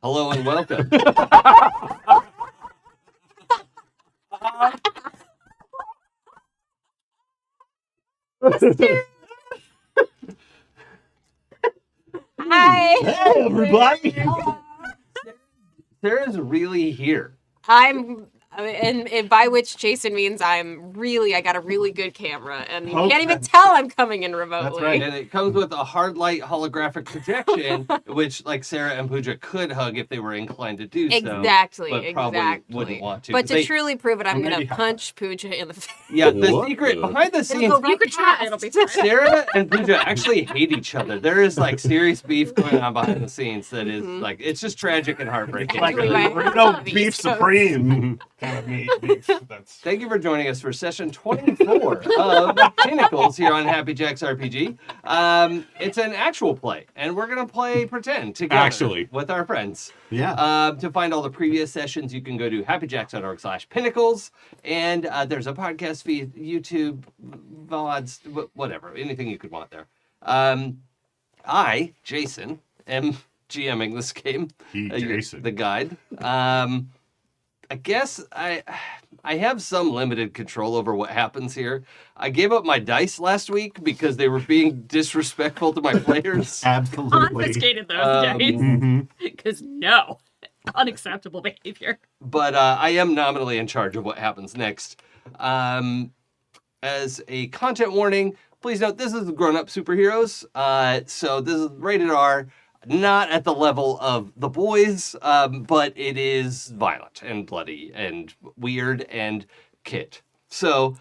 Hello and welcome. Hi. Hey, everybody. Sarah's really here. And by which Jason means I got a really good camera, and you Okay. can't even tell I'm coming in remotely. That's right. And it comes with a hard light holographic projection, which like Sarah and Pooja could hug if they were inclined to do so. Exactly, But probably wouldn't want to. But to They- truly prove it, I'm Well, going maybe to punch Pooja in the face. Yeah, the What secret the- behind the scenes, You could try. It'll be fine. Sarah and Pooja actually hate each other. There is like serious beef going on behind the scenes that is like, it's just tragic and heartbreaking. Like Actually, a my- Burrito East beef Coast. supreme kind of meat. Beef. That's Thank you for joining us for session 24 of Pinnacles here on happyjacksrpg. It's an actual play, and we're going to play pretend together Actually. with our friends. yeah. To find all the previous sessions, you can go to happyjacks.org/pinnacles, and there's a podcast feed, YouTube, VODs, whatever, anything you could want there. I, Jason, am GMing this game. Jason. The guide. I guess I have some limited control over what happens here. I gave up my dice last week because they were being disrespectful to my players. Absolutely. Confiscated those Um, days. Mhm. Because no, unacceptable behavior. But I am nominally in charge of what happens next. As a content warning, please note this is grown-up superheroes. So this is rated R, not at the level of The Boys, but it is violent and bloody and weird and kit. So,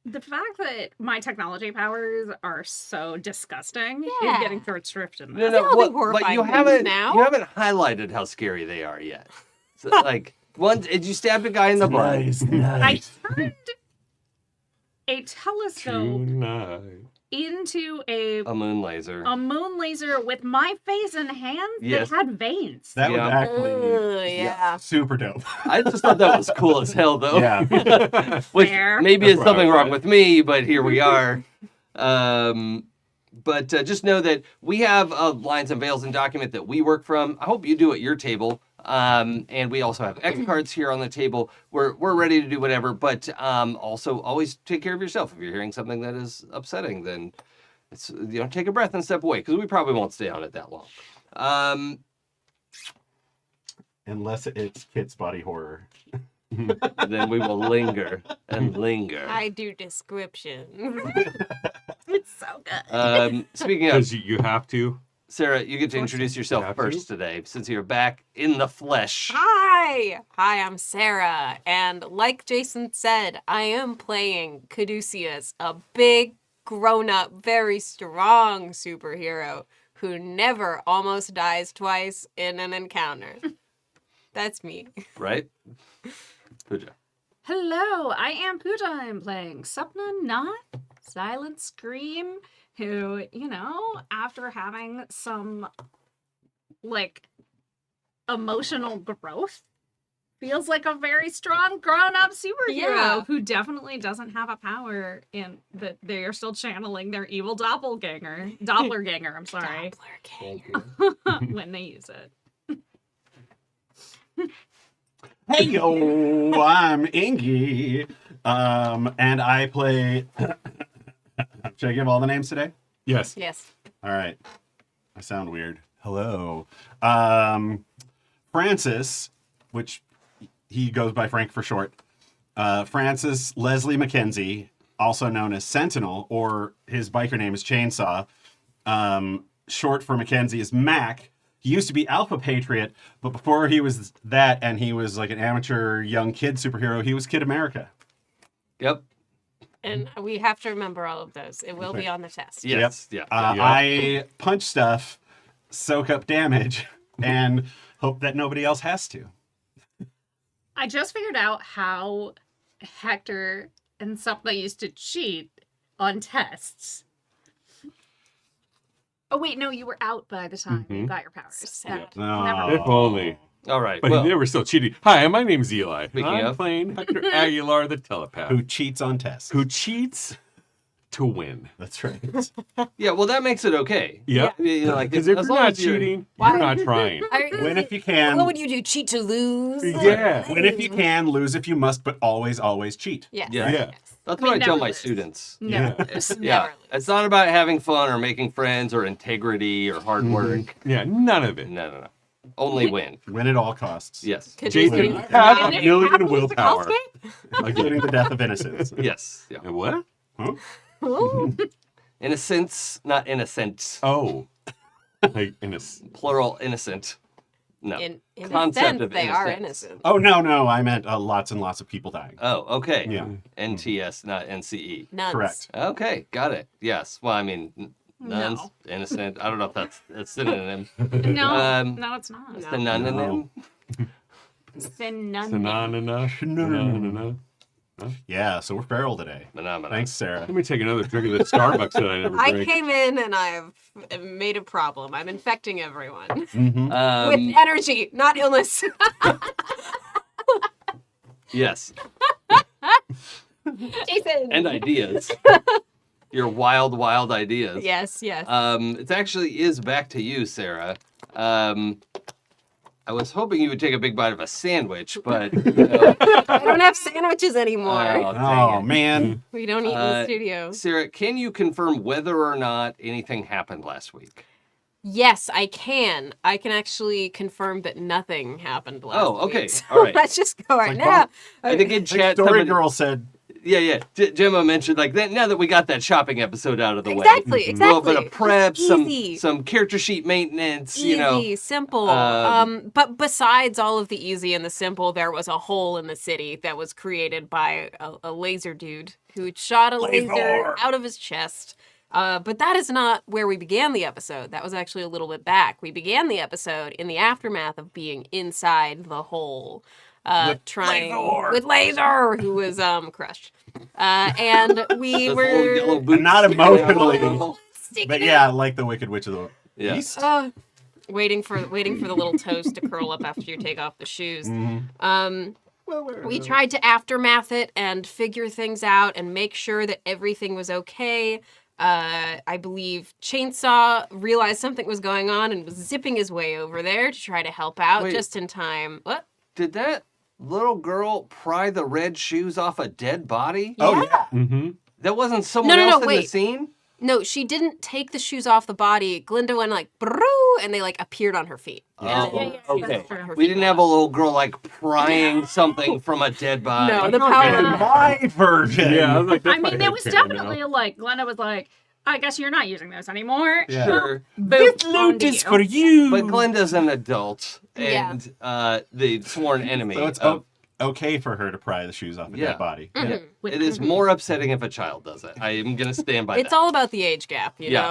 The fact that my technology powers are so disgusting Yeah. is getting throat stripped in no, this. no, all the what, but horrifying you things haven't now. highlighted how scary they are yet. So, like, one, did you stab a guy in the butt? Nice, I nice. turned a telescope Tonight. into A moon laser. a moon laser with my face and hands Yes. that had veins. That was Yeah. actually Yeah. super dope. I just thought that was cool as hell, though. Yeah. Which Fair. maybe That's is something right. wrong with me, but here we are. But just know that we have lines and veils and document that we work from. I hope you do at your table. And we also have X cards here on the table. We're ready to do whatever, but also always take care of yourself. If you're hearing something that is upsetting, then it's take a breath and step away because we probably won't stay on it that long. Unless it's kids' body horror. Then we will linger and linger. I do description. It's so good. Speaking of, Because you have to. Sarah, you get to introduce yourself You have to. first today, since you're back in the flesh. Hi, I'm Sarah, and like Jason said, I am playing Caduceus, a big, grown-up, very strong superhero who never almost dies twice in an encounter. That's me. Right? Pooja. Hello, I am Pooja. I'm playing Sapna, not Silent Scream, who, after having some, emotional growth, feels like a very strong grown-up superhero Yeah. who definitely doesn't have a power in that they are still channeling their evil doppelganger, I'm sorry, Doppelganger. when they use it. Hey yo, I'm Enge. And I play. Should I give all the names today? Yes. Yes. All right. I sound weird. Hello. Francis, which he goes by Frank for short. Francis Leslie McKenzie, also known as Sentinel, or his biker name is Chainsaw. Short for McKenzie is Mac. He used to be Alpha Patriot, but before he was that and he was like an amateur young kid superhero, he was Kid America. Yep. And we have to remember all of those. It will be on the test. Yes. Yeah. Yeah. I punch stuff, soak up damage, and hope that nobody else has to. I just figured out how Hector and Sapna used to cheat on tests. Oh wait, no, you were out by the time you got your powers. Sad. Never If only. All right. But Well, they were still cheating. Hi, my name's Eli. Speaking I'm of- playing Hector Aguilar, the telepath. Who cheats on tests? Who cheats to win. That's right. Yeah, well, that makes it okay. Yep. Like, Because if as you're long not as you're- cheating, Why- you're not trying. Win if you can. What would you do? Cheat to lose? Yeah. Win if you can, lose if you must, but always, always cheat. Yes. Yeah. Yeah. That's I mean, what I tell never my lose. students. Never Yeah. lose. Yeah, Never lose. it's not about having fun or making friends or integrity or hard work. Yeah, none of it. No. Only win. Win at all costs, Yes. Jason, Win. have a And it million happens to willpower. Hellscape? including the death of innocence. Yes. Yeah. What? Huh? Ooh. Innocence, not innocent. Oh. Like in a Plural innocent. No. In a Concept sense, of they are innocence. innocent. Oh, no, I meant lots and lots of people dying. Oh, okay. Yeah. NTS, not NCE. Nuns. Correct. Okay, got it. Yes. Well, I mean, nuns, No. innocent. I don't know if that's synonym. No, no, it's not. It's the nunonym. Synonym. Phenomena. Yeah, so we're feral today. Phenomena. Thanks, Sarah. Let me take another drink of the Starbucks that I never I drank. came in and I've made a problem. I'm infecting everyone Mm-hmm. with energy, not illness. Yes. Jason. And ideas. Your wild ideas. Yes. It actually is back to you, Sarah. I was hoping you would take a big bite of a sandwich, but you know, I don't have sandwiches anymore. oh, dang Oh, it. man. We don't eat in the studio. Sarah, can you confirm whether or not anything happened last week? Yes, I can. I can actually confirm that nothing happened last Oh, okay. week. So All right. let's just go right like now. I think in Like chat, Story somebody- Girl said, yeah. Gemma mentioned like that. Now that we got that shopping episode out of the way, Exactly, a little bit exactly. of prep, Easy. some character sheet maintenance. Easy, You know, simple. Um, But besides all of the easy and the simple, there was a hole in the city that was created by a laser dude who shot a laser out of his chest. But that is not where we began the episode. That was actually a little bit back. We began the episode in the aftermath of being inside the hole. With laser, who was crushed, and we those little yellow were boots. not emotionally, sticking but it yeah, like the Wicked Witch of the Yeah. East. waiting for the little toes to curl up after you take off the shoes. We tried to aftermath it and figure things out and make sure that everything was okay. I believe Chainsaw realized something was going on and was zipping his way over there to try to help out Wait. just in time. What? Did that little girl pry the red shoes off a dead body? Oh, yeah. Mm-hmm. That wasn't someone No, else in the wait. scene? No, she didn't take the shoes off the body. Glinda went like, brrroo, and they like appeared on her feet. Oh, And okay. her We feet didn't went have a up. little girl like prying something from a dead body. No, the In power. my version. Yeah, I was like, I that's mean, my it was headcanon now. definitely like, Glenda was like, I guess you're not using those anymore. Yeah. Sure. Boom, onto you. you. But Glenda's an adult Yeah. and the sworn enemy. So it's of, okay for her to pry the shoes off a Yeah. dead body. Mhm. it is more upsetting if a child does it. I am going to stand by It's that. all about the age gap, you Yeah.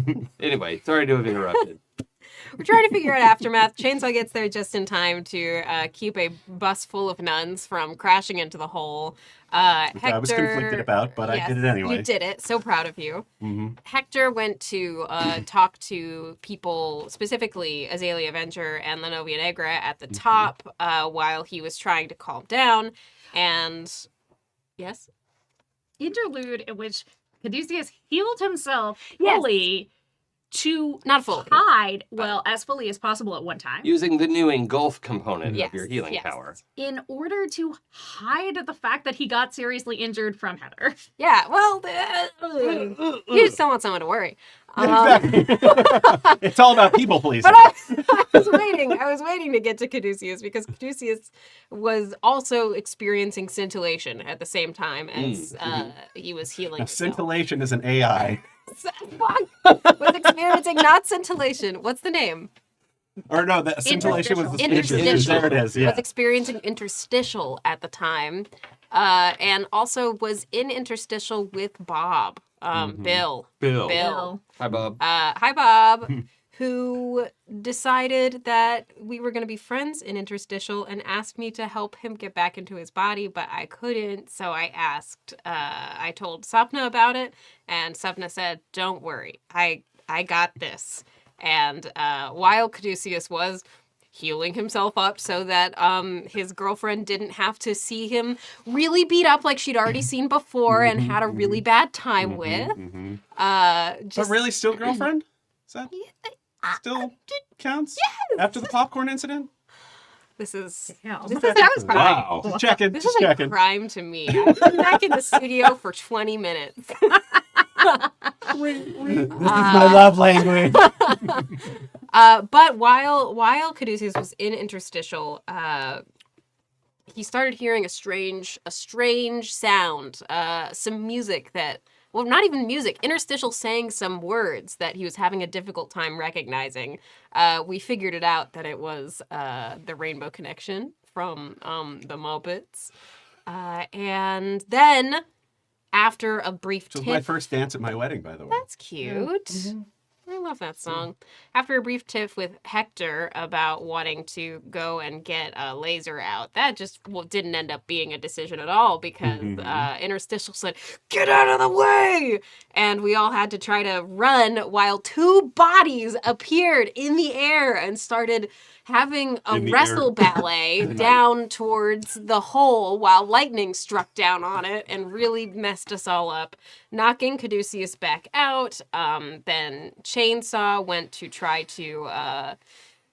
know? Anyway, sorry to have interrupted. We're trying to figure out aftermath. Chainsaw gets there just in time to keep a bus full of nuns from crashing into the hole. Which Hector, I was conflicted about, but I Yes, did it anyway. You did it. So proud of you. hmm Hector went to talk to people, specifically Azalea Avenger and Lenovia Negra at the top while he was trying to calm down. And yes? Interlude in which Caduceus healed himself Yes. fully to Not fully. hide, well, as fully as possible at one time, Using the new engulf component Yes, of your healing yes. power. in order to hide the fact that he got seriously injured from Heather. Yeah, well, you just don't want someone to worry. It's all about people pleasing. But I was waiting to get to Caduceus because Caduceus was also experiencing scintillation at the same time as he was healing. Now, himself. scintillation is an AI. Fuck. Was experiencing not scintillation. What's the name? Or no, that scintillation was the Interstitial. There it is, yeah. Was experiencing interstitial at the time, and also was in interstitial with Bob, Bill. Bill. Hi, Bob. Hi, Bob, who decided that we were going to be friends in interstitial and asked me to help him get back into his body, but I couldn't. So I asked, I told Sapna about it, and Sapna said, "Don't worry, I got this." And while Caduceus was healing himself up so that his girlfriend didn't have to see him really beat up like she'd already seen before and had a really bad time with. But Just really, still girlfriend? Is that still counts? After the popcorn incident? this is Yeah. this is how Wow. Just checking. this Just is a checking. crime to me. I've been back in the studio for 20 minutes. This is my love language. But while Caduceus was in interstitial, he started hearing a strange sound, some music that, well, not even music. Interstitial saying some words that he was having a difficult time recognizing. We figured it out that it was the Rainbow Connection from the Muppets. And then, after a brief It was tiff, my first dance at my wedding, by the way. that's cute. I love that song. After a brief tiff with Hector about wanting to go and get a laser out, that just didn't end up being a decision at all because Interstitial said, "Get out of the way!" And we all had to try to run while two bodies appeared in the air and started having a In the wrestle air. ballet down towards the hole while lightning struck down on it and really messed us all up, knocking Caduceus back out. Then Chainsaw went to try to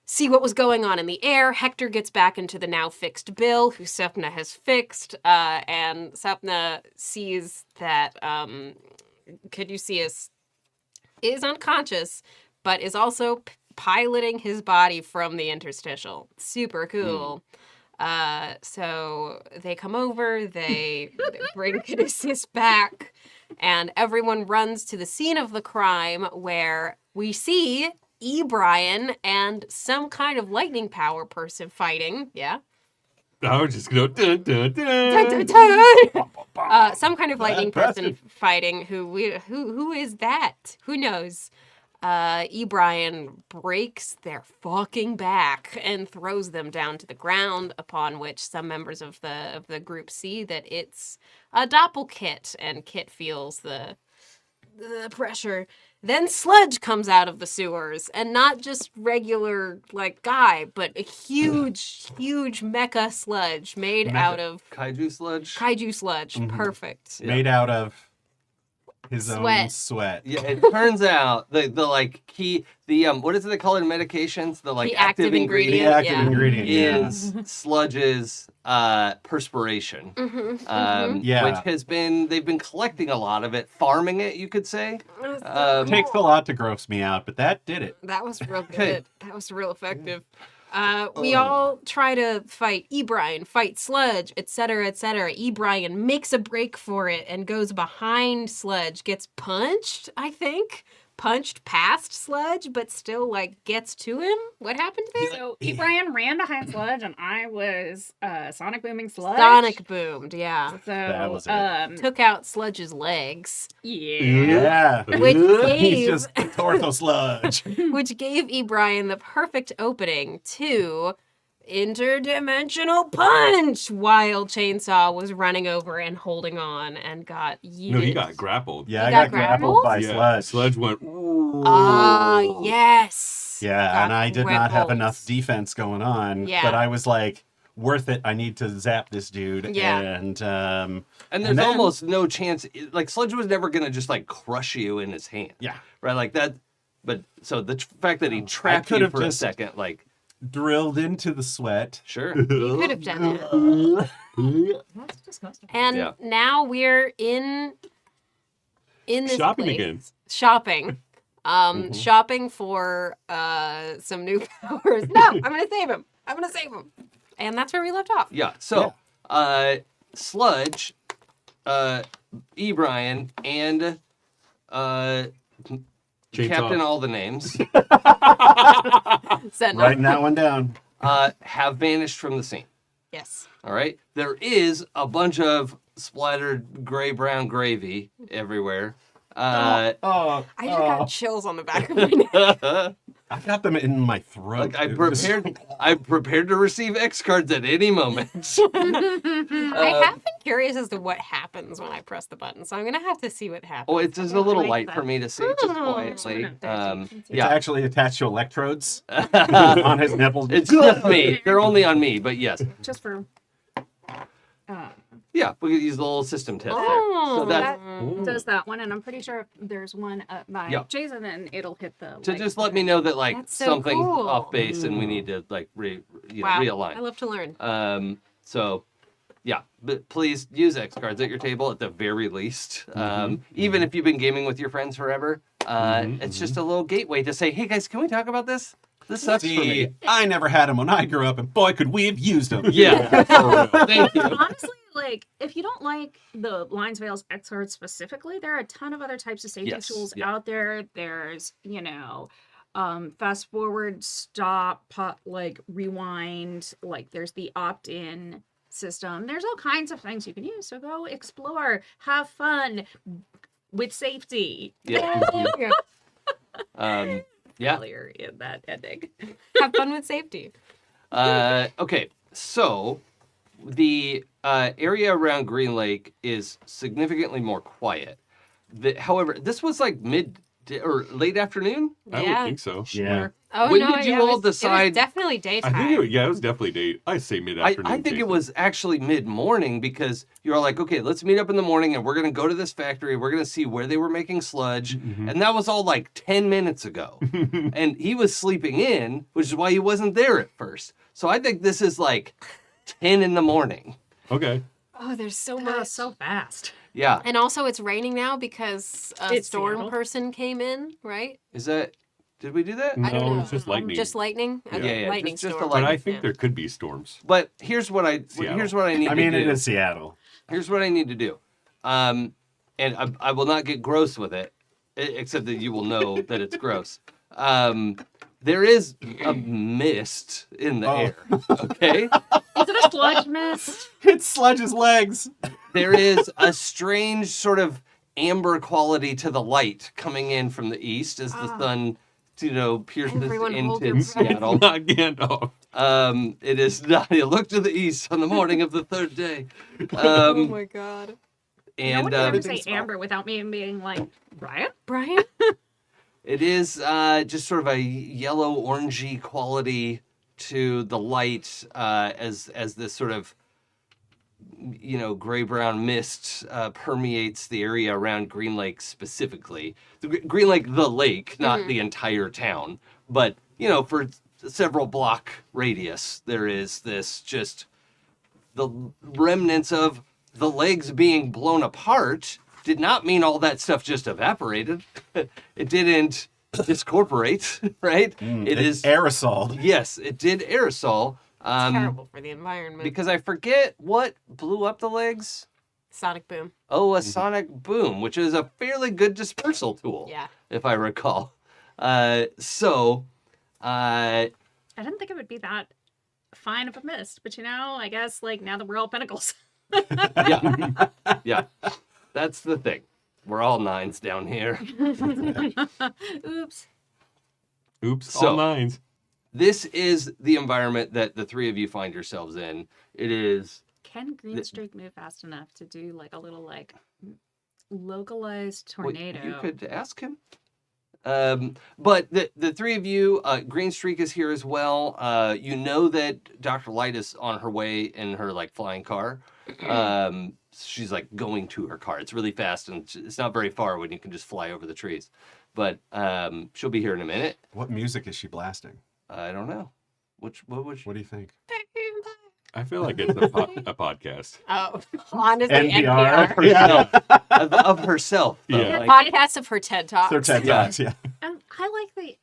see what was going on in the air. Hector gets back into the now fixed Bill, who Sapna has fixed, and Sapna sees that Caduceus is unconscious, but is also piloting his body from the interstitial. Super cool. So they come over, they bring Caduceus back, and everyone runs to the scene of the crime where we see Brian and some kind of lightning power person fighting. Yeah. I was just going dun, dun, Dun, dun. dun, dun. Some kind of lightning person Impressive. fighting. Who is that? Who knows? Brian breaks their fucking back and throws them down to the ground, upon which some members of the group see that it's a doppelkit, and Kit feels the pressure. Then Sludge comes out of the sewers, and not just regular like guy, but a huge mecha sludge made out of Kaiju sludge. kaiju sludge. Perfect. Made out of his own Sweat. sweat. Yeah, it turns out the like key what is it they call it in medications? The like The active ingredient. The active Yeah. ingredient. Yeah. is Sludge's perspiration. Yeah. Which has been they've been collecting a lot of it, farming it, you could say. Takes a lot to gross me out, but that did it. That was real good. That was real effective. We all try to fight Brian, fight Sludge, etc., etc. Brian makes a break for it and goes behind Sludge, gets punched, I think. Punched past Sludge, but still, like, gets to him. What happened there? So Brian ran behind Sludge, and I was Sonic booming Sludge. Sonic boomed, yeah. So That was it. Took out Sludge's legs, Yeah. which He's gave, just ortho sludge. which gave Brian the perfect opening to interdimensional punch while Chainsaw was running over and holding on and got yeeted. No, he got grappled. Yeah, You I got got grappled by Yeah, sludge. Sludge went. "Ooh." Ah, yes. Yeah, Got and I did not have grappled. enough defense going on. Yeah. But I was like, worth it. I need to zap this dude. Yeah. And And there's then- almost no chance like Sludge was never gonna just like crush you in his hand. yeah, Right? Like that but so the fact that he trapped could you have for a just- second, like drilled into the sweat. sure. You could have done that. That's disgusting. And Yeah. now we're in this Shopping place. again. Shopping. Shopping for some new powers. No, I'm gonna save him. And that's where we left off. Yeah. So Sludge, Brian, and Chainsaw. Captain All the Names Sentinel. Writing that one down. have vanished from the scene. Yes. All right. There is a bunch of splattered gray brown gravy everywhere. Oh, I just got chills on the back of my neck. I got them in my throat. Like It was- I'm prepared to receive X cards at any moment. I have been curious as to what happens when I press the button, so I'm gonna have to see what happens. Oh, it's just a little like light that. for me to see just quietly. It's Yeah. actually attached to electrodes on his nipples. It's just me. They're only on me, but yes. Just for. Yeah, we could use the little system test there. Oh, So that's Does that one, and I'm pretty sure there's one by Yeah. Jason, and it'll hit the. to like, just let me know that like That's so something's cool. off base and we need to like wow. realign. I love to learn. So yeah, but please use X cards at your table at the very least. Even if you've been gaming with your friends forever, it's just a little gateway to say, hey guys, can we talk about this? This sucks for See, me. I never had them when I grew up, and boy, could we have used them. Yeah, thank you. Honestly, like, if you don't like the Lines Veils X cards specifically, there are a ton of other types of safety Yes, tools yeah. out there. There's, fast forward, stop, rewind. Like, there's the opt-in system. There's all kinds of things you can use. So go explore, have fun with safety. Yeah. Yeah. Earlier in that ending. Have fun with safety. Okay, so the area around Green Lake is significantly more quiet. However, this was like mid or late afternoon. I Yeah. would think so. Yeah. Oh When no! did you yeah, all it was decide- definitely I daytime. think it was definitely date. I say mid afternoon. I think it was actually mid-morning because you were like, okay, let's meet up in the morning and we're going to go to this factory. We're going to see where they were making sludge. And that was all like 10 minutes ago. And he was sleeping in, which is why he wasn't there at first. So I think this is like 10 in the morning. Okay. Oh, there's so Oh, much. so fast. Yeah. And also, it's raining now because a It's storm Seattle. person came in, right? Is that, did we do that? I don't No, know. it's just lightning. Just lightning. Yeah, Okay, yeah, lightning just a storm. But I lightning. think Yeah. there could be storms. But here's what I need I to mean, do. it is Seattle. Here's what I need to do. And I will not get gross with it, except that you will know that it's gross. There is a mist in the air, okay? Is it a sludge mist? It sludges legs. There is a strange sort of amber quality to the light coming in from the east as the sun, pierces Everyone hold your into breath. Seattle. Not Gandalf. It is not. You look to the east on the morning of the third day. Oh my god. No And one can ever say everything's fine. amber without me being like, Brian? Brian? It is just sort of a yellow orangey quality to the light as this sort of gray brown mist permeates the area around Green Lake specifically. Green Lake, the lake, not the entire town, but for several block radius, there is this just the remnants of the legs being blown apart. Did not mean all that stuff just evaporated. It didn't discorporate, right? It is aerosol. Yes, it did aerosol. Terrible for the environment. Because I forget what blew up the legs. Sonic boom. Oh, a sonic boom, which is a fairly good dispersal tool, Yeah. if I recall. So, I didn't think it would be that fine of a mist, but I guess now that we're all Pinnacles. yeah, yeah, that's the thing. We're all nines down here. Oops. Oops, So- all nines. This is the environment that the three of you find yourselves in. It is Can Green Streak move fast enough to do a little localized tornado? You could ask him. But the three of you, Green Streak is here as well. You know that Dr. Light is on her way in her flying car. She's going to her car. It's really fast and it's not very far when you can just fly over the trees. But she'll be here in a minute. What music is she blasting? I don't know. What What do you think? I feel like it's a podcast. Oh, honestly, NPR. NPR. Yeah. of herself? Though. Yeah. Podcast of her TED Talks. They're TED Yeah. Talks, yeah. I like the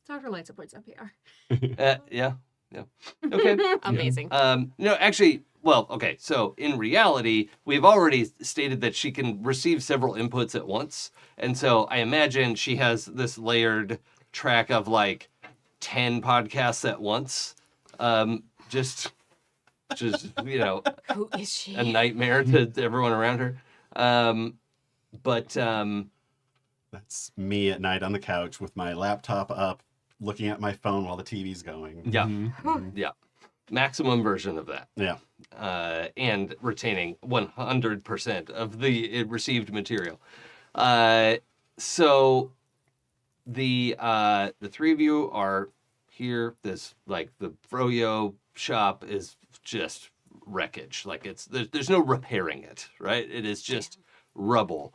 Dr. Light supports NPR. Yeah. Okay. Amazing. No, actually, well, okay. So in reality, we've already stated that she can receive several inputs at once. And so I imagine she has this layered track of 10 podcasts at once. Just Who is she? a nightmare to everyone around her. But That's me at night on the couch with my laptop up, looking at my phone while the TV's going. Yeah. Mhm. Yeah. Maximum version of that. Yeah. And retaining 100% of the received material. So the three of you are here. This like the Froyo shop is just wreckage. Like there's no repairing it, right? It is just rubble.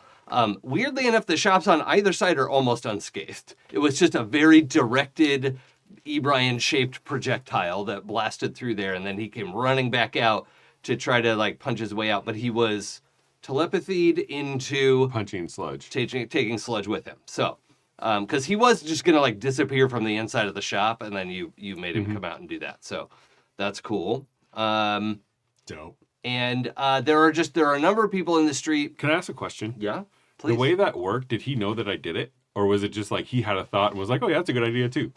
Weirdly enough, the shops on either side are almost unscathed. It was just a very directed Ebrian-shaped projectile that blasted through there, and then he came running back out to try to like punch his way out, but he was telepathied into Punching sludge. taking sludge with him. So, because he was just gonna like disappear from the inside of the shop, and then you made him come out and do that. So, that's cool. Dope. And there are a number of people in the street. Can I ask a question? Yeah, please. The way that worked, did he know that I did it? Or was it just like he had a thought and was like, oh, yeah, that's a good idea too?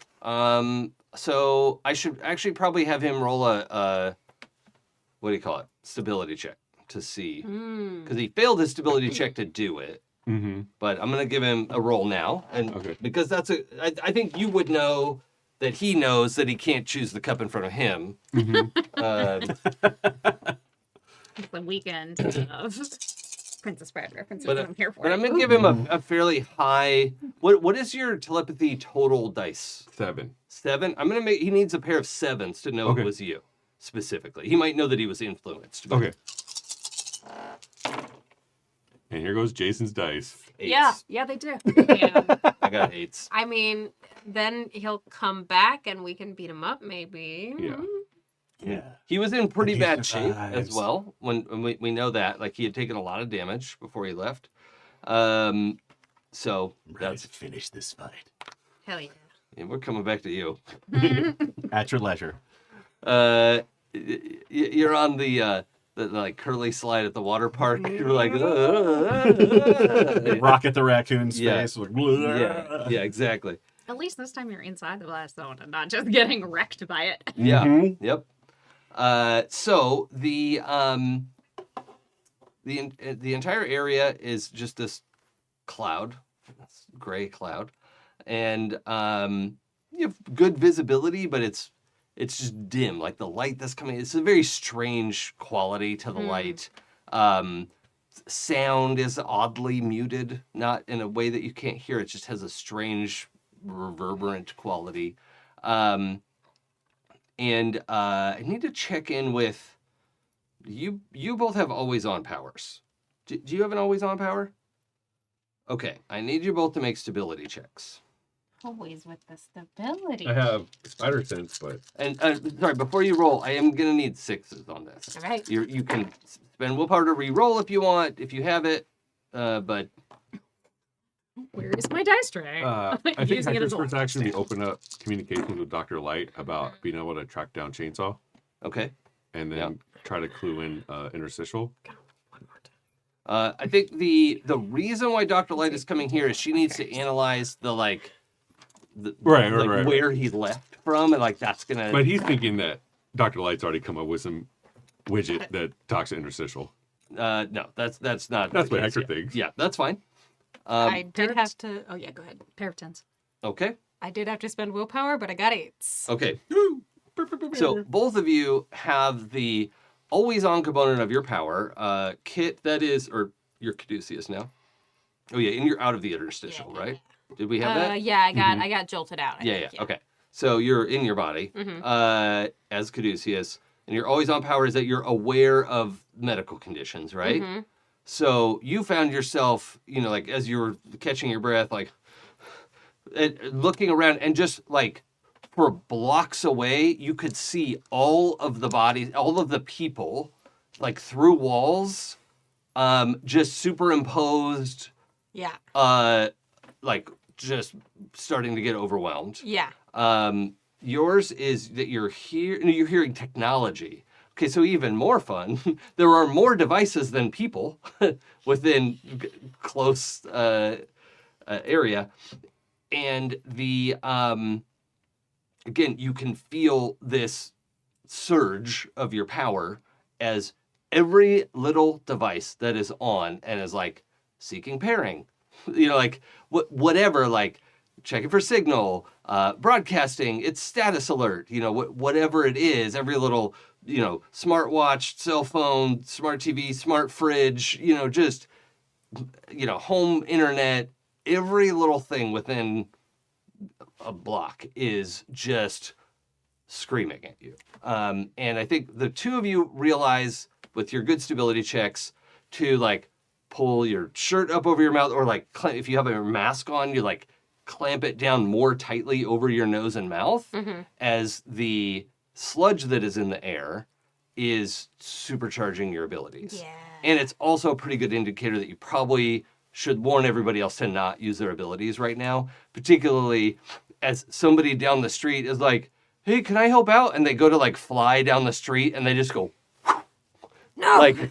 So I should actually probably have him roll a what do you call it? Stability check to see, because he failed his stability check to do it. Mm-hmm. But I'm gonna give him a roll now, and Okay. because I think you would know that he knows that he can't choose the cup in front of him. It's the weekend of Princess Bride references But, that I'm here for. But I'm gonna give him a fairly high. What is your telepathy total dice? 7. 7. I'm gonna make. He needs a pair of 7s to know Okay. it was you specifically. He might know that he was influenced. but Okay. And here goes Jason's dice. 8s. Yeah, they do. And, I got 8s. I mean, then he'll come back and we can beat him up, maybe. Yeah. Yeah. He was in pretty He bad shape survives. as well. When we know that, like he had taken a lot of damage before he left. So Ready that's to finish this fight. Hell yeah. and we're coming back to you. At your leisure. You're on the like curly slide at the water park. You're like, Rocket the raccoon's Yeah. face. Like, yeah, exactly. At least this time you're inside the blast zone and not just getting wrecked by it. Yeah. Mhm. Yep. So the entire area is just this cloud, this gray cloud, and you have good visibility, but it's just dim. Like the light that's coming, it's a very strange quality to the light. Sound is oddly muted, not in a way that you can't hear. It just has a strange reverberant quality. And I need to check in with you. You both have always on powers. Do you have an always on power? Okay, I need you both to make stability checks. Always with the stability. I have spider sense, but And sorry, before you roll, I am gonna need 6s on this. All right. You can spend willpower to re-roll if you want, if you have it. But Where is my dice tray? I think Using it Hector's as a first action we open up communications with Dr. Light about being able to track down Chainsaw okay. and then try to clue in interstitial. I think the reason why Dr. Light is coming here is she needs to analyze the like Right. where he left from, and like that's gonna. But he's thinking that Dr. Light's already come up with some widget that talks to interstitial. No, that's not. That's the what case Hector yet. thinks. Yeah, that's fine. I did have to. Oh yeah, go ahead. Pair of tens. Okay. I did have to spend willpower, but I got 8s. Okay. So both of you have the always on component of your power kit that is, or you're Caduceus now. Oh yeah, and you're out of the interstitial, Yeah. right? Did we have that? Yeah, I got jolted out. I Yeah, think, yeah. Okay. So you're in your body as Caduceus, and your always on power is that you're aware of medical conditions, right? So you found yourself, like as you were catching your breath, like looking around, and just like for blocks away, you could see all of the bodies, all of the people, like through walls, just superimposed, Yeah. like just starting to get overwhelmed. Yeah. Yours is that you're hearing technology. Okay, so even more fun. There are more devices than people within close area, and the again, you can feel this surge of your power as every little device that is on and is like seeking pairing, like whatever, like checking for signal, broadcasting, it's status alert, whatever it is, every little, smartwatch, cell phone, smart TV, smart fridge, just, home internet, every little thing within a block is just screaming at you. And I think the two of you realize with your good stability checks to like pull your shirt up over your mouth, or like if you have a mask on, you like clamp it down more tightly over your nose and mouth, as the sludge that is in the air is supercharging your abilities. Yeah. And it's also a pretty good indicator that you probably should warn everybody else to not use their abilities right now, particularly as somebody down the street is like, hey, can I help out? And they go to like fly down the street and they just go, No. like,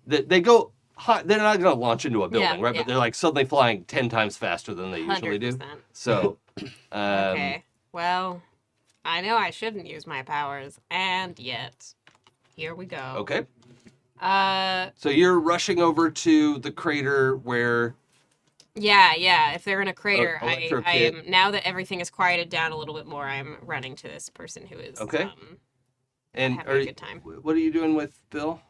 they go high. They're not going to launch into a building, Yeah, right? yeah. But they're like suddenly flying 10 times faster than they usually do. 100%. So, Okay. Well, I know I shouldn't use my powers, and yet, here we go. okay. Uh, So you're rushing over to the crater where, yeah. If they're in a crater, electro I kit. am now that everything is quieted down a little bit more. I'm running to this person who is Okay. and having a good time. what are you doing with Bill?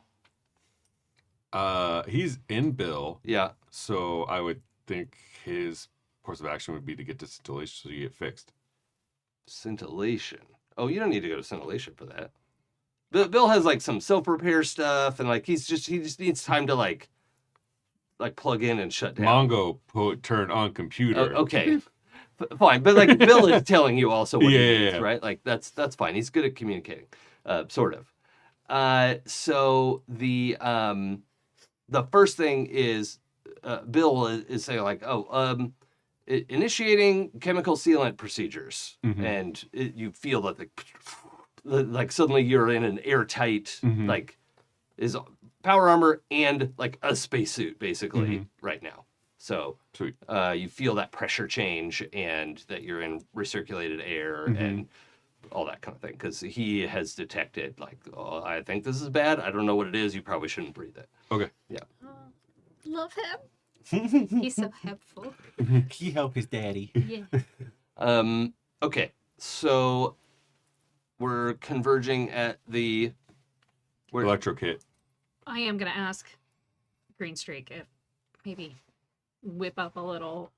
He's in Bill, Yeah. so I would think his course of action would be to get to scintillation so you get fixed. Scintillation. Oh, you don't need to go to scintillation for that. Bill has like some self repair stuff, and like he just needs time to like plug in and shut down. Mongo turn on computer. Okay, fine. But like Bill is telling you also what he needs, Yeah. right? Like that's fine. He's good at communicating, sort of. So the first thing is Bill is saying like, initiating chemical sealant procedures, and you feel that like suddenly you're in an airtight like is power armor and like a spacesuit basically right now. So Sweet. you feel that pressure change and that you're in recirculated air and all that kind of thing, because he has detected like, oh, I think this is bad. I don't know what it is. You probably shouldn't breathe it. Okay. Yeah. Love him. He's so helpful. He help his daddy. Yeah. Okay. So we're converging at the Electro kit. I am gonna ask Green Streak if maybe whip up a little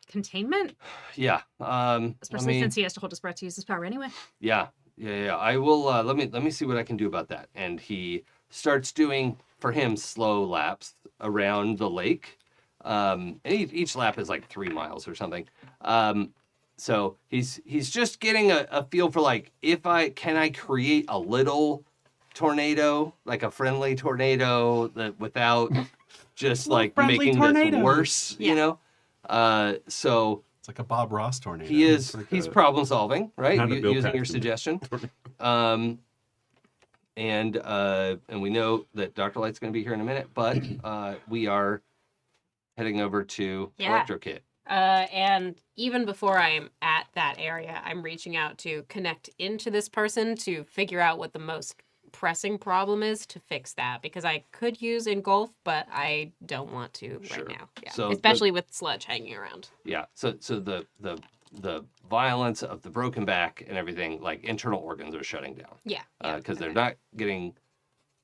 containment, yeah. especially since he has to hold his breath to use his power anyway. Yeah. I will. Let me see what I can do about that. And he starts doing for him slow laps around the lake. And each lap is like 3 miles or something. So he's just getting a feel for like, can I create a little tornado, like a friendly tornado that without just like friendly making tornado. this worse, so It's like a Bob Ross tornado. he's problem solving, right? Not a Bill Using your Paxton. suggestion. And we know that Dr. Light's going to be here in a minute, but we are heading over to Yeah. Electro Kit. And even before I'm at that area, I'm reaching out to connect into this person to figure out what the most pressing problem is to fix that, because I could use engulf, but I don't want to Sure. right now. Yeah. So especially with sludge hanging around. Yeah. So the violence of the broken back and everything, like internal organs are shutting down. Yeah. Because they're not getting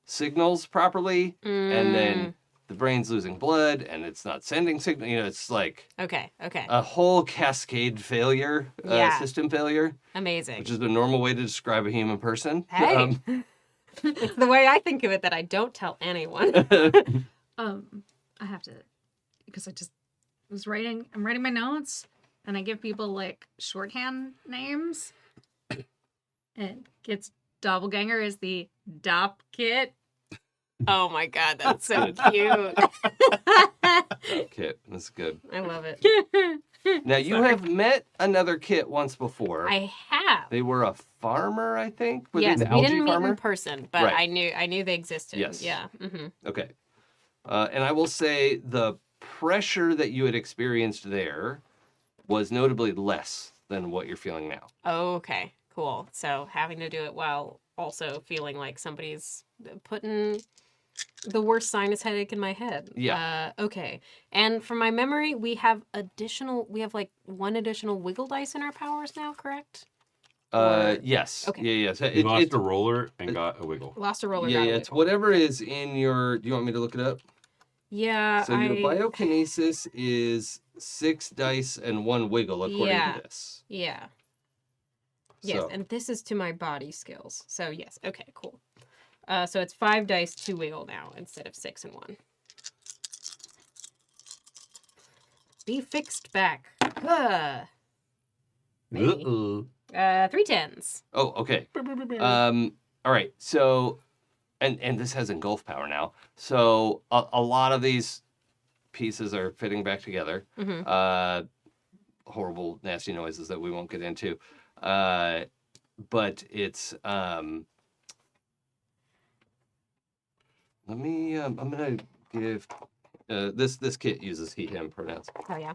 signals properly, and then the brain's losing blood, and it's not sending signal. It's like Okay. a whole cascade failure, Yeah. system failure, Amazing. which is the normal way to describe a human person. Hey. It's the way I think of it that I don't tell anyone. I have to, because I just was writing. I'm writing my notes, and I give people like shorthand names. And Kit's doppelganger is the Dop Kit. Oh my god, that's so cute. Kit, that's good. I love it. Now you have met another Kit once before. I have. They were a farmer, I think. Were they Yes, the we algae didn't meet farmer? in person, but Right. I knew they existed. Yes. Yeah. Mm-hmm. Okay. And I will say the pressure that you had experienced there was notably less than what you're feeling now. Okay. Cool. So having to do it while also feeling like somebody's putting the worst sinus headache in my head. Yeah. Okay. And from my memory, we have like one additional wiggle dice in our powers now, correct? Or- Yes. Okay. Yeah. So You lost it's a roller and got a wiggle. Lost a roller. yeah. got a Yeah. It's wiggle. whatever is in your. Do you want me to look it up? Yeah. So your biokinesis is 6 dice and 1 wiggle according Yeah. to this. Yeah. Yes, So- and this is to my body skills. So yes, okay, cool. So it's 5 dice, 2 wiggle now instead of 6 and 1. Be fixed back. Maybe. Uh-oh. 3 tens. Oh, okay. All right. So, and this has engulf power now. So a lot of these pieces are fitting back together. Mm-hmm. Horrible, nasty noises that we won't get into. But it's let me. I'm gonna give. This kit uses he/him pronouns. Oh yeah.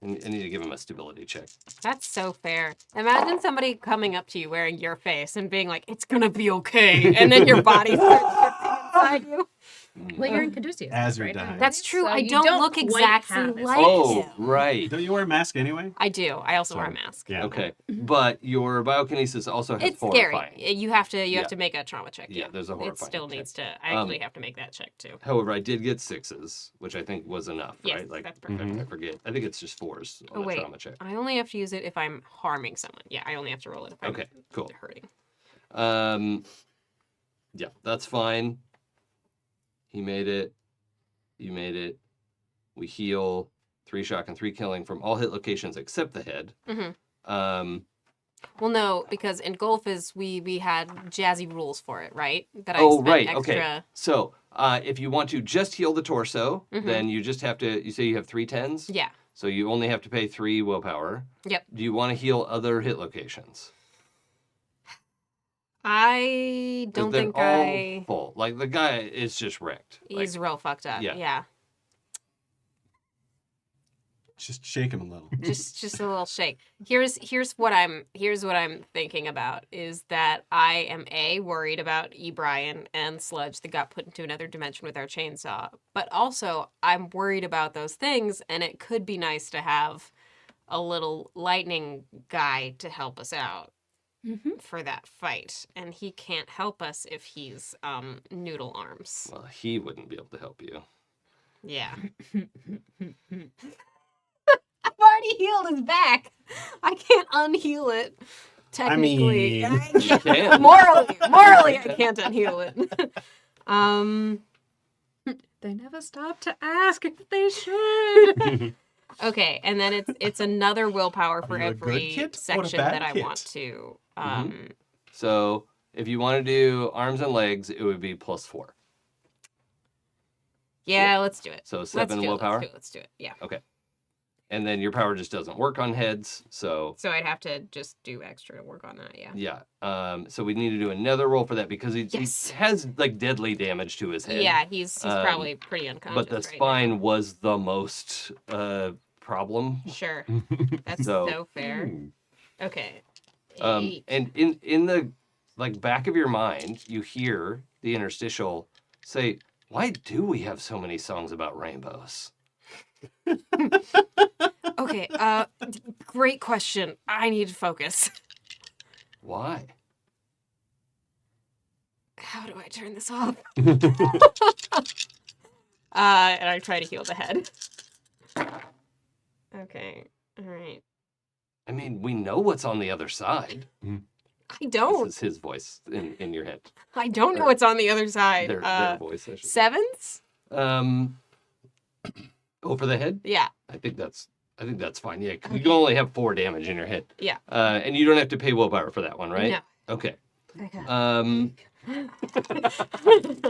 I need to give him a stability check. That's so fair. Imagine somebody coming up to you wearing your face and being like, "It's gonna be okay," and then your body starts shifting inside you. Well, you're in Caduceus. As you're right dying. now. That's true. So I you don't look quite exactly have it. like Oh, him. right. Don't you wear a mask anyway? I do. I also wear a Sorry. mask. Yeah. Okay, but your biokinesis also has It's scary. horrifying. You have to Yeah. make a trauma check. Yeah, there's a It horrifying still check. needs to. I actually have to make that check too. However, I did get 6s, which I think was enough, Yes, right? Like that's perfect. Mhm. I forget. I think it's just 4s on Oh a wait, trauma check. I only have to use it if I'm harming someone. Yeah, I only have to roll it if I'm Okay, cool. hurting. Yeah, that's fine. He made it. You made it. We heal 3 shock and 3 killing from all hit locations except the head. Mm-hmm. Well, no, because engulf is we had jazzy rules for it, right? That I spent right. extra. Okay. So if you want to just heal the torso, Mhm. then you just have to. You say you have 3 10s. Yeah. So you only have to pay 3 willpower. Yep. Do you want to heal other hit locations? I 'Cause don't they're think all full. Like the guy is just wrecked. He's real fucked up. yeah. Yeah. Just shake him a little. just a little shake. Here's what I'm thinking about is that I am worried about Brian and Sludge that got put into another dimension with our chainsaw, but also I'm worried about those things, and it could be nice to have a little lightning guy to help us out Mm-hmm. for that fight, and he can't help us if he's noodle arms. Well, he wouldn't be able to help you. Yeah. I've already healed his back. I can't unheal it. Technically, mean, You can. morally, I can't unheal it. They never stop to ask if they should. Okay, and then it's another willpower for you a good every kid or a section bad that I kid? want to. So if you want to do arms and legs, it would be +4. Yeah, let's do it. So 7 willpower. Let's do it. Yeah. And then your power just doesn't work on heads. So So I'd have to just do extra to work on that. Yeah. yeah. So we need to do another roll for that because he Yes. has like deadly damage to his head. Yeah, he's probably pretty unconscious. But the right spine was the most problem. now. Sure. That's So- so fair. Hmm. Okay. And 8. in the like back of your mind, you hear the interstitial say, "Why do we have so many songs about rainbows?" Okay. Great question. I need to focus. Why? How do I turn this off? And I try to heal the head. Okay. All right. I mean, we know what's on the other side. I don't. This is his voice in your head. I don't know what's on the other side. Their voice. I should say. 7s? Over the head. Yeah. I think that's fine. Yeah, 'cause you can only have 4 damage in your head. Yeah. And you don't have to pay willpower for that one, right? No. Okay. Okay.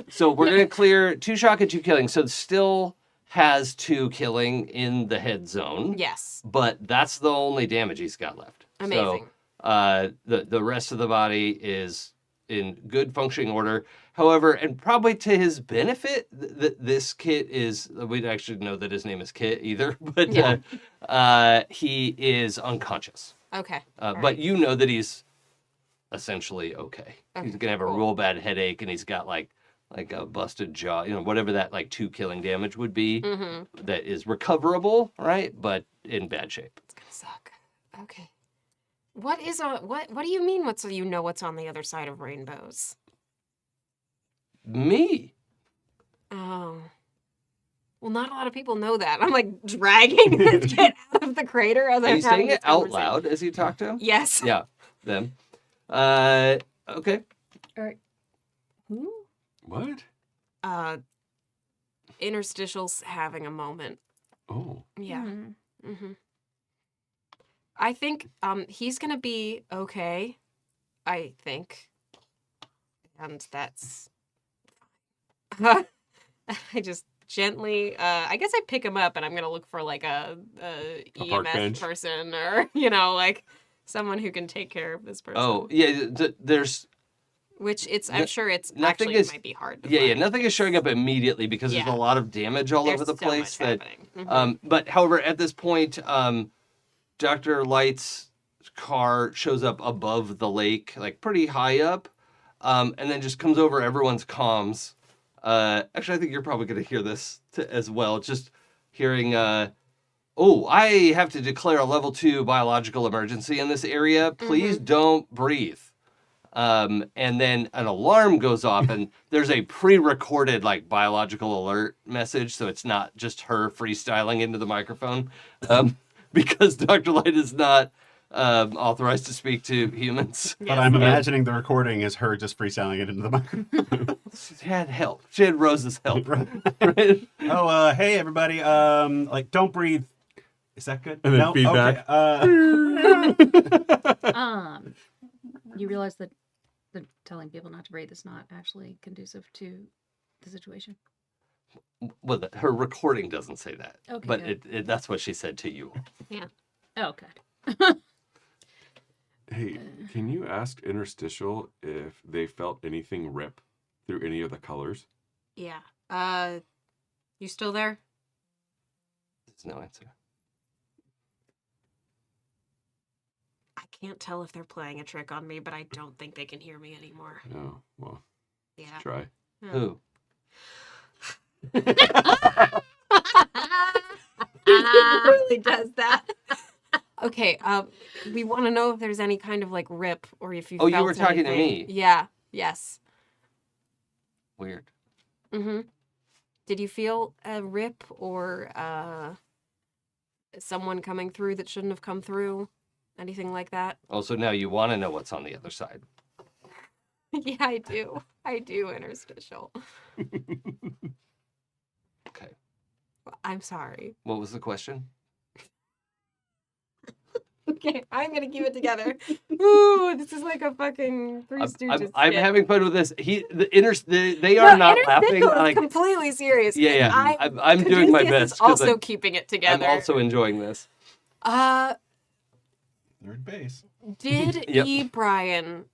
So we're gonna clear 2 shock and 2 killing. So it still has 2 killing in the head zone. Yes. But that's the only damage he's got left. Amazing. So the rest of the body is in good functioning order. However, and probably to his benefit, this Kit is, we don't actually know that his name is Kit either, but Yeah. he is unconscious. Okay. But right. you know that he's essentially okay. He's Okay, gonna have a cool. real bad headache, and he's got like a busted jaw, whatever that like 2 killing damage would be, Mm-hmm. that is recoverable, right? But in bad shape. It's gonna suck. Okay. What is on what do you mean what's on the other side of rainbows? Me? Oh. Well, not a lot of people know that. I'm like dragging this kid out of the crater as Are I'm you having saying this it out conversation. loud as you talk to him? Yes. Yeah, them. Okay. All right. Who? What? Interstitial's having a moment. Oh. Yeah. Hmm. Mm-hmm. I think he's gonna be okay. I think, and that's. I just gently. I guess I pick him up, and I'm gonna look for like a park EMS bench? person, or like someone who can take care of this person. Oh, yeah, there's Which I'm sure it's nothing actually is- it might be hard to yeah, find. nothing is showing up immediately because there's Yeah. a lot of damage all There's over the so place much that happening. Mhm. but however at this point Dr. Light's car shows up above the lake, like pretty high up, and then just comes over everyone's comms. Actually, I think you're probably going to hear this as well. Just hearing, oh, I have to declare a level 2 biological emergency in this area. Please don't breathe. And then an alarm goes off, and there's a pre-recorded like biological alert message, so it's not just her freestyling into the microphone, because Dr. Light is not authorized to speak to humans. But I'm imagining the recording is her just freestyling it into the microphone. She had help. She had Rose's help. Right. Right? Oh, hey everybody. Like, don't breathe. Is that good? And then No? feedback. Okay. You realize that telling people not to breathe is not actually conducive to the situation. Well, her recording doesn't say that, Okay, but good. that's what she said to you. Oh, okay. Hey, can you ask Interstitial if they felt anything rip through any of the colors? Yeah. You still there? There's no answer. I can't tell if they're playing a trick on me, but I don't think they can hear me anymore. No. Well, Yeah. try. Who? He really does that. Okay, we want to know if there's any kind of like rip or if you. Oh, you felt were talking to anything. me. Yeah. Yes. Weird. Mm-hmm. Did you feel a rip or someone coming through that shouldn't have come through? Anything like that? Oh, so now you want to know what's on the other side. Yeah, I do. I do, Interstitial. Okay. I'm sorry. What was the question? Okay, I'm gonna keep it together. Ooh, this is like a fucking Three Stooges. I'm skit. having fun with this. They are not laughing. Interstitial is Like, completely serious. yeah, yeah. and I'm doing my Caduceus best. is 'cause also keeping it I'm together. also enjoying this. Third base. Did Yep. E. Brian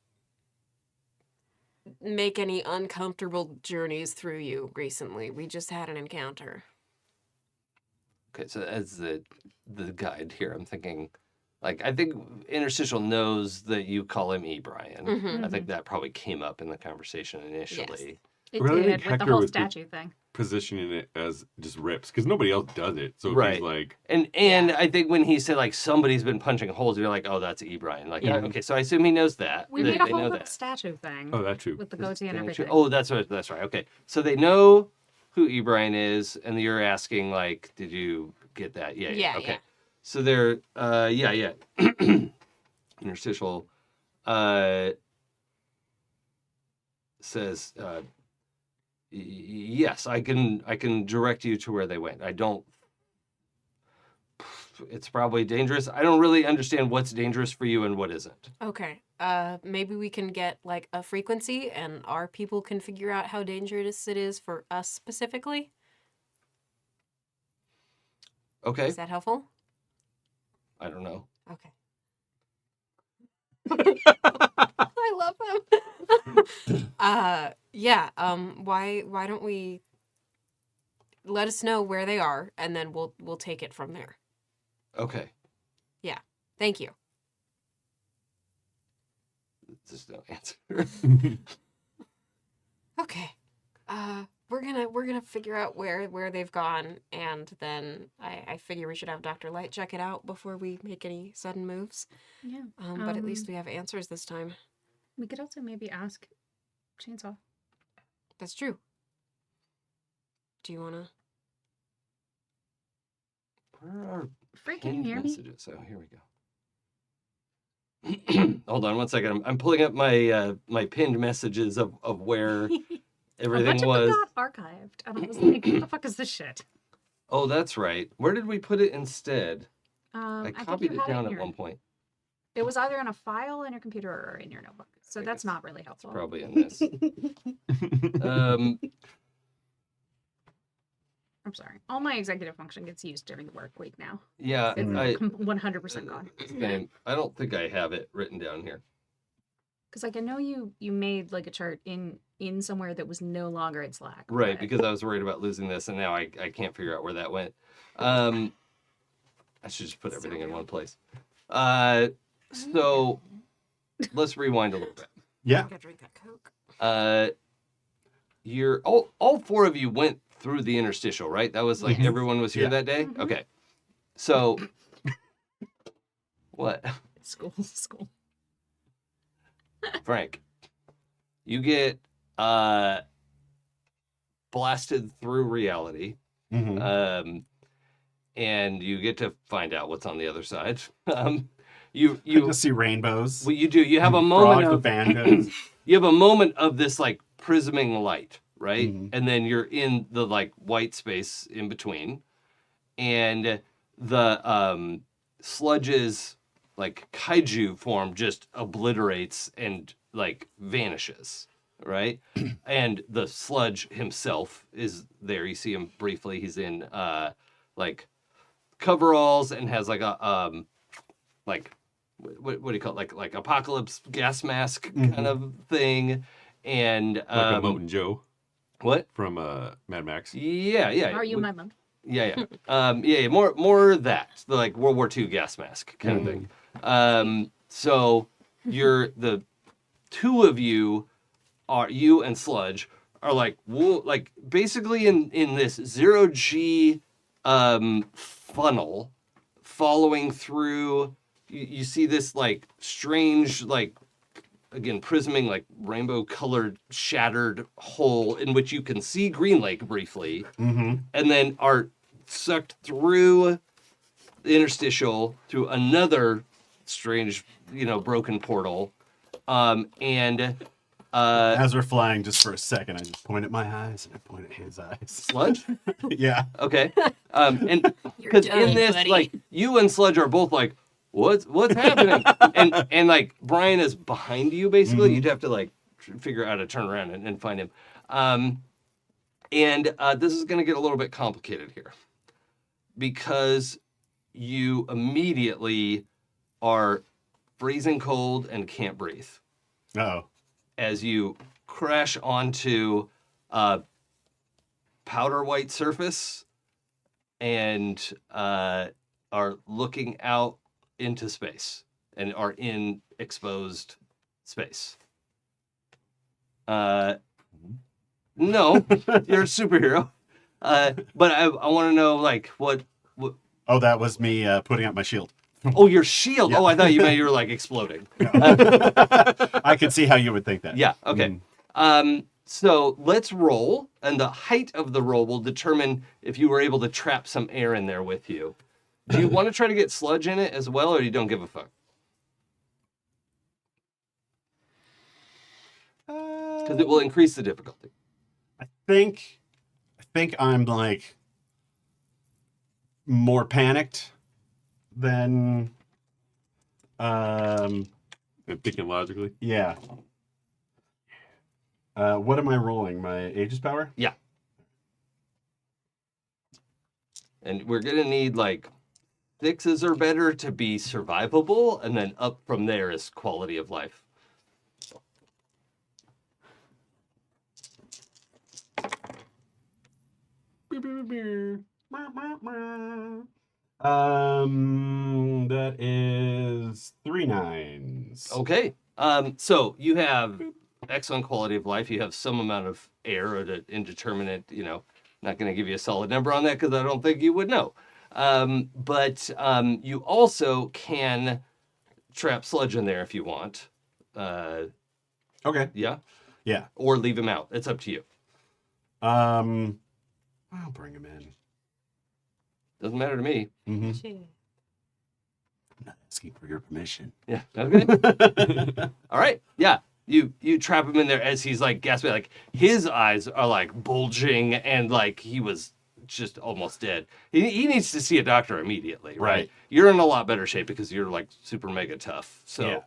make any uncomfortable journeys through you recently? We just had an encounter. Okay, so as the guide here, I'm thinking, like, I think Interstitial knows that you call him E. Brian. Mhm. I think that probably came up in the conversation initially. It Well, I did think with the Hector whole was statue thing. Positioning it as just rips because nobody else does it. So if Right. he's like, And Yeah. I think when he said like somebody's been punching holes, you're like, oh, that's E. Brian. Like, Yeah. okay, so I assume he knows that. We They- made a they whole know little that. statue thing oh, that's true. with the goatee and everything. Oh, that's right. That's right. Okay, so they know who E. Brian is, and you're asking like, did you get that? Yeah. Yeah, Okay. yeah. So they're yeah. Interstitial says yes, I can direct you to where they went. I don't. It's probably dangerous. I don't really understand what's dangerous for you and what isn't. Okay. Maybe we can get like a frequency and our people can figure out how dangerous it is for us specifically. Okay. Is that helpful? I don't know. Okay. I love him. Yeah, why don't we let us know where they are and then we'll take it from there. Okay. Thank you. There's no answer. Okay. We're gonna figure out where they've gone, and then I figure we should have Dr. Light check it out before we make any sudden moves. Yeah. But at least we have answers this time. We could also maybe ask Chainsaw. That's true. Do you wanna? Where are Frank, can you pinned hear me? messages? Oh, here we go. Hold on one second. I'm pulling up my my pinned messages of where A everything bunch of was. them got archived, and I was like, "What the fuck is this shit?" Oh, that's right. Where did we put it instead? I think copied you it had down in at your- one point. It was either in a file in your computer or in your notebook, so I that's guess not really It's helpful. probably in this. um, I'm sorry. All my executive function gets used during the work week now. yeah, It's I 100% gone. same. I don't think I have it written down here. Because like I know you made like a chart in somewhere that was no longer in Slack. Right, but- because I was worried about losing this, and now I can't figure out where that went. I should just put everything in one place. So let's rewind a little bit. Yeah. I gotta drink that Coke. You're all four of you went through the interstitial, right? That was like Yes. everyone was here Yeah. that day. Mhm. Okay, so what, School. Frank? You get blasted through reality, Mhm. and you get to find out what's on the other side. You You just see rainbows. what you do? You have a Frogs moment with of bandas. you have a moment of this like prisming light, right? Mhm. And then you're in the like white space in between, and the sludge's like kaiju form just obliterates and like vanishes, right? And the sludge himself is there. You see him briefly. He's in like coveralls and has like a like what do you call it? Like apocalypse gas mask kind of thing, and Like a Moten Joe what? from Mad Max. Yeah, yeah. Are you my mom? Yeah, yeah. Yeah, more that the like World War II gas mask kind of thing. So you're the two of you are you and Sludge are like like basically in this 0G funnel following through. You see this like strange like again prisming like rainbow colored shattered hole in which you can see Green Lake briefly, and then are sucked through the interstitial through another strange broken portal, and As we're flying, just for a second, I just point at my eyes and I point at his eyes. Sludge. Yeah. Okay, and You're because in done, this buddy. like you and Sludge are both like what's happening, and like Brian is behind you basically. You'd have to like figure out how to turn around and find him, and this is going to get a little bit complicated here because you immediately are freezing cold and can't breathe Oh. as you crash onto a powder white surface and are looking out into space and are in exposed space. No, you're a superhero. But I want to know like what. Oh, that was me putting up my shield. Oh, your shield. Yeah. Oh, I thought you meant you were like exploding. I could see how you would think that. Yeah. Okay. So let's roll, and the height of the roll will determine if you were able to trap some air in there with you. Do you want to try to get Sludge in it as well, or you don't give a fuck? Because it will increase the difficulty. I think I'm like more panicked than And thinking logically. yeah. What am I rolling? My Aegis power? Yeah. And we're gonna need like 6s or better to be survivable, and then up from there is quality of life. That is 3 9s. Okay. So you have excellent quality of life. You have some amount of air at an indeterminate, not going to give you a solid number on that because I don't think you would know. But you also can trap sludge in there if you want. Okay. Yeah. Yeah. Or leave him out. It's up to you. I'll bring him in. Doesn't matter to me. Mm-hmm. Shit. I'm not asking for your permission. Yeah. Okay. All right. Yeah. You trap him in there as he's like gasping, like his eyes are like bulging and like he was just almost dead. He needs to see a doctor immediately, right? Right. You're in a lot better shape because you're like super mega tough. So Yeah.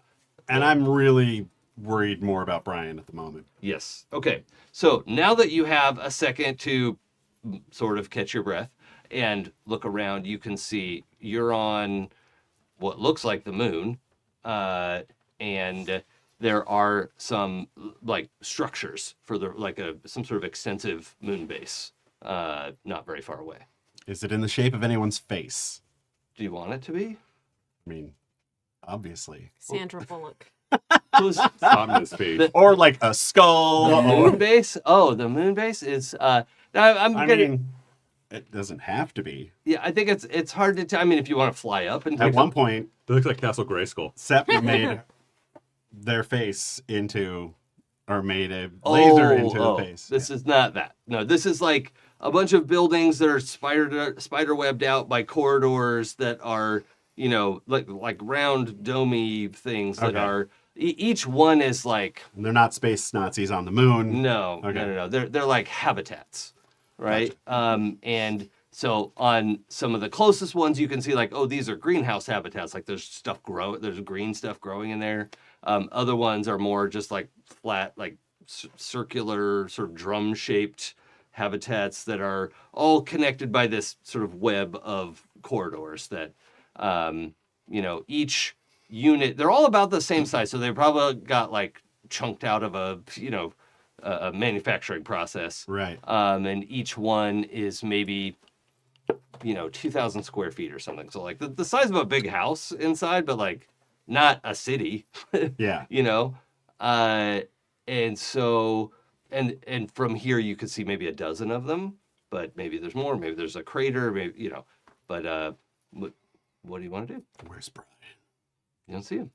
And I'm really worried more about Brian at the moment. yes. Okay. So now that you have a second to sort of catch your breath and look around, you can see you're on what looks like the moon, and there are some like structures for the some sort of extensive moon base, not very far away. Is it in the shape of anyone's face? Do you want it to be? I mean, obviously. Sandra Bullock. Who's Sapna's face. Or like a skull. the or... moon base? Oh, the moon base is. I'm I gonna. mean, it doesn't have to be. Yeah, I think it's hard to tell. I mean, if you want to fly up and At take one point, It looks like Castle Grayskull. Sapna made their face into, or made a laser into the face. This is not that. No, this is like a bunch of buildings that are spider webbed out by corridors that are, like round domey things that Okay. are. Each one is like And they're not space Nazis on the moon. no. They're like habitats, right? And so on some of the closest ones, you can see like, oh, these are greenhouse habitats. Like there's green stuff growing in there. Other ones are more just like flat, like circular, sort of drum-shaped habitats that are all connected by this sort of web of corridors that, each unit, they're all about the same size. So they probably got like chunked out of a manufacturing process. Right. And each one is maybe 2,000 square feet or something. So like the size of a big house inside, but like not a city, Yeah. And so, and from here you could see maybe a dozen of them, but maybe there's more, maybe there's a crater, maybe, but what do you want to do? Where's Brian? You don't see him.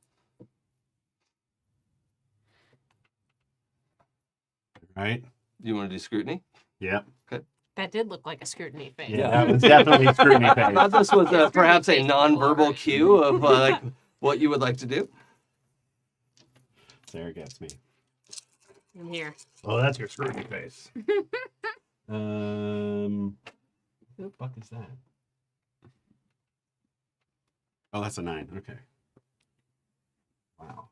Right? You want to do scrutiny? Yep. That did look like a scrutiny face. Yeah, that was definitely scrutiny I face. thought this was perhaps a Scrutiny face nonverbal before. cue of like what you would like to do. Sarah gets me. I'm here. Oh, that's your scrutiny face. Who the fuck is that? Oh, that's a 9. Okay. Wow.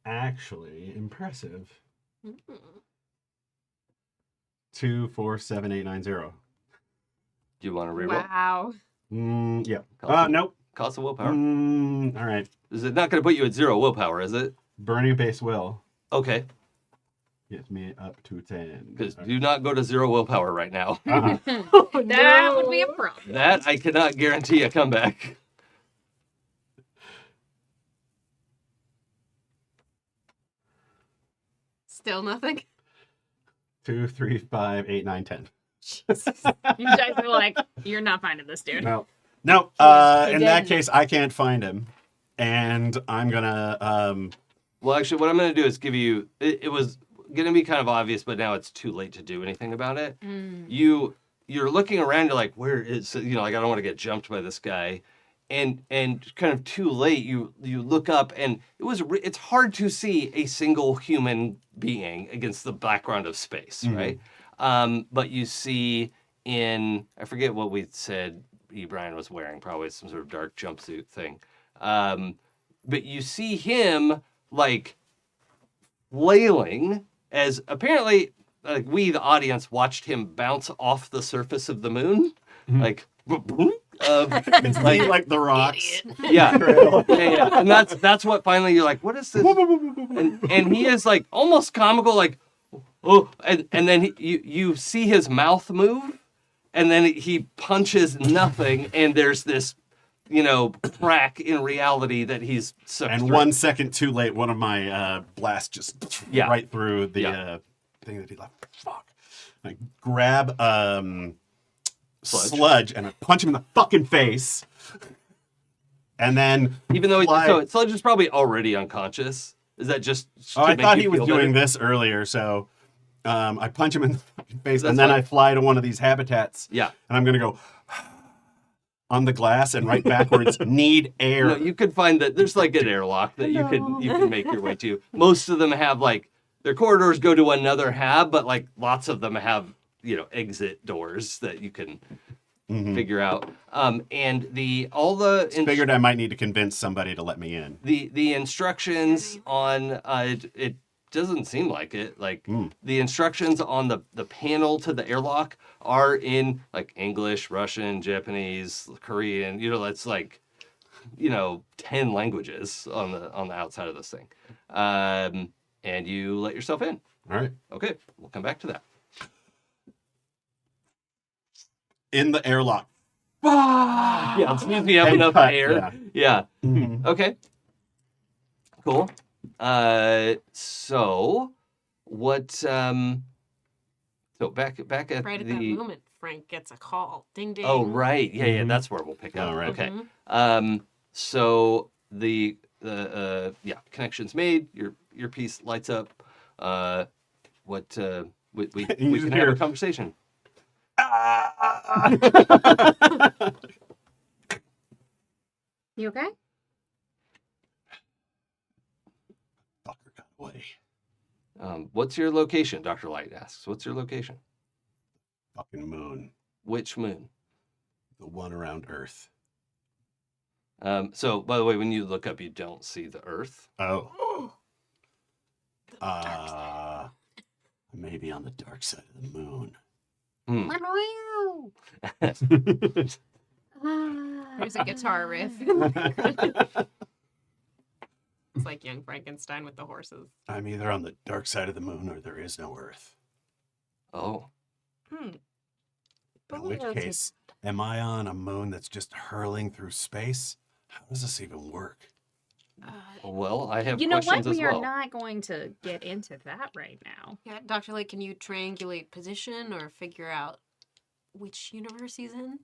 Actually, impressive. 2, 4, 7, 8, 9, 0. Do you want to reroll? Wow. Yeah. Cost- Nope. Cost of willpower. All right. Is it not going to put you at 0 willpower, is it? Burning base will Okay, gets me up to 10. because do not go to 0 willpower right now. Uh-huh. That would be a problem. That I cannot guarantee a comeback. Still nothing? 2, 3, 5, 8, 9, 10. Jesus. You guys are like, you're not finding this dude. No. No. He's In that dead. case, I can't find him. And I'm gonna Well, actually, what I'm going to do is give you. It was going to be kind of obvious, but now it's too late to do anything about it. You're looking around. You're like, where is like I don't want to get jumped by this guy, and kind of too late. You look up, and it's hard to see a single human being against the background of space, right? But you see I forget what we said. Brian was wearing probably some sort of dark jumpsuit thing. But you see him like flailing as apparently like we, the audience, watched him bounce off the surface of the moon. Like, it's like the rocks. yeah. Yeah. And that's what finally you're like, what is this? And he is like almost comical, like, oh, and then you see his mouth move, and then he punches nothing, and there's this crack in reality that he's sucked And through. 1 second too late, one of my blasts just right through the thing that he left. Fuck. I grab sludge and I punch him in the fucking face. And then Even though fly- Sludge is probably already unconscious. Is that just? Oh, to I make thought you he was feel doing better? this earlier, so I punch him in the fucking face, That's and then fine. I fly to one of these habitats. Yeah. And I'm gonna go on the glass and right backwards. Need air. No, you could find that there's like an airlock that you can make your way to. Most of them have like their corridors go to another hab, but like lots of them have exit doors that you can figure out. And Figured I might need to convince somebody to let me in. the instructions on it doesn't seem like it. Like the instructions on the panel to the airlock are in like English, Russian, Japanese, Korean. That's like 10 languages on the outside of this thing. And you let yourself in. All right. Okay, we'll come back to that. In the airlock. Yeah, as soon as we have And enough cut, air. Yeah. Mhm. Okay. Cool. So what so back at Right at the that moment, Frank gets a call. Ding ding. Oh right. Yeah, Mhm. that's where we'll pick up. All right. Okay. Mhm. So the connection's made, your piece lights up. We You can just have hear- a conversation. You okay? Fucker got away. What's your location? Dr. Light asks. What's your location? Fucking moon. Which moon? The one around Earth. So by the way, when you look up, you don't see the Earth. Oh. Maybe on the dark side of the moon. Hmm. There's a guitar riff. It's like Young Frankenstein with the horses. I'm either on the dark side of the moon or there is no Earth. Oh. In which case, am I on a moon that's just hurling through space? How does this even work? Well, I have You know what? questions as We well. are not going to get into that right now. Yeah, Dr. Light, can you triangulate position or figure out which universe he's in?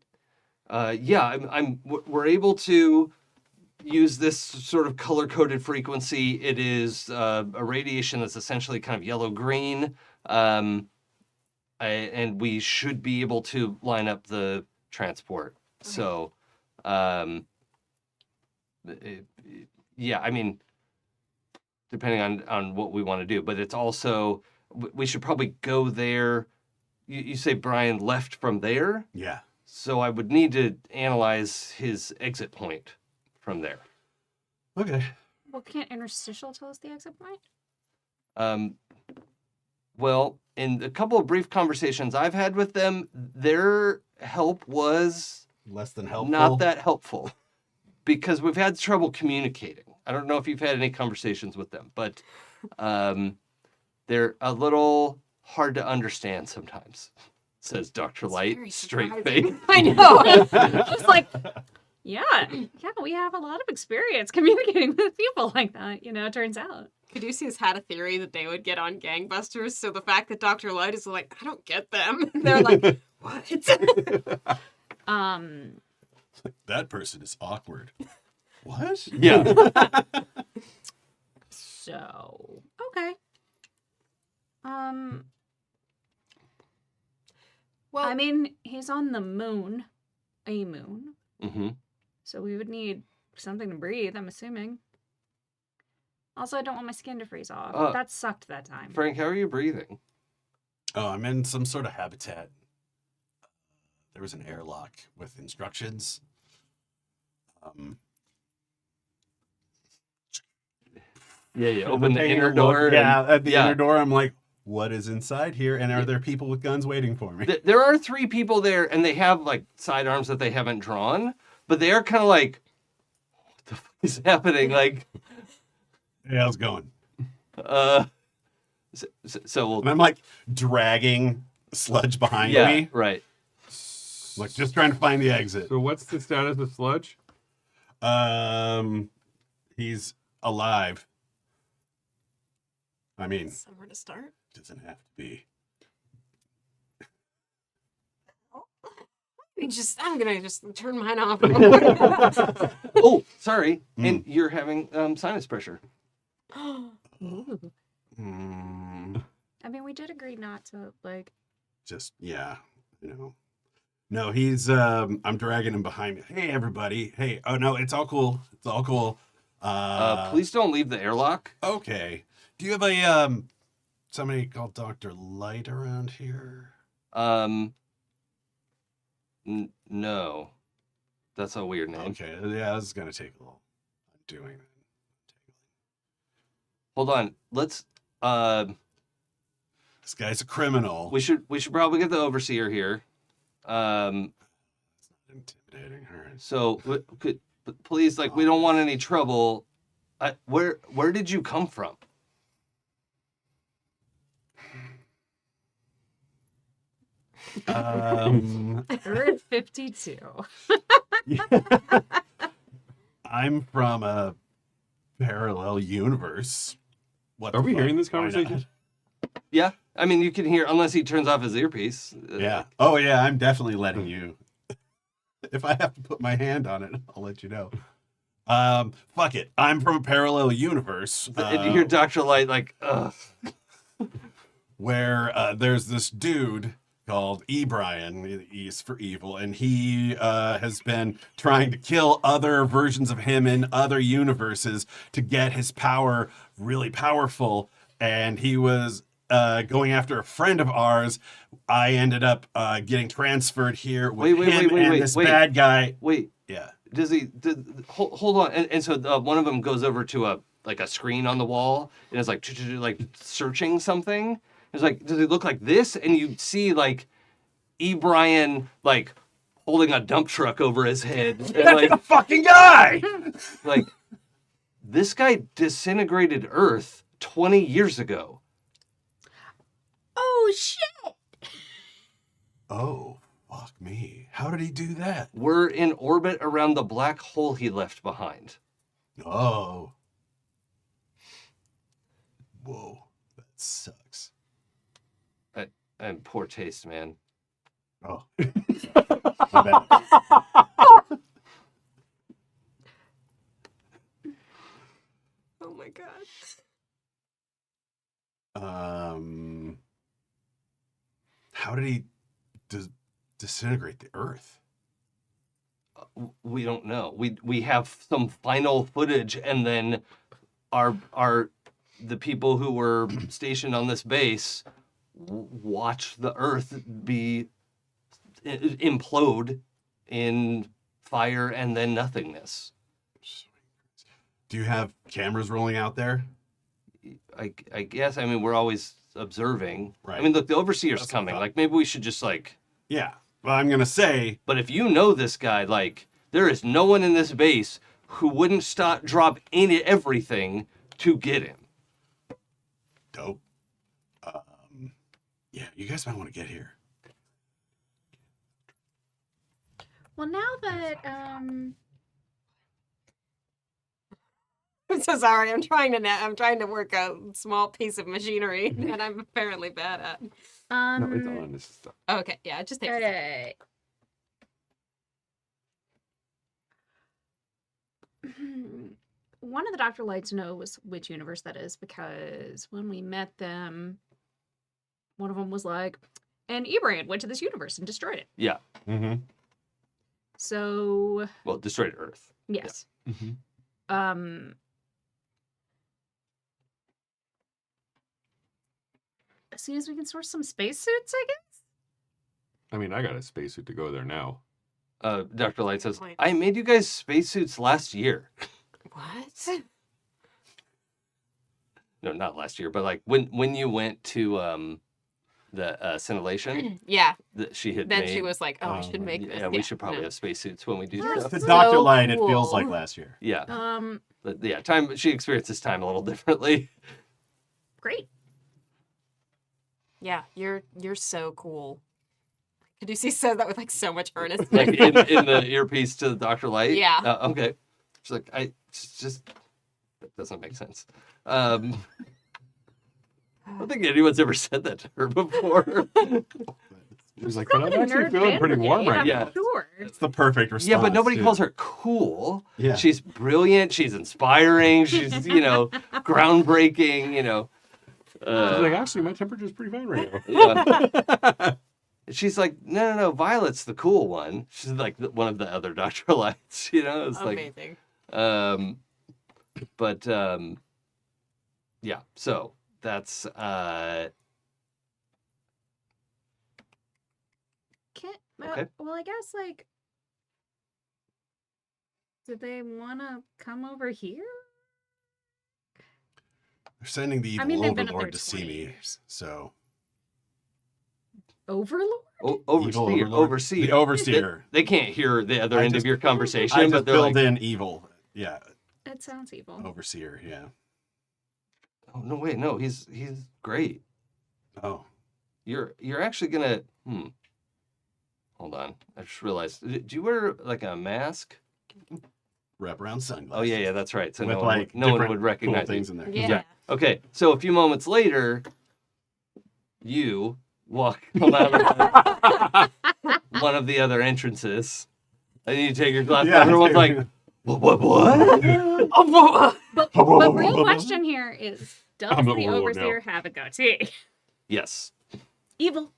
We're able to use this sort of color-coded frequency. It is a radiation that's essentially kind of yellow-green, and we should be able to line up the transport. Okay. So, depending on what we want to do, but it's also we should probably go there. You say Brian left from there? Yeah. So I would need to analyze his exit point from there. Okay. Well, can't interstitial tell us the exit point? Well, in a couple of brief conversations I've had with them, their help was Less than helpful. not that helpful because we've had trouble communicating. I don't know if you've had any conversations with them, but they're a little hard to understand sometimes, says Dr. Light, very straight surprising. face. I know. I was like, yeah, we have a lot of experience communicating with people like that, it turns out. Caduceus had a theory that they would get on gangbusters, so the fact that Dr. Light is like, I don't get them. They're like, what? That person is awkward. What? Yeah. So, okay. Well, I mean, he's on the moon, a moon, Mm-hmm. so we would need something to breathe, I'm assuming. Also, I don't want my skin to freeze off. That sucked that time. Frank, how are you breathing? Oh, I'm in some sort of habitat. There was an airlock with instructions. Yeah. Open the Taking a inner look, door. Yeah, at the yeah. inner door, I'm like, what is inside here? And are there people with guns waiting for me? There are 3 people there, and they have like sidearms that they haven't drawn, but they are kind of like, what the fuck is happening? Like, Hey, how's it going? so we'll. And I'm like dragging sludge behind Yeah, me. right. Like just trying to find the exit. So what's the status of sludge? He's alive. I mean, Somewhere to start. doesn't have to be. I'm gonna just turn mine off. Oh, sorry. Mm. And you're having sinus pressure. Ooh. I mean, we did agree not to like. Just yeah, No, he's I'm dragging him behind me. Hey everybody. Hey. Oh no, it's all cool. It's all cool. Please don't leave the airlock. Okay. Do you have a somebody called Dr. Light around here? No. That's a weird name. Okay. Yeah, this is gonna take a little doing. Hold on. Let's This guy's a criminal. we should probably get the overseer here. It's not intimidating. All right. So please, like, we don't want any trouble. Where did you come from? We're at 52. I'm from a parallel universe. What Are the we fuck? hearing this Why not? conversation? Yeah, I mean, you can hear unless he turns off his earpiece. Yeah. Oh yeah, I'm definitely letting you. If I have to put my hand on it, I'll let you know. Fuck it. I'm from a parallel universe. And you hear Dr. Light like, ugh. Where there's this dude called Brian. He's for evil, and he has been trying to kill other versions of him in other universes to get his power really powerful. And he was going after a friend of ours. I ended up getting transferred here with this bad guy. Wait, Yeah. does he? Hold on. And so one of them goes over to a screen on the wall and is like searching something. It's like, does he look like this? And you see like Brian like holding a dump truck over his head. And, That's the fucking guy. like this guy disintegrated Earth 20 years ago. Oh shit! Oh, fuck me. How did he do that? We're in orbit around the black hole he left behind. Oh. Whoa. That sucks. And poor taste, man. Oh. My bad. Oh my god. How did he disintegrate the Earth? We don't know. We have some final footage, and then the people who were stationed on this base watch the Earth be implode in fire and then nothingness. Do you have cameras rolling out there? I guess. I mean, we're always observing. Right. I mean, look, the overseer's That's coming. what I thought. Like, maybe we should just like. Yeah. Well, I'm gonna say. But if you know this guy, like, there is no one in this base who wouldn't drop everything to get him. Dope. Yeah, you guys might want to get here. Well, now that I'm so sorry. I'm trying to work a small piece of machinery that I'm apparently bad at. No, it's on. This stuff. Okay, yeah, it just takes a second. alright. One of the Dr. Lights knows which universe that is because when we met them, one of them was like, and Ibrahim went to this universe and destroyed it. Yeah. Mm-hmm. So, Well, destroyed Earth. yes. Mm-hmm. As soon as we can source some spacesuits, I guess? I mean, I got a spacesuit to go there now. Dr. Light says, Point. I made you guys spacesuits last year. What? No, not last year, but like when you went to the scintillation Yeah. that she had Then made. she was like, "Oh, I should make this." Yeah, we should probably have spacesuits when we do That's stuff. To so Dr. Light, it feels cool. like last year. Yeah, but yeah, time she experiences time a little differently. Great. Yeah, you're so cool. Caducey said that with like so much earnestness. Like in the earpiece to Dr. Light. Yeah. Okay. She's like, it's just that doesn't make sense. I don't think anyone's ever said that to her before. She's like, but I'm actually feeling pretty warm right yeah. now. Sure. It's the perfect response. Yeah, but nobody too. calls her cool. Yeah. She's brilliant. She's inspiring. She's, groundbreaking, She's like, actually, my temperature's pretty fine right now. Yeah. She's like, no, Violet's the cool one. She's like one of the other Dr. Lights, It's Amazing. yeah, so that's, Okay. Well, I guess, like, did they want to come over here? They're sending the evil I mean, they've been up overlord there to see 20 me. years. So Overlord? Evil overlord. overseer. The overseer. They can't hear the other I end just- of your conversation, I but just they're filled like, in evil. Yeah, It sounds evil. overseer. Yeah. oh, no, wait, no, he's great. Oh, You're actually gonna, hold on. I just realized, do you wear like a mask? wraparound sunglasses. Oh, yeah, that's right. So With no one, like no one different would recognize cool you. things in there. Yeah. Okay, so a few moments later, you come out of one of the other entrances. And you take your glasses off. Everyone's like, what? But real question here is, does I'm the the overlord overseer have a goatee? Yes. Evil.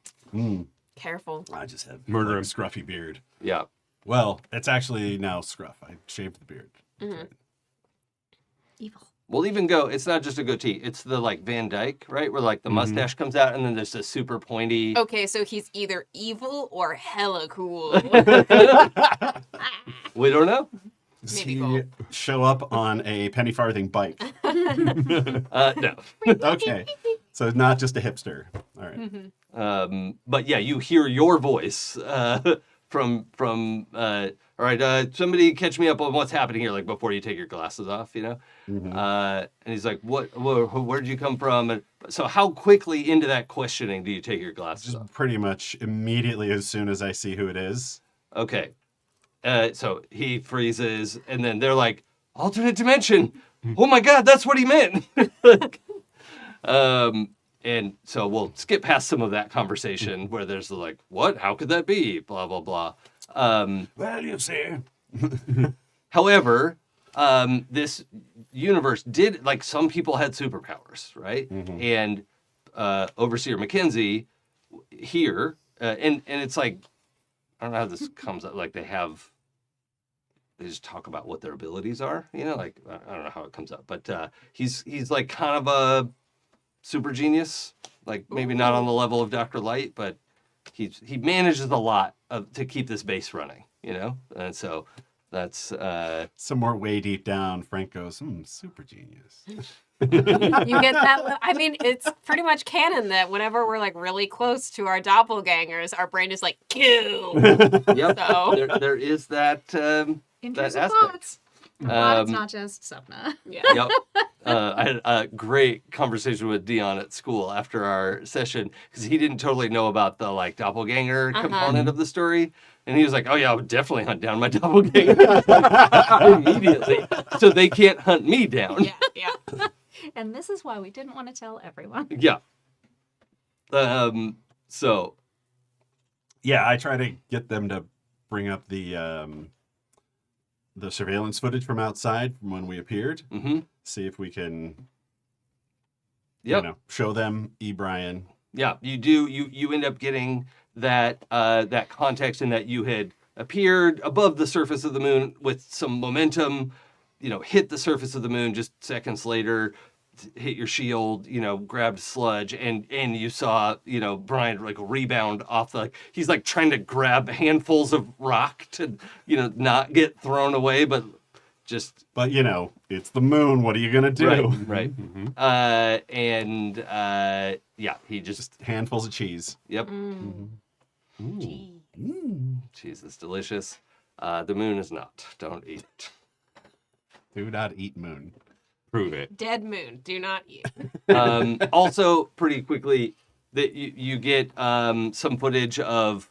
Careful. I just have Murder like, him. scruffy beard. Yeah. Well, it's actually now scruff. I shaved the beard. Evil. We'll even go, it's not just a goatee. It's the like Van Dyke, right? Where like the mustache comes out and then there's a super pointy. Okay, so he's either evil or hella cool. We don't know. Does Maybe he gold. show up on a penny farthing bike? No. Okay. So not just a hipster. All right. But yeah, you hear your voice from all right, somebody catch me up on what's happening here, like before you take your glasses off, and he's like, where did you come from? And so how quickly into that questioning do you take your glasses Just off? pretty much immediately as soon as I see who it is. Okay. So he freezes, and then they're like, alternate dimension. Oh my God, that's what he meant. And so we'll skip past some of that conversation where there's like, what? How could that be? Blah, blah, blah. Well, you see. However, this universe did, like, some people had superpowers, right? And Overseer Mackenzie here, and it's like, I don't know how this comes up. Like, they just talk about what their abilities are, like, I don't know how it comes up, but he's like kind of a super genius, like maybe not on the level of Dr. Light, but he manages a lot to keep this base running, and so that's Somewhere way deep down, Frank goes, super genius. You get that? I mean, it's pretty much canon that whenever we're like really close to our doppelgangers, our brain is like, kill. yep. So There is that Intrusive aspect. thoughts. But it's not just Sapna. yeah. Yep. I had a great conversation with Dion at school after our session because he didn't totally know about the like doppelganger component of the story, and he was like, "Oh yeah, I would definitely hunt down my doppelganger immediately, so they can't hunt me down." Yeah. And this is why we didn't want to tell everyone. Yeah. So Yeah, I try to get them to bring up the surveillance footage from outside from when we appeared. See if we can, show them Brian. Yeah, you do. You end up getting that that context in that you had appeared above the surface of the moon with some momentum, hit the surface of the moon just seconds later, hit your shield, grabbed sludge, and you saw, Brian like rebound off he's like trying to grab handfuls of rock to, not get thrown away, but just. But it's the moon. What are you gonna do? Right. Yeah, he just. Handfuls of cheese. Yep. Gee. Cheese is delicious. The moon is not. Don't eat it. Do not eat moon. Prove it. Dead moon. Do not eat. Also, pretty quickly, that you get some footage of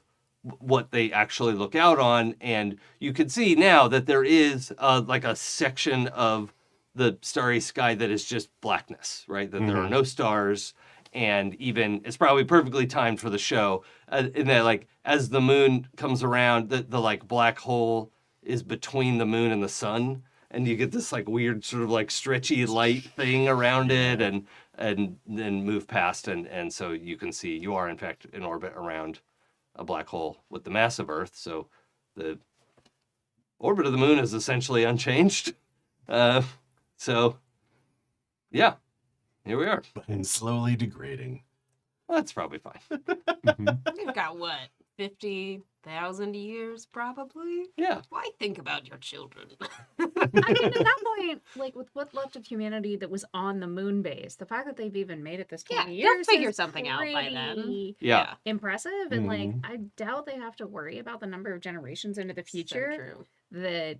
what they actually look out on. And you can see now that there is like a section of the starry sky that is just blackness, right? That there are no stars, and even it's probably perfectly timed for the show. In that, like, as the moon comes around, the like black hole is between the moon and the sun, and you get this like weird sort of like stretchy light thing around it, and then move past, and so you can see you are in fact in orbit around a black hole with the mass of Earth. So the orbit of the moon is essentially unchanged. So, yeah, here we are. And slowly degrading. Well, that's probably fine. We've got what, 50,000 years probably? Yeah. Why think about your children? I mean, at that point, like with what left of humanity that was on the moon base, the fact that they've even made it this Yeah, 20 they'll years figure is something out by then. pretty Yeah. impressive. And like, I doubt they have to worry about the number of generations into the future So true. that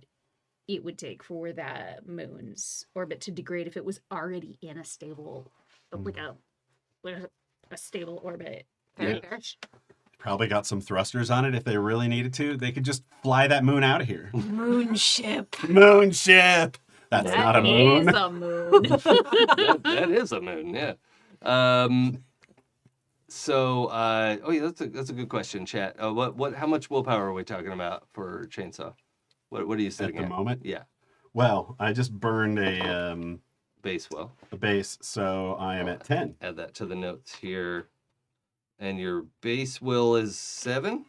it would take for that moon's orbit to degrade if it was already in a stable, like a stable orbit. Very fair. Probably got some thrusters on it if they really needed to. They could just fly that moon out of here. Moon ship. Moon ship. That's not a moon. That is a moon. that is a moon, yeah. Oh yeah, that's a good question, chat. How much willpower are we talking about for Chainsaw? What are you At sitting the at? moment? Yeah, Well, I just burned a base well. base, so I am at 10. Add that to the notes here. And your base will is 7?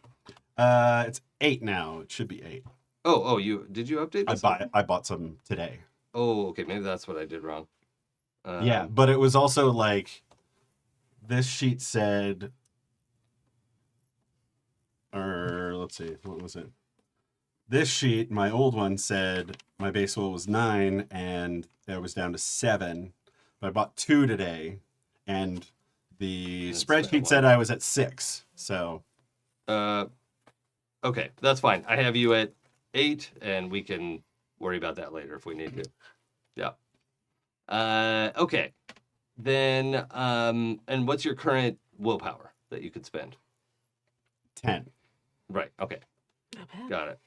It's 8 now. It should be 8. Oh, did you update this? I bought some today. Oh, okay, maybe that's what I did wrong. Yeah, but it was also like this sheet said, or let's see, what was it? This sheet, my old one said my base will was 9 and it was down to 7. But I bought 2 today, and the That's spreadsheet that said one. I was at 6. So Okay, that's fine. I have you at 8, and we can worry about that later if we need to. Yeah. Okay. Then, and what's your current willpower that you could spend? 10. Right. Okay. Not bad. Got it.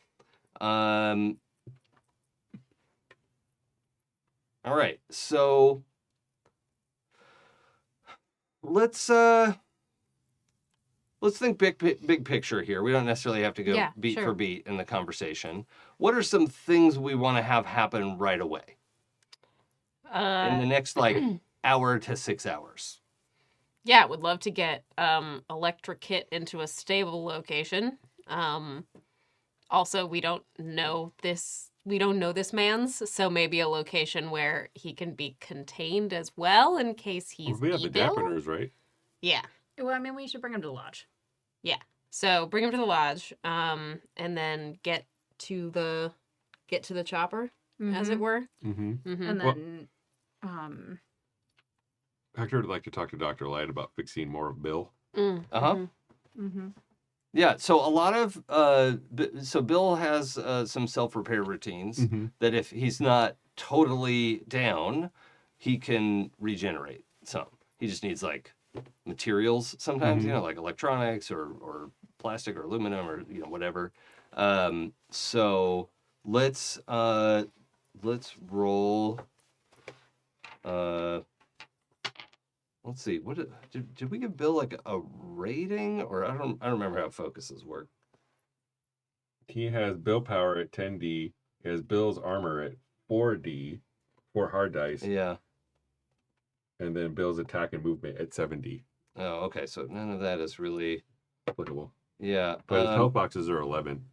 All right. So let's think big picture here. We don't necessarily have to go Yeah, beat sure. for beat in the conversation. What are some things we want to have happen right away in the next like hour to 6 hours? Yeah, would love to get Electric Kit into a stable location. Also, we don't know this man's, so maybe a location where he can be contained as well in case he's we have the evil. dampeners, right? Yeah. Well, I mean, we should bring him to the lodge. So bring him to the lodge, and then get to the chopper, as it were. Mm-hmm. Mm-hmm. And Well- then, Hector would like to talk to Dr. Light about fixing more of Bill. Uh-huh. mm-hmm. Yeah, so a lot of so Bill has some self-repair routines that if he's not totally down, he can regenerate some. He just needs like materials sometimes, like electronics or plastic or aluminum or whatever. So let's roll. Let's see. What did we give Bill like a rating, or I don't remember how focuses work. He has Bill power at 10D. He has Bill's armor at 4D, 4 hard dice, Yeah. and then Bill's attack and movement at 7D. Oh, okay. So none of that is really. Applicable. Yeah. But his health boxes are 11.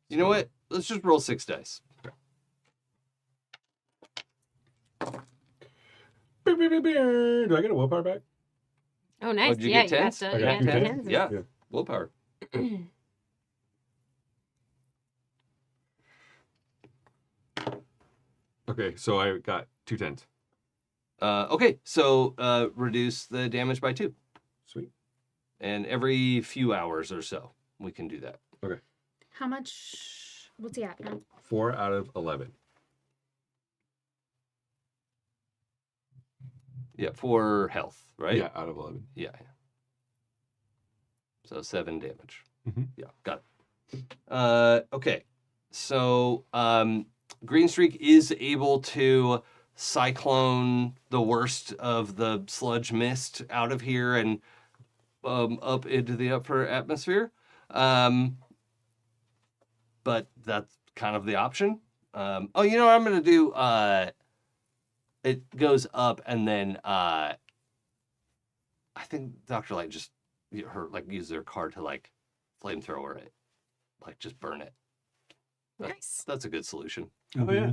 You know what? Let's just roll 6 dice. Do I get a willpower back? Oh, nice. did you Yeah, get you got tens? to. I got Yeah, two tens? tens. Yeah. Yeah. Willpower. Okay, so I got 2 tens. Okay. So reduce the damage by 2, Sweet. and every few hours or so we can do that. How much? What's he at now? 4 out of 11. Yeah, for health, right? Yeah, out of 11. Yeah. So 7 damage. Yeah, got it. Okay. So Green Streak is able to cyclone the worst of the sludge mist out of here and up into the upper atmosphere. But that's kind of the option. Oh, you know what I'm gonna do? It goes up and then I think Dr. Light just use their card to like flamethrower it. Like just burn it. Nice. That's a good solution. Oh yeah.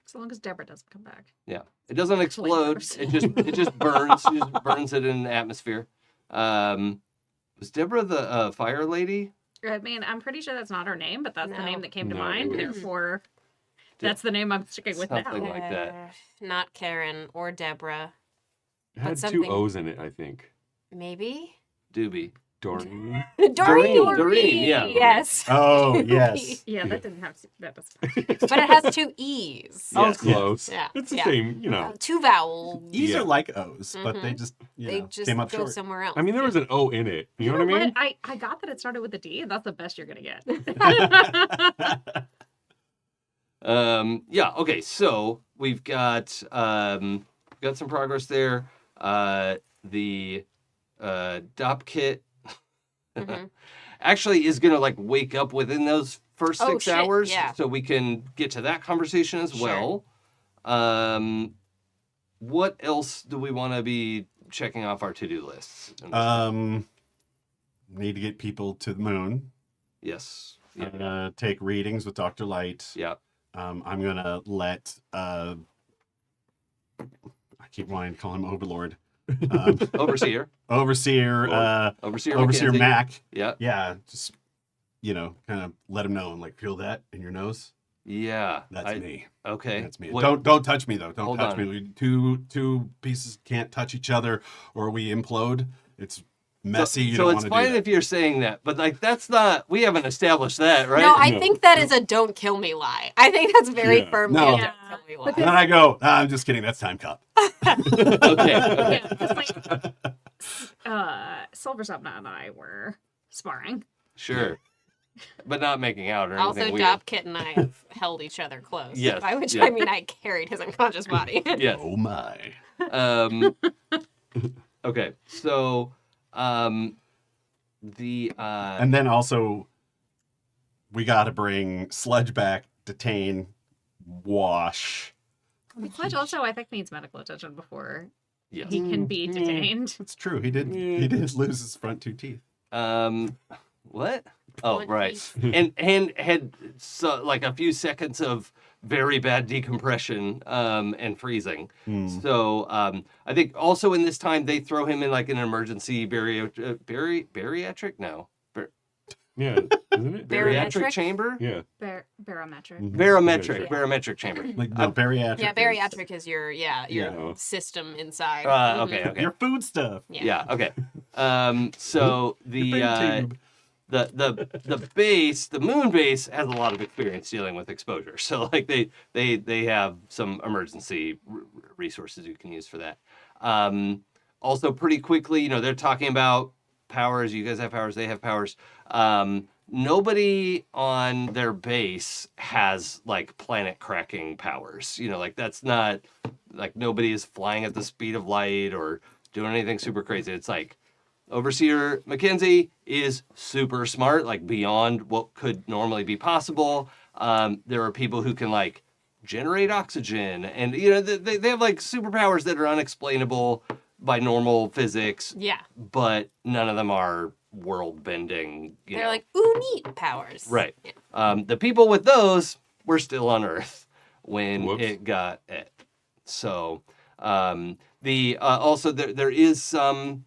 As long as Deborah doesn't come back. Yeah. It doesn't explode. Flamethrowers. It just burns. It just burns it in the atmosphere. Was Deborah the fire lady? I mean, I'm pretty sure that's not her name, but that's the No. name that came to No, mind. it was- Therefore, that's the name I'm sticking with Something now. like that. Not Karen or Deborah. It had something- two O's in it, I think. Maybe? Doobie. Doreen. Doreen, yeah. Yes. Oh yes. Yeah, that didn't have that. Was But it has two E's. Oh, Yes. close. Yeah, It's the yeah. same, you know. Two vowels. E's Yeah. are like O's, but they Mhm. just They just came up go short. somewhere else. I mean, there was an O in it. You know what I mean? I got that it started with a D, and that's the best you're gonna get. Yeah, okay, so we've got some progress there. The DOP kit Mhm. actually is gonna like wake up within those first Oh, 6 shit, hours. yeah. So we can get to that conversation as Sure. well. What else do we want to be checking off our to-do lists? Need to get people to the moon. Yes. I'm Yeah. gonna take readings with Dr. Light. Yeah. I'm gonna let I keep wanting to call him Overlord. Overseer. Overseer Overseer Overseer Mackenzie. Mac. Yeah. Yeah, just kind of let him know and like feel that in your nose. Yeah. That's me. Okay. That's me. What- Don't touch me though. Don't Hold touch on. me. Two pieces can't touch each other or we implode. It's messy. You so don't it's want to fine do that. if you're saying that, but like that's not. We haven't established that, right? No, I No. think that is a don't kill me lie. I think that's very Yeah. firmly No. a don't kill me lie. But And then I go, I'm just kidding. That's time cop. Okay. Yeah, 'cause, like, Silver Sapna and I were sparring. Sure. But not making out or Also, anything weird. Dop Kit and I have held each other close. Yes, By which yeah. I mean I carried his unconscious body. Yes. Oh my. Okay. So, and And then also, we got to bring Sludge back, detain, wash. Which also I think needs medical attention before yes. he can be detained. That's true. He did. He did lose his front 2 teeth. What? Oh, One right. piece. and had like a few seconds of very bad decompression and freezing. Hmm. So I think also in this time they throw him in like an emergency bariatric? No. Yeah, isn't it? Bariatric Bariatric? chamber? Yeah. Barometric. Barometric. Yeah. Barometric chamber. Like no, bariatric. Yeah, is bariatric is your Yeah. system inside. Okay, okay. Your food stuff. Yeah, okay. So the base, the moon base, has a lot of experience dealing with exposure. So like they have some emergency resources you can use for that. Also, pretty quickly, they're talking about powers. You guys have powers. They have powers. Nobody on their base has like planet cracking powers. Like that's not like nobody is flying at the speed of light or doing anything super crazy. It's like Overseer Mackenzie is super smart, like beyond what could normally be possible. There are people who can like generate oxygen, and they have like superpowers that are unexplainable by normal physics, Yeah. but none of them are world bending. They're like, ooh, neat powers. Right. Yeah. The people with those were still on Earth when Whoops. it got it. So also there is some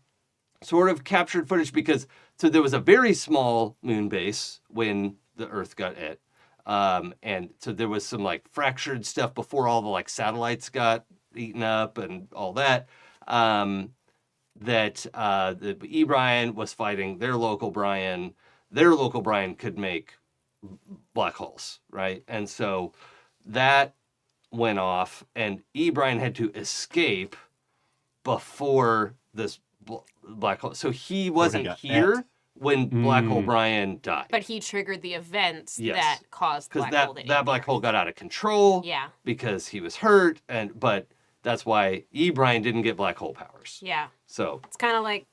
sort of captured footage because there was a very small moon base when the Earth got it. And so there was some like fractured stuff before all the like satellites got eaten up and all that. The E-Brian was fighting their local Brian. Their local Brian could make black holes, right? And so that went off, and E-Brian had to escape before this Black Hole. So he wasn't got here when Black Hole Mm. Brian died. But he triggered the events Yes. that caused Because black hole to that black hole got out of control Yeah, because he was hurt, but that's why Brian didn't get black hole powers. yeah. So It's kind of like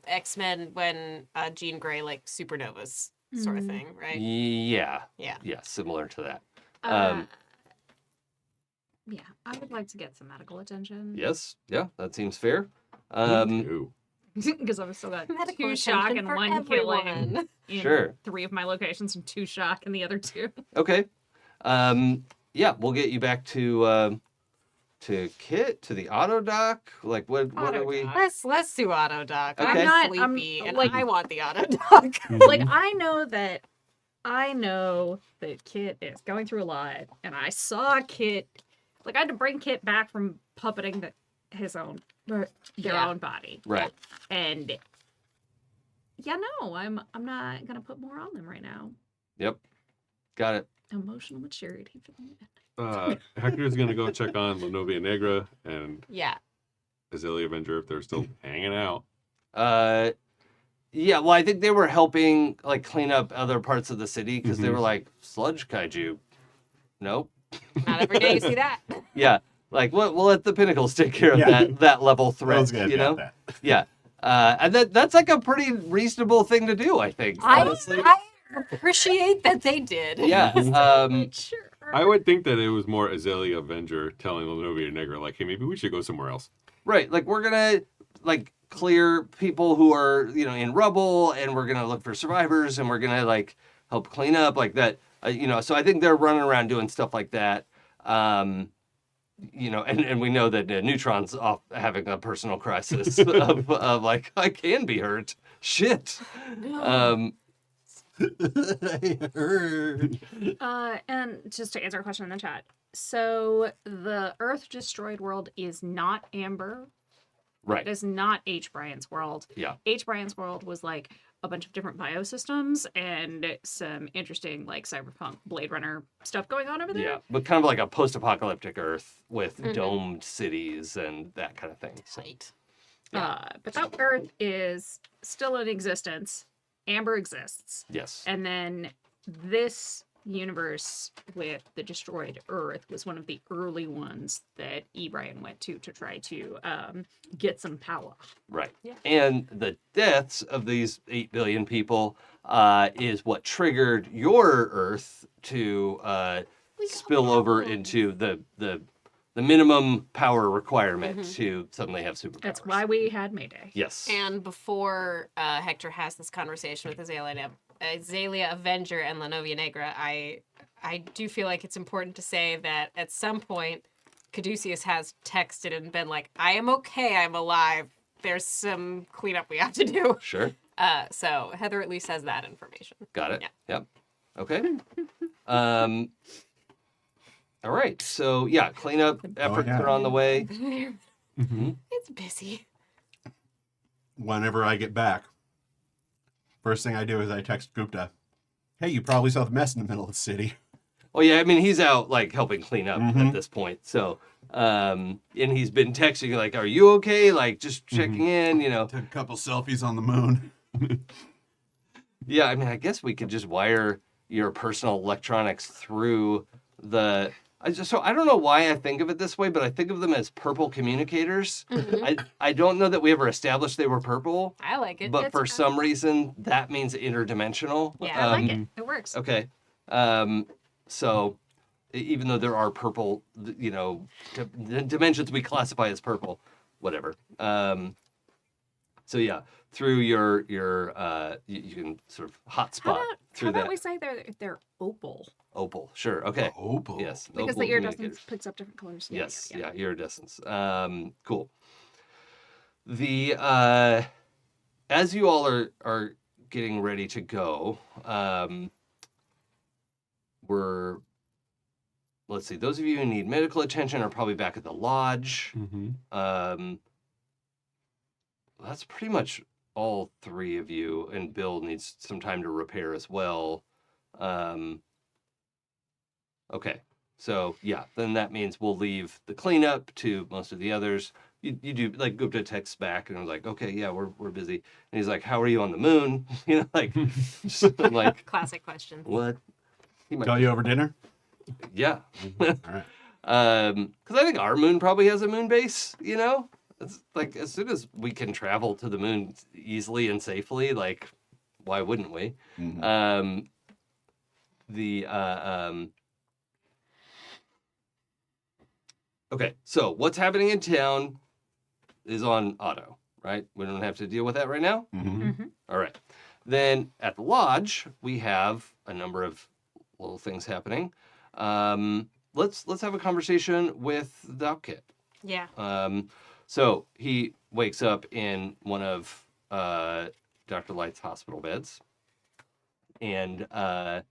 X-Men when Jean Grey, like supernovas sort of thing, right? yeah, Yeah. similar to that. Uh, yeah, I would like to get some medical attention. Yes, yeah, that seems fair. Ooh. Because I've still got Medical 2 shock attention and for 1 killing everyone. in Sure. 3 of my locations and 2 shock in the other 2. Okay. Yeah, we'll get you back to Kit, to the auto dock. Like what are we? Auto dock. Let's do auto dock. Okay. I'm I'm sleepy and like- I want the auto dock. Like I know that Kit is going through a lot, and I saw Kit. Like I had to bring Kit back from puppeting their Yeah. own body, Right. and I'm not gonna put more on them right now. Yep. Got it. Emotional maturity for the Hector's gonna go check on Lanovia Negra and Yeah. Azalea Avenger if they're still hanging out. Yeah, well, I think they were helping like clean up other parts of the city because they Mhm. were like sludge kaiju. Nope. Not every day you see that. Yeah, like we'll let the Pinnacles take care of Yeah. that level I threat. was gonna You know? get that. Yeah. And that's like a pretty reasonable thing to do, I think. Honestly. I appreciate that they did. Yeah. sure. I would think that it was more Azalea Avenger telling Lanovia Negra, like, hey, maybe we should go somewhere else. Right. Like we're gonna like clear people who are in rubble, and we're gonna look for survivors, and we're gonna like help clean up like that. So I think they're running around doing stuff like that. And we know that Neutron's off having a personal crisis of like I can be hurt. Shit. I heard. And just to answer a question in the chat, so the Earth destroyed world is not Amber. Right. It is not H. Brian's world. Yeah. H. Brian's world was like a bunch of different biosystems and some interesting like cyberpunk Blade Runner stuff going on over there. Yeah, but kind of like a post-apocalyptic Earth with Mhm. domed cities and that kind of thing. So, Right. But that Earth is still in existence. Amber exists. yes. And then this universe with the destroyed Earth was one of the early ones that Brian went to try to get some power. Right. Yeah. And the deaths of these 8 billion people is what triggered your Earth to spill over into the minimum power requirement to suddenly have superpowers. That's why we had Mayday. Yes. And before Hector has this conversation with Azalea Avenger and Lanovia Negra, I do feel like it's important to say that at some point, Caduceus has texted and been like, I am okay, I'm alive. There's some cleanup we have to do. Sure. So Heather at least has that information. Got it. Yeah. Yep. Okay. All right. So yeah, cleanup efforts yeah. are on the way. It's busy. Whenever I get back, first thing I do is I text Gupta, hey, you probably saw the mess in the middle of the city. Well, yeah, I mean, he's out like helping clean up at Mhm. this point. So, and he's been texting like, "Are you okay?" Like just checking in. Took a couple selfies on the moon. Yeah, I mean, I guess we could just wire your personal electronics through the. I don't know why I think of it this way, but I think of them as purple communicators. I don't know that we ever established they were purple, I like it. but It's for some reason that means interdimensional. Yeah, I like it. It works. Okay. So even though there are purple, dimensions we classify as purple, whatever. So yeah, through your you can sort of hotspot through How about that we say they're opal? opal. Sure. Okay. Opal. Yes. Because opal the communicators. iridescence picks up different colors. Yes. Yeah. Iridescence. Cool. The as you all are getting ready to go, let's see. Those of you who need medical attention are probably back at the lodge. That's pretty much all 3 of you, and Bill needs some time to repair as well. Okay. So yeah, then that means we'll leave the cleanup to most of the others. you do like go to text back and I'm like, okay, yeah, we're busy. And he's like, how are you on the moon? You know, like, I'm like, Classic question. what? He might, Call you over dinner? yeah. All right. Because I think our moon probably has a moon base. You know, it's like as soon as we can travel to the moon easily and safely, like, why wouldn't we? Mhm. The Okay, so what's happening in town is on auto, right? We don't have to deal with that right now. Mhm. All right. Then at the lodge, we have a number of little things happening. Let's have a conversation with Doc Kit. Yeah. So he wakes up in one of Dr. Light's hospital beds, and it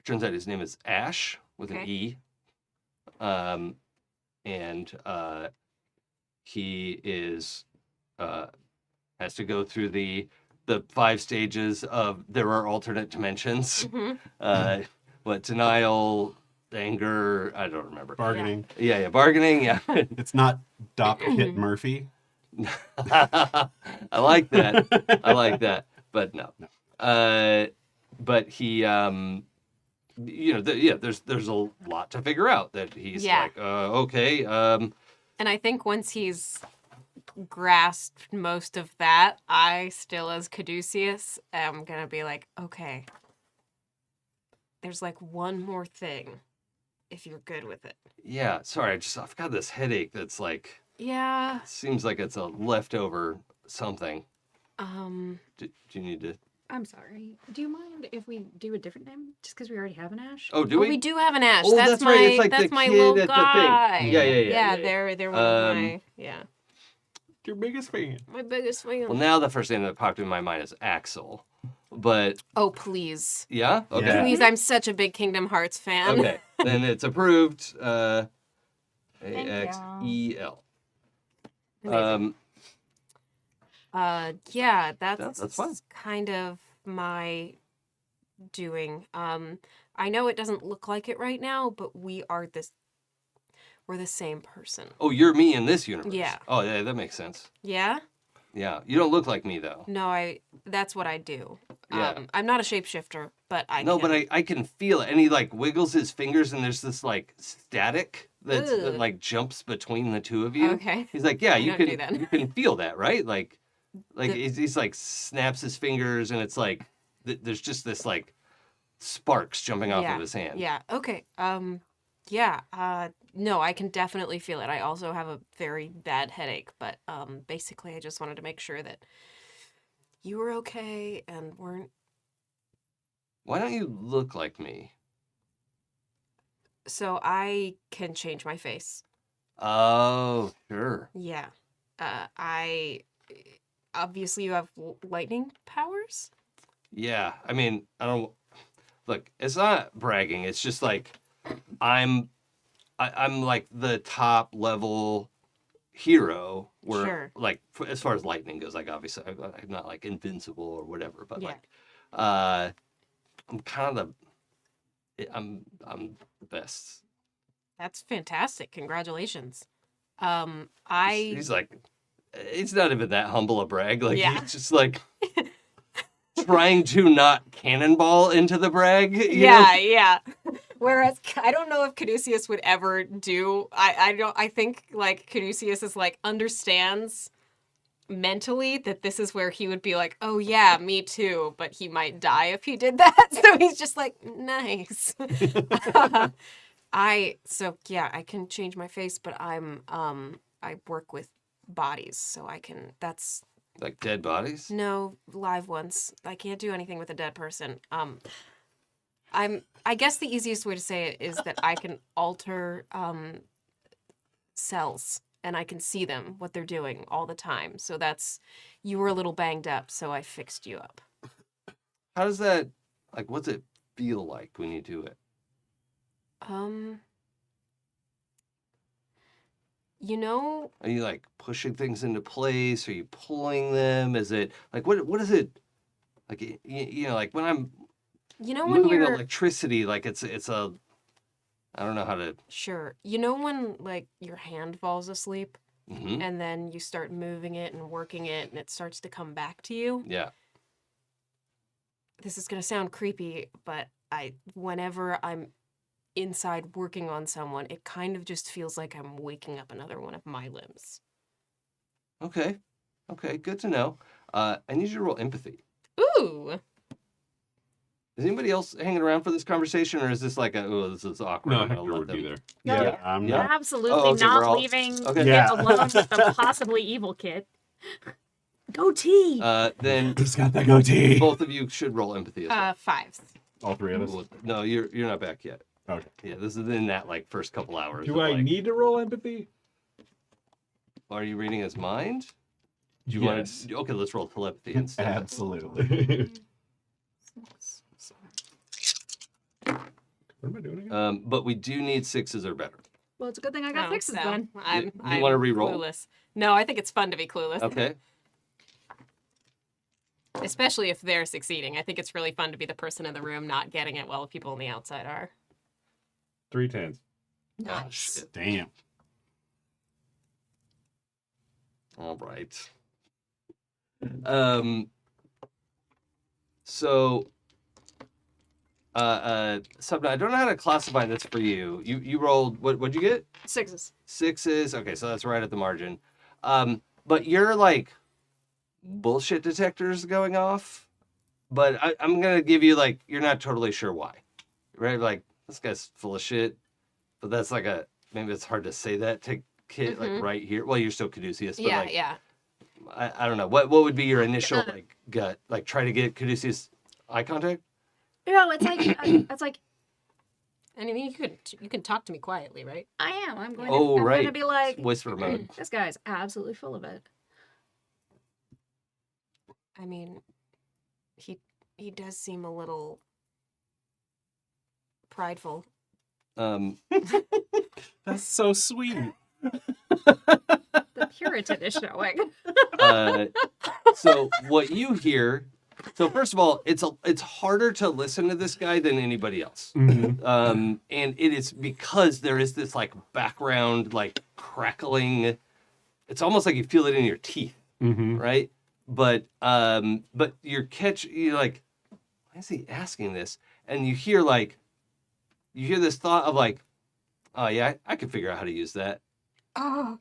turns out his name is Ash with an Okay. E. And he is has to go through the 5 stages of there are alternate dimensions. Mm-hmm. What denial, anger, I don't remember. Bargaining. Yeah, bargaining. Yeah, It's not Doc Kit Murphy. I like that. But no. But he there's a lot to figure out that he's Yeah. like, okay, And I think once he's grasped most of that, I still, as Caduceus, am gonna be like, okay, there's like one more thing, if you're good with it. yeah, sorry, I've got this headache that's like, Yeah. seems like it's a leftover something. Do Do you need to? I'm sorry. Do you mind if we do a different name just because we already have an Ash? Oh, do we we? do have an Ash. Oh, that's that's my right, it's like that's the my kid little at the thing. guy. Yeah. They're one of my Your biggest fan. my biggest fan. Well, now the first name that popped in my mind is Axel, but Oh please. yeah, okay, Yeah. Please, I'm such a big Kingdom Hearts fan. okay, then it's approved. Thank AXEL. Amazing. Yeah, that's fine. kind of my doing. I know it doesn't look like it right now, but we're the same person. Oh, you're me in this universe. Yeah. Oh, yeah, that makes sense. Yeah? Yeah, you don't look like me though. No, that's what I do. Yeah. I'm not a shapeshifter, but I No, can. but I can feel it, and he like wiggles his fingers, and there's this like static that Ugh. like jumps between the two of you. Okay. He's like, yeah, I you don't do can that. you can feel that, right? Like The- he's like snaps his fingers, and it's like there's just this like sparks jumping off Yeah, of his hand. Yeah. Okay. No, I can definitely feel it. I also have a very bad headache, but basically I just wanted to make sure that you were okay and weren't. Why don't you look like me? So I can change my face. Oh, sure. Yeah. I obviously you have lightning powers? Yeah, I mean, I don't look. It's not bragging. It's just like I'm like the top level hero. Where Sure. like as far as lightning goes, like obviously I'm not like invincible or whatever, but Yeah. like I'm kind of I'm the best. That's fantastic. Congratulations. He's like, it's not even that humble a brag. Like Yeah. he's just like trying to not cannonball into the brag. You know? Yeah. Whereas I don't know if Caduceus would ever do. I think like Caduceus is like understands mentally that this is where he would be like, oh yeah, me too, but he might die if he did that. So he's just like, nice. I can change my face, but I work with bodies, so I can. That's Like dead bodies. no live ones. I can't do anything with a dead person. I guess the easiest way to say it is that I can alter cells and I can see them, what they're doing all the time. So you were a little banged up, so I fixed you up. How does that, like, what's it feel like when you do it? You know, Are you like pushing things into place? Are you pulling them? Is it like what is it like? You know, like when I'm when moving you're electricity, like it's a I don't know how to. sure. You know when like your hand falls asleep Mm-hmm. and then you start moving it and working it, and it starts to come back to you. Yeah. This is gonna sound creepy, but whenever I'm inside working on someone, it kind of just feels like I'm waking up another one of my limbs. Okay. Okay. Good to know. I need you to roll empathy. Ooh. Is anybody else hanging around for this conversation, or is this like this is awkward? No, I'm gonna Hector let would be them- there. Yeah, I'm Yeah. not. Absolutely Oh, okay, we're not all- leaving okay. it Yeah. alone with the possibly evil kid. Goatee. Then He's got the goatee. both of you should roll empathy as well. 5s. All three of us. Well, no, you're not back yet. Okay. Yeah, this is in that like first couple hours. Do of, I like, need to roll empathy? Are you reading his mind? Do you Yes. want? Okay, let's roll telepathy instead. Absolutely. What am I doing again? But we do need 6s or better. Well, it's a good thing I got 6s then. I'm wanna re-roll? clueless. No, I think it's fun to be clueless. Okay. Especially if they're succeeding. I think it's really fun to be the person in the room not getting it while people on the outside are. 3 10s. Oh, shit. Damn. All right. So, Sapna, I don't know how to classify this for you. You rolled what'd you get? 6s. 6s. Okay, so that's right at the margin. But you're like bullshit detectors going off. But I'm gonna give you like you're not totally sure why, right? Like this guy's full of shit. But that's like maybe it's hard to say that to kid like right here. Well, you're still Caduceus, but Yeah, like yeah. I don't know. What would be your initial like gut? Like try to get Caduceus eye contact? No, it's like it's like And I mean, you can talk to me quietly, right? I am. I'm going Oh, to. I'm right. going to be like Whisper mode. this guy's absolutely full of it. I mean, he does seem a little prideful. That's so sweet. The Puritan is showing. So what you hear? So first of all, it's harder to listen to this guy than anybody else. Mm-hmm. And it is because there is this like background like crackling. It's almost like you feel it in your teeth, Mm-hmm. right? But you're like, why is he asking this? And you hear this thought of like, oh yeah, I can figure out how to use that. Oh.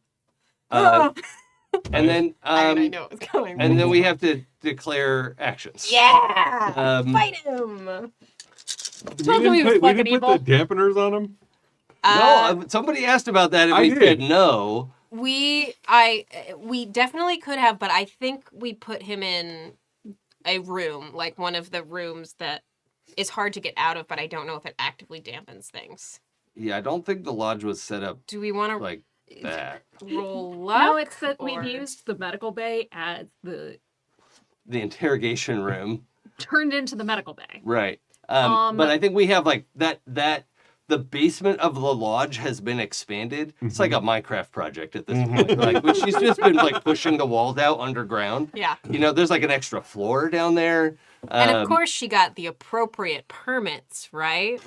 And then I know what's going. and then we have to declare actions. Yeah. Fight him. We Told him he was we fucking didn't evil. put the dampeners on him? No, somebody asked about that and I we did. said no. We definitely could have, but I think we put him in a room, like one of the rooms that is hard to get out of, but I don't know if it actively dampens things. Yeah, I don't think the lodge was set up Do we want to like that. roll No, luck? it's that or- we've used the medical bay as the The interrogation room. turned into the medical bay. Right. But I think we have like that the basement of the lodge has been expanded. It's like a Minecraft project at this point. Like she's just been like pushing the walls out underground. Yeah. You know, there's like an extra floor down there. And of course, she got the appropriate permits, right?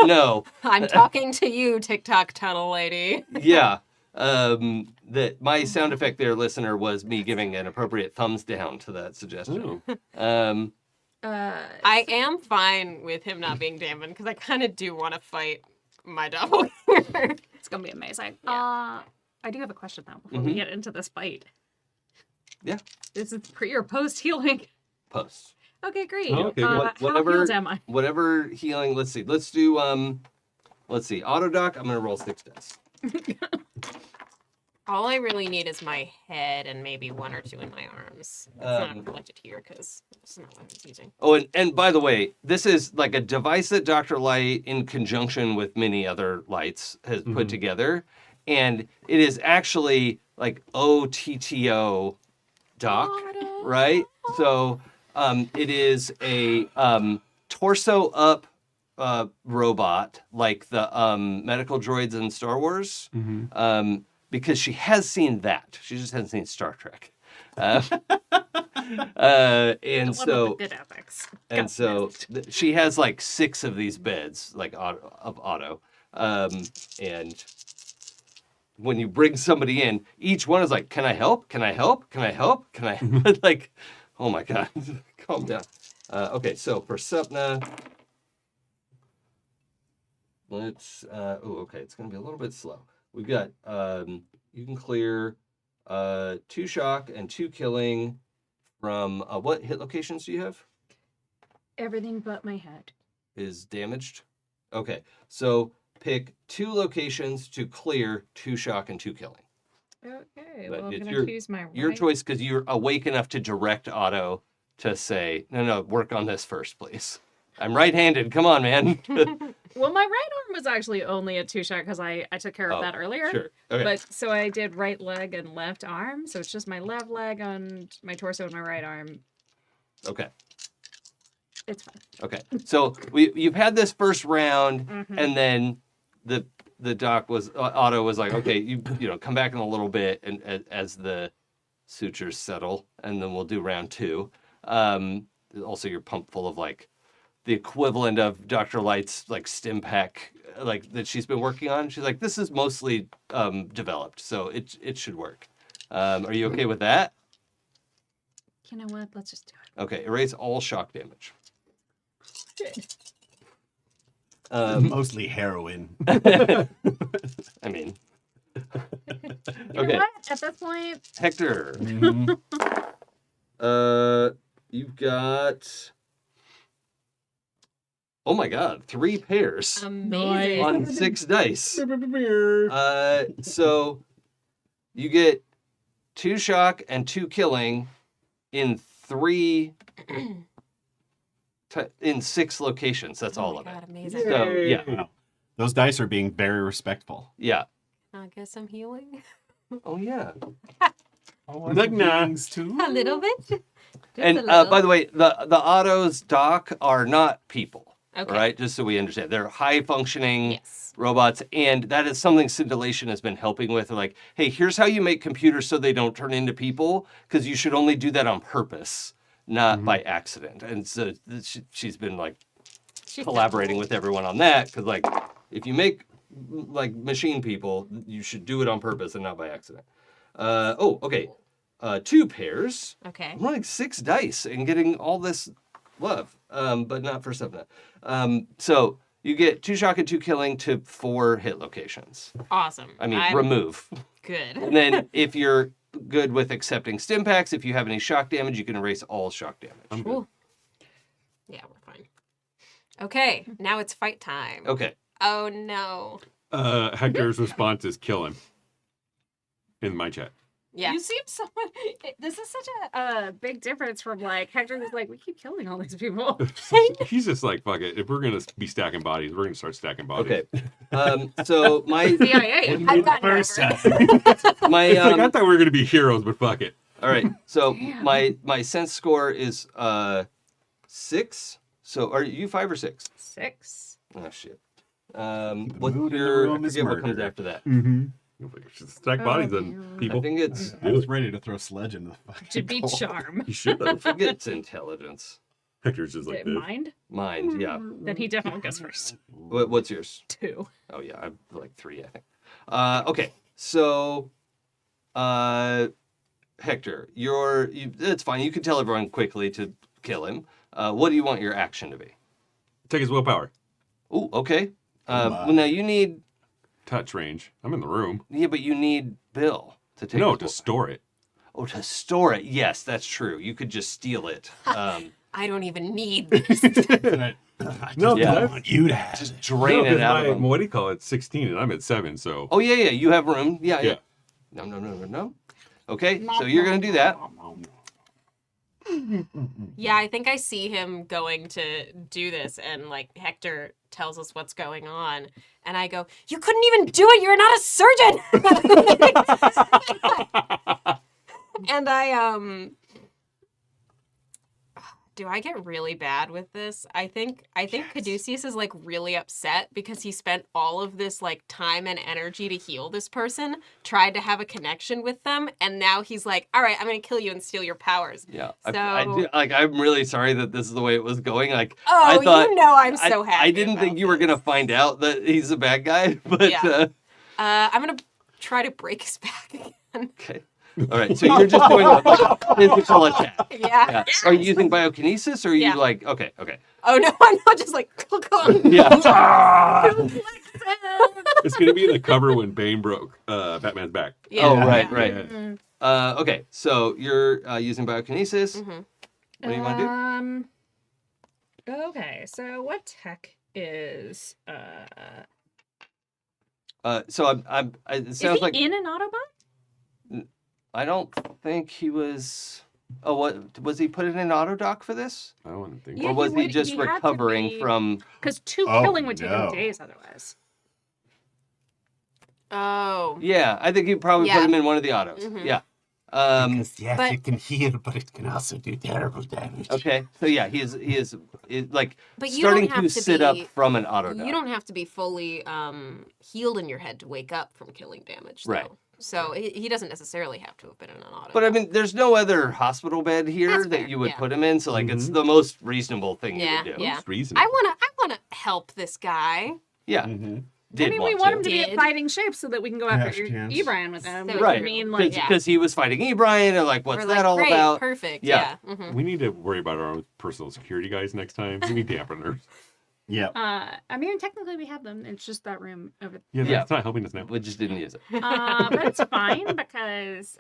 No. I'm talking to you, TikTok tunnel lady. Yeah. That my sound effect there, listener, was me giving an appropriate thumbs down to that suggestion. I am fine with him not being dampened because I kind of do want to fight my doppelganger. It's gonna be amazing. Yeah. I do have a question though before we get into this fight. Yeah. This is pre or post healing. Post. Okay, great. Oh, okay, How whatever- healed am I? Whatever healing. Let's see. Let's do auto doc. I'm gonna roll 6 dice. All I really need is my head and maybe 1 or 2 in my arms. It's not reflected here because it's not what I was using. Oh, and by the way, this is like a device that Dr. Light, in conjunction with many other lights, has put together. And it is actually like OTTO doc, right? So it is a torso up robot like the medical droids in Star Wars. Because she has seen that. She just hasn't seen Star Trek. And so, Good ethics. and so she has like 6 of these beds, like auto. And when you bring somebody in, each one is like, can I help? Can I help? Can I help? Can I like, oh my God, calm down. Okay, so for Sapna, let's, okay, it's gonna be a little bit slow. We've got, you can clear 2 shock and 2 killing from, what hit locations do you have? Everything but my head. Is damaged? Okay, so pick 2 locations to clear 2 shock and 2 killing. Okay, But well, I'm it's gonna choose my Your right. choice, because you're awake enough to direct Otto to say, no, work on this first, please. I'm right-handed. Come on, man. Well, my right arm was actually only a 2 shot because I took care of that earlier. Sure. Okay. But so I did right leg and left arm. So it's just my left leg on my torso and my right arm. Okay. It's fine. Okay. So you've had this first round, Mhm. and then the doc was Otto was like, okay, you know, come back in a little bit, and as the sutures settle, and then we'll do round 2. Also, you're pumped full of like the equivalent of Dr. Light's like stim pack, like that she's been working on. She's like, this is mostly developed, so it should work. Are you okay with that? You know what? Let's just do it. Okay, erase all shock damage. Mostly heroin. I mean, You okay, know what? At this point, Hector. You've got. Oh my God, 3 pairs Amazing. on 6 dice. So you get 2 shock and 2 killing in 6 locations. That's all of it. God, amazing. So yeah, Wow. Those dice are being very respectful. yeah. Can I get some healing? Oh yeah. Like nags too. A little bit. Just And a little. by the way, the Otto's doc are not people. Okay. Right? Just so we understand. They're high functioning Yes. robots, and that is something scintillation has been helping with. They're like, hey, here's how you make computers so they don't turn into people, because you should only do that on purpose, not by accident. And so she's been like collaborating with everyone on that, because like if you make like machine people, you should do it on purpose and not by accident. Okay. 2 pairs. Okay. I'm running 6 dice and getting all this love, but not for Sapna. So you get 2 shock and 2 killing to 4 hit locations. Awesome. I mean, I'm remove. good. And then if you're good with accepting stim packs, if you have any shock damage, you can erase all shock damage. Cool. Yeah, we're fine. Okay, now it's fight time. Okay. Oh no. Hector's response is kill him. In my chat. Yeah. you seem so. This is such a big difference from like Hector was like, we keep killing all these people. He's just like, fuck it. If we're gonna be stacking bodies, we're gonna start stacking bodies. Okay. So my CIA. I've gotten First over time. it. my Like, I thought we were gonna be heroes, but fuck it. all right. So Damn. my sense score is 6. So are you 5 or 6? 6. Oh shit. mood What's in the your? I room is forget what comes murder. after that. Mm-hmm. Stack bodies then, I people. think it's I was ready to throw Sledge in the fucking To be coal. charm. You should I have. think it's intelligence. Hector's just like this. Mind? Mind, yeah. Then he definitely goes first. What's yours? 2. Oh yeah, I'm like 3, I think. Okay, so Hector, it's fine. You can tell everyone quickly to kill him. What do you want your action to be? Take his willpower. Oh, okay. my. Well, now you need Touch range. I'm in the room. but you need Bill to take. No, his to will- store it. Oh, to store it. Yes, that's true. You could just steal it. I don't even need this. I No, Yeah. don't want you to have Just it. drain it out of him. What do you call it? 16, and I'm at 7. So Oh yeah, you have room. Yeah. yeah. No. Okay, so you're gonna do that. Yeah, I think I see him going to do this, and like Hector tells us what's going on, and I go, "You couldn't even do it. You're not a surgeon." And I do I get really bad with this? I think Caduceus is like really upset because he spent all of this like time and energy to heal this person, tried to have a connection with them, and now he's like, "All right, I'm gonna kill you and steal your powers." Yeah, So- I'm really sorry that this is the way it was going. Like, Oh, I thought, you know I'm so happy. I didn't think about you were this. gonna find out that he's a bad guy, but Yeah. I'm gonna try to break his back again. Okay. All right. So you're just doing like a physical attack. Yeah. Yeah. Are you using biokinesis or are you Yeah. like okay? Oh no, I'm not just like. Yeah. It's gonna be the cover when Bane broke Batman's back. Yeah. Oh, right, yeah. right. Mm. Okay. So you're using biokinesis. Mm-hmm. What do you want to do? Okay, so what tech is So it is sounds he like in an Autobot? I don't think he was. Oh, what was he put in an auto dock for this, I don't think. Yeah, or was he would- just he had to recovering be- from? Because two Oh, killing would take no. him days otherwise. Oh. Yeah, I think he probably Yeah. put him in one of the autos. Mhm. Yeah. Because yes, but- it can heal, but it can also do terrible damage. Okay. So yeah, he is like But you starting don't have to to sit up be- from an auto dock. You don't have to be fully healed in your head to wake up from killing damage. Though. Right. So he doesn't necessarily have to have been in an auto. But I mean, there's no other hospital bed here That's that fair, you would yeah. put him in, so like it's Mhm. the most reasonable thing you Yeah, would do. yeah. Most reason. I wanna help this guy. Yeah. Mm-hmm. Did I mean, we want want to. him to be Did. at fighting shape so that we can go Trash after cans. Ebrian with him. So which Right. would mean like Yeah. Because he was fighting Ebrian, and like, what's We're that like, all great, about? Perfect. Yeah. Yeah. Mhm. We need to worry about our own personal security guys next time. We need dampeners. Yeah. I mean, technically we have them. It's just that room over. Yeah, Yeah. that's not helping us now. We just didn't use it. But it's fine because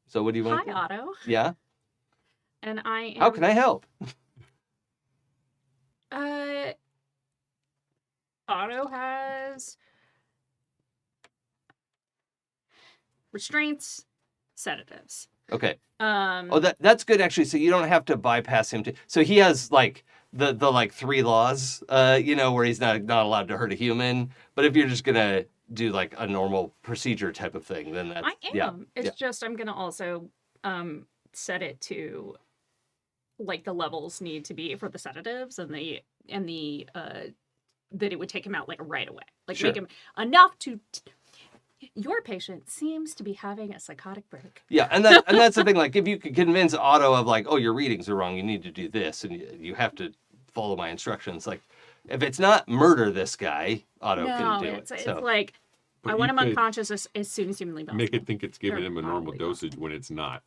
So what do you want? hi Otto, Yeah. and I am. How can I help? Otto has restraints, sedatives. Okay. Um, Oh, that's good actually. So you don't have to bypass him. So he has like the like 3 laws, where he's not allowed to hurt a human. But if you're just gonna do like a normal procedure type of thing, then that's I am. yeah. It's just I'm gonna also set it to like the levels need to be for the sedatives and the that it would take him out like right away. Like Sure. make him enough to your patient seems to be having a psychotic break. Yeah, and that's the thing. Like, if you could convince Otto of like, oh, your readings are wrong, you need to do this, and you have to follow my instructions. Like, if it's not murder this guy, Otto can do it's it. it's So like But I you want him could unconscious as soon as humanly possible. Make it think it's giving Or him a normal probably dosage when it's not.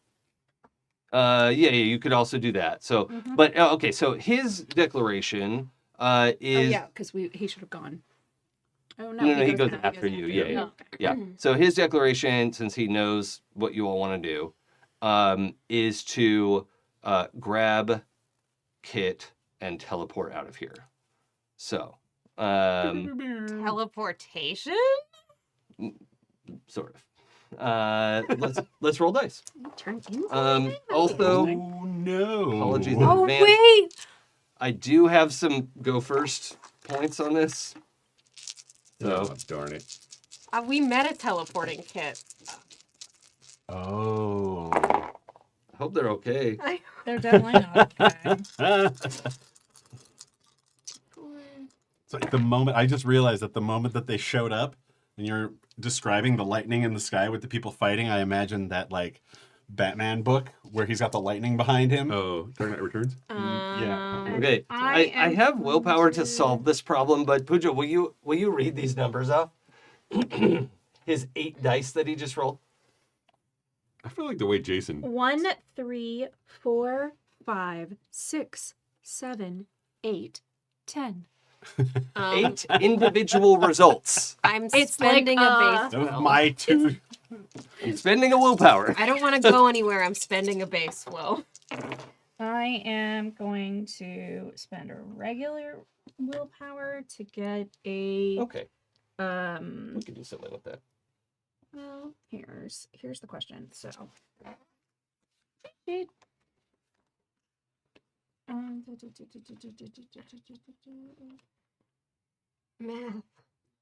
yeah, you could also do that. So, Mhm. but okay, so his declaration is Oh yeah, because he should have gone. Oh no, no, he goes after after you. Yeah, you. yeah. Oh, okay. Yeah. So his declaration, since he knows what you all want to do, is to grab Kit and teleport out of here. So, Teleportation? sort of. Let's roll dice. Turn into Also, Oh no. apologies in Oh advance. wait! I do have some go first points on this. Oh, So, darn it. We met a teleporting kit. Oh. I hope they're okay. They're definitely not okay. So the moment I just realized that the moment that they showed up and you're describing the lightning in the sky with the people fighting, I imagined that like Batman book where he's got the lightning behind him. Oh, Dark Knight Returns? Yeah. Okay, I have willpower to solve this problem, but Pooja, will you read these numbers off? His 8 dice that he just rolled. I feel like the way Jason. 1, 3, 4, 5, 6, 7, 8, 10. 8 individual results. I'm It's spending like, a base That was will. my 2. I'm spending a willpower. I don't want to go anywhere. I'm spending a base will. I am going to spend a regular willpower to get a Okay, we can do something with that. well, here's the question. So Math.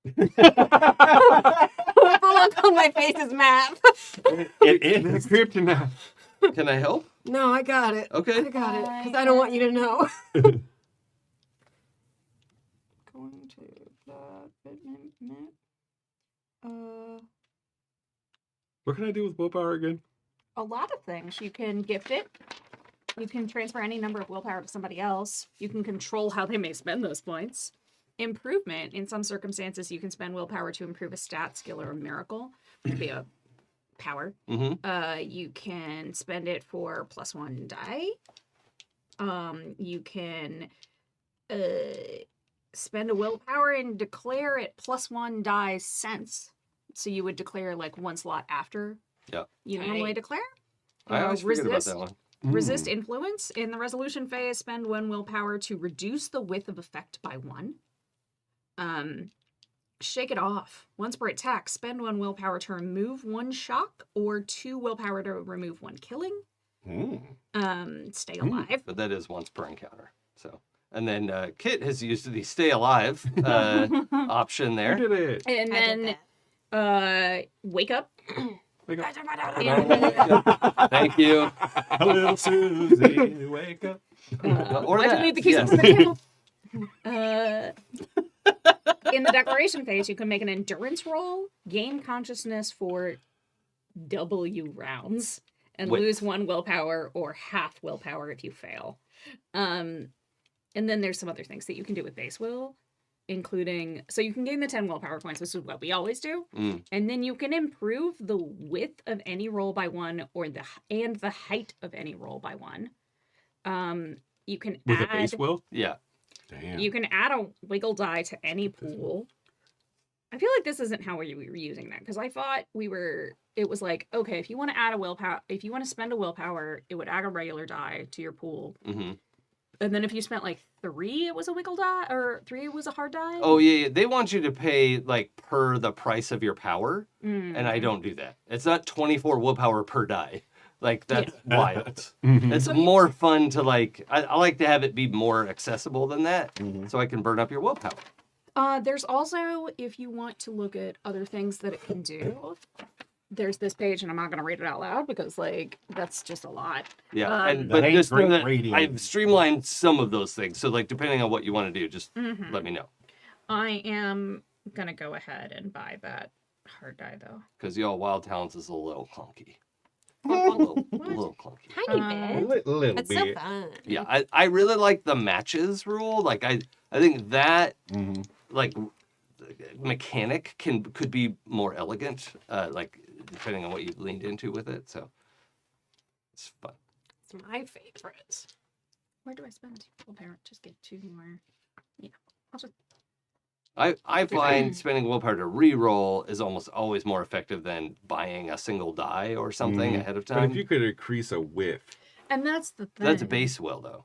The look on my face is math. It is. Kryptonite. Can I help? No, I got it. Okay. I got it. Because I don't want you to know. going to What can I do with willpower again? a lot of things. You can gift it. You can transfer any number of willpower to somebody else. You can control how they may spend those points. improvement. In some circumstances, you can spend willpower to improve a stat, skill, or a miracle. It could be a power. You can spend it for +1 die. You can spend a willpower and declare it +1 die sense. So you would declare like one slot after you normally declare. I always forget about that one. Resist influence. In the resolution phase, spend 1 willpower to reduce the width of effect by 1. Shake it off. Once per attack, spend 1 willpower to remove 1 shock or 2 willpower to remove 1 killing. Stay alive. But that is once per encounter. So, and then Kit has used the stay alive option there. You did it. And I did then wake up. Wake up. Thank you. Little Susie, wake up. Or I that. can leave the keys Yes. on the table. In the declaration phase, you can make an endurance roll, gain consciousness for W rounds, and Wait. lose 1 willpower or half willpower if you fail. And then there's some other things that you can do with base will, including, so you can gain the 10 willpower points, which is what we always do. And then you can improve the width of any roll by 1 and the height of any roll by 1. You can With add a base will? Yeah. Damn. you can add a wiggle die to any pool. I feel like this isn't how we were using that, because I thought it was like, okay, if you want to add a willpower, if you want to spend a willpower, it would add a regular die to your pool. And then if you spent like 3, it was a wiggle die, or 3 was a hard die. Oh yeah, they want you to pay like per the price of your power, and I don't do that. It's not 24 willpower per die. Like that's wild. It's more fun to like. I like to have it be more accessible than that, so I can burn up your willpower. There's also, if you want to look at other things that it can do, there's this page, and I'm not going to read it out loud because like that's just a lot. Yeah, and That but ain't just know great that reading. I've streamlined some of those things. So like depending on what you want to do, just let me know. I am gonna go ahead and buy that hard die though. Because y'all wild talents is a little clunky. A little clunky. Tiny bit. Little It's so bit. fun. Yeah, I really like the matches rule. Like I think that like mechanic could be more elegant. Like depending on what you leaned into with it. So it's fun. It's my favorite. Where do I spend willpower? Just get 2 more. Yeah. I'll just... I find spending willpower to re-roll is almost always more effective than buying a single die or something ahead of But time. if you could increase a width, And that's the thing. That's a base will though.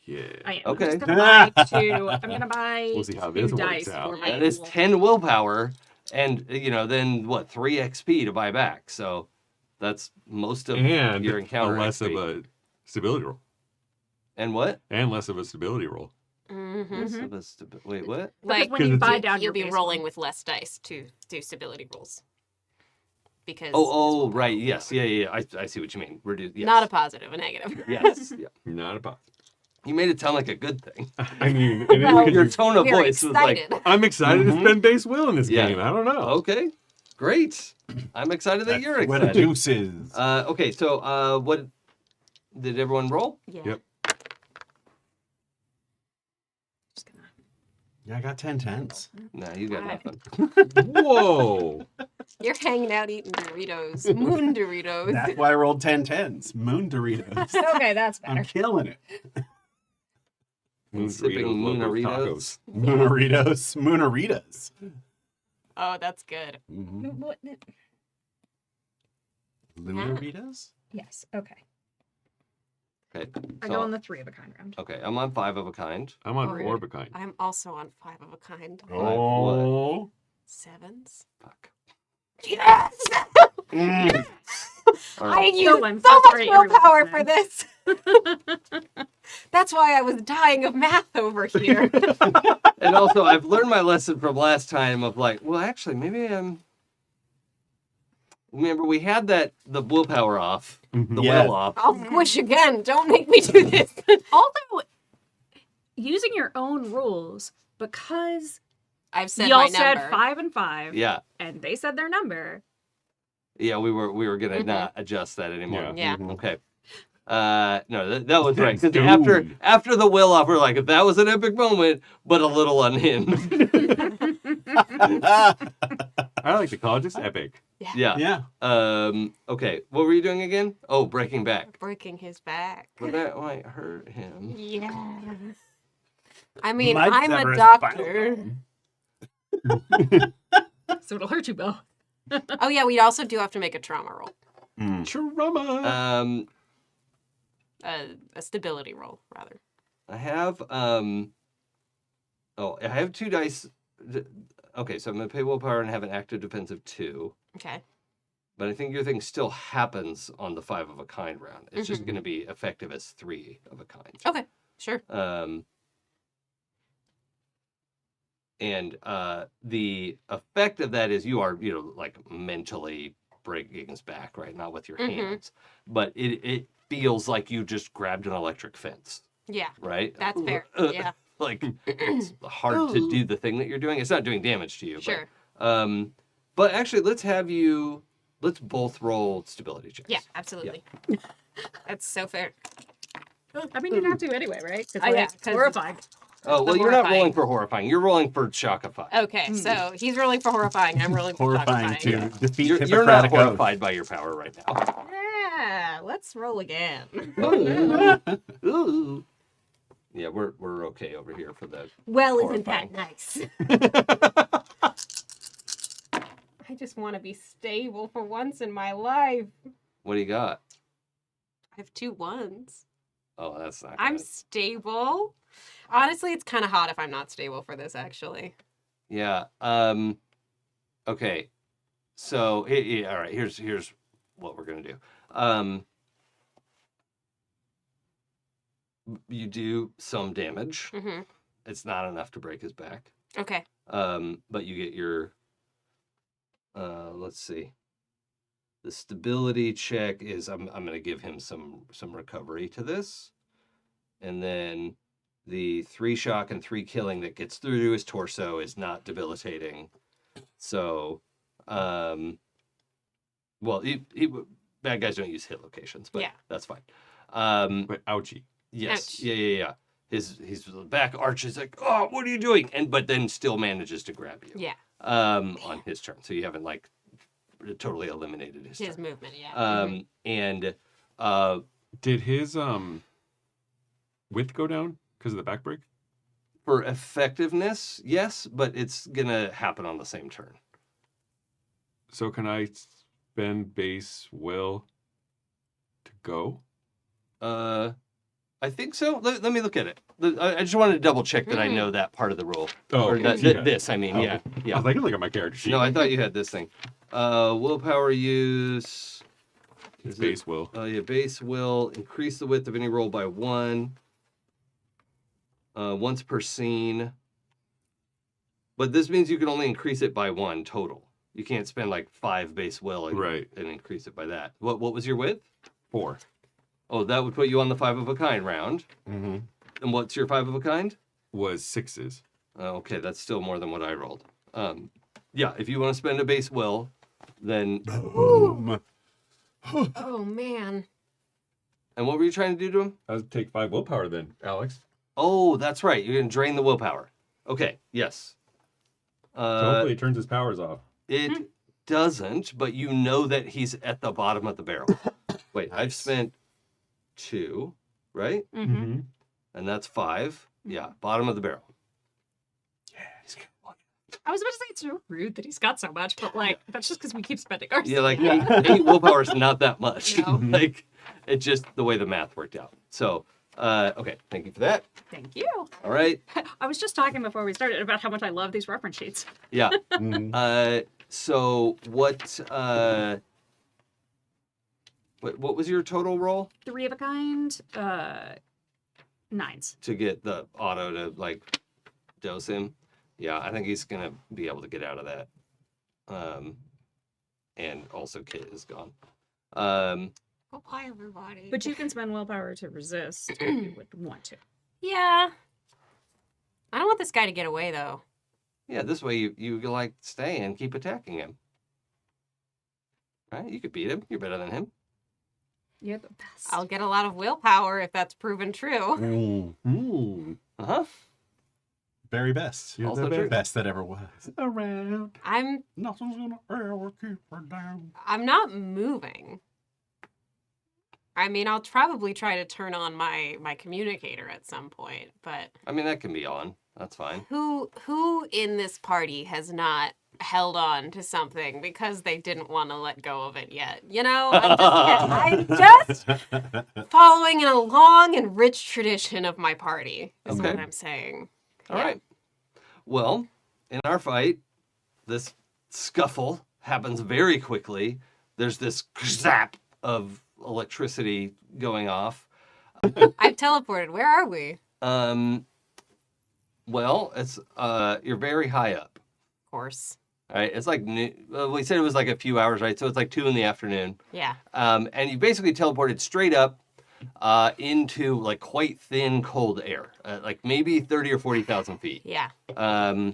yeah. I am. Okay. I'm just gonna buy 2. I'm gonna buy We'll see how 2 this works dice out. for my That is pool. 10 willpower, and then what? 3 XP to buy back. So that's most of And your encounter less XP. of a stability roll. And what? And less of a stability roll. Less of a wait, what? Like when you Because buy it's- down you'll your be base rolling roll. with less dice to do stability rolls. Because Oh, right. Yes. Yeah. I see what you mean. Reduce. Yes. not a positive, a negative. Yes. Yeah. Not a positive. You made it sound like a good thing. I mean, it is Well, because Your you're- tone of Very voice was like, excited. I'm excited to spend base will in this Yeah. game. I don't know. okay, great. I'm excited that you're What excited. a deuce is. Okay, so what did everyone roll? Yeah. Yep. Just gonna... Yeah, I got 10 tens. No, you got Five. nothing. Whoa. You're hanging out eating Doritos, moon Doritos. That's why I rolled 10 tens. Moon Doritos. Okay, that's better. I'm killing it. Moon Sipping Doritos, Locos, Moonaritos. Moonaritos. Moonaritas. Oh, that's good. Mm-hmm. What- Lunaritas? Yes. Okay. Okay. I so- go on the 3 of a kind round. Okay, I'm on 5 of a kind. I'm on Alright. orb of kind. I'm also on 5 of a kind. Oh. 7s. Fuck. Yes! Mm. All I right. used one. so That's much right, everyone's willpower fine. for this. That's why I was dying of math over here. And also, I've learned my lesson from last time of like, well, actually, maybe I'm. Remember, we had the willpower off, the Yeah. will off. I'll squish again. Don't make me do this. Also, using your own rules, because I've said y'all my said number. 5 and 5, Yeah, and they said their number. yeah, we were gonna not adjust that anymore. Yeah. Okay. No, that was right. Because Dude. after the will off, we're like, that was an epic moment, but a little unhinged. I like to call it just epic. Yeah. Yeah. Okay. What were you doing again? Oh, breaking back. Breaking his back. Well, that might hurt him. Yeah. I mean, Might I'm sever a his doctor. So it'll hurt you, Bill. Oh yeah, we also do have to make a trauma roll, Trauma. a stability roll rather. I have I have 2 dice. Okay, so I'm gonna pay willpower and have an active defense of 2. Okay. But I think your thing still happens on the 5 of a kind round. It's just gonna be effective as 3 of a kind. Okay. Sure. And the effect of that is you are, like mentally breaking his back, right? Not with your hands, but it feels like you just grabbed an electric fence, Yeah. right? That's fair. Yeah. Like it's hard to do the thing that you're doing. It's not doing damage to you. Sure. But actually, let's both roll stability checks. Yeah. Absolutely. That's so fair. I mean, you'd have to anyway, right? Oh, yeah, It's 'cause- horrifying. Oh, well, the you're not horrifying. rolling for horrifying. You're rolling for shockify. Okay, so he's rolling for horrifying. I'm rolling for Horrifying shockifying. to defeat You're not Hippocratic Oath. horrified by your power right now. Yeah, let's roll again. Ooh. Yeah, we're okay over here for that. Well, isn't isn't that that nice? I just want to be stable for once in my life. What do you got? I have 2 1s. Oh, that's not I'm good. stable. Honestly, it's kind of hot if I'm not stable for this, actually. Yeah. Okay. So, all right. Here's what we're gonna do. You do some damage. Mm-hmm. It's not enough to break his back. Okay. But you get your. Let's see. The stability check is I'm gonna give him some recovery to this, and then the 3 shock and 3 killing that gets through to his torso is not debilitating. So, well, bad guys don't use hit locations, but Yeah. that's fine. But ouchie. Yes, Ouch. yeah. His back arches like, oh, what are you doing? But then still manages to grab you. Yeah. On his turn, so you haven't like totally eliminated his His turn. movement, yeah. And Did his width go down because of the back break? for effectiveness, yes, but it's gonna happen on the same turn. So can I spend base will to go? I think so. Let me look at it. I just wanted to double check that I know that part of the rule. Oh, Or okay. that, Yeah. this, I mean, Oh. yeah. I was like, look at my character sheet. No, I thought you had this thing. Willpower use. It's Is it- base will. Oh, yeah, base will increase the width of any roll by 1. Once per scene. But this means you can only increase it by 1 total. You can't spend like 5 base will and, Right. and increase it by that. What was your width? 4. Oh, that would put you on the 5 of a kind round. Mm-hmm. And what's your 5 of a kind? Was 6s. Okay, that's still more than what I rolled. Yeah, if you want to spend a base will, then. Boom. Oh, man. And what were you trying to do to him? I would take 5 willpower then, Alex. Oh, that's right. You're going to drain the willpower. Okay, yes. So hopefully it turns his powers off. It doesn't, but you know that he's at the bottom of the barrel. Wait, I've spent 2, right? Mm-hmm. And that's 5. Yeah, bottom of the barrel. I was about to say it's so rude that he's got so much, but like that's just because we keep spending ours. Yeah, like 8 willpower is not that much. No. Like, it's just the way the math worked out. So, okay, thank you for that. Thank you. All right. I was just talking before we started about how much I love these reference sheets. Yeah. Mhm. So what was your total roll 3 of a kind, 9s. to get the auto to like dose him? Yeah, I think he's gonna be able to get out of that. And also Kit is gone. Oh, hi, everybody. But you can spend willpower to resist if you would want to. Yeah. I don't want this guy to get away, though. Yeah, this way you can like stay and keep attacking him. Right? You could beat him. You're better than him. You're the best. I'll get a lot of willpower if that's proven true. Uh-huh. Very best. You're Also the true. Best that ever was. Around. Nothing's gonna ever keep her down. I'm not moving. I mean, I'll probably try to turn on my communicator at some point, but I mean, that can be on. That's fine. who in this party has not held on to something because they didn't want to let go of it yet? You know, I'm just following in a long and rich tradition of my party, is Okay. what I'm saying. All right. Well, in our fight, this scuffle happens very quickly. There's this zap of electricity going off. I've teleported. Where are we? Well, it's you're very high up. Of course. All right, it's like we said it was like a few hours, right? So it's like 2 p.m. Yeah. And you basically teleported straight up into like quite thin, cold air, like maybe 30 or 40,000 feet. Yeah.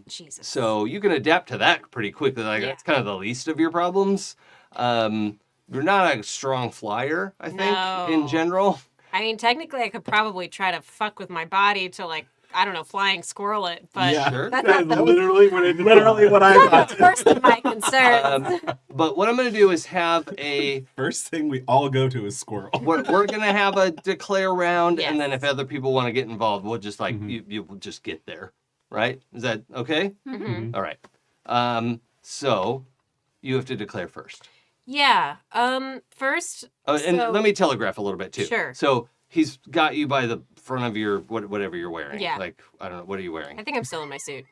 Jesus. So you can adapt to that pretty quickly. Like Yeah. that's kind of the least of your problems. You're not a strong flyer, I think, in No. general. I mean, technically, I could probably try to fuck with my body to, like, I don't know, flying squirrel it, but Yeah. Sure. that's not the literally what I thought. first of my concerns. But what I'm going to do is have a First thing we all go to is squirrel. we're going to have a declare round, and then Yes. if other people want to get involved, we'll just like Mhm. you will just get there, right? Is that okay? Mhm. All right. So you have to declare first. Yeah. First, Oh, and So- let me telegraph a little bit too. Sure. So he's got you by the front of your whatever you're wearing. Yeah. Like I don't know, what are you wearing? I think I'm still in my suit.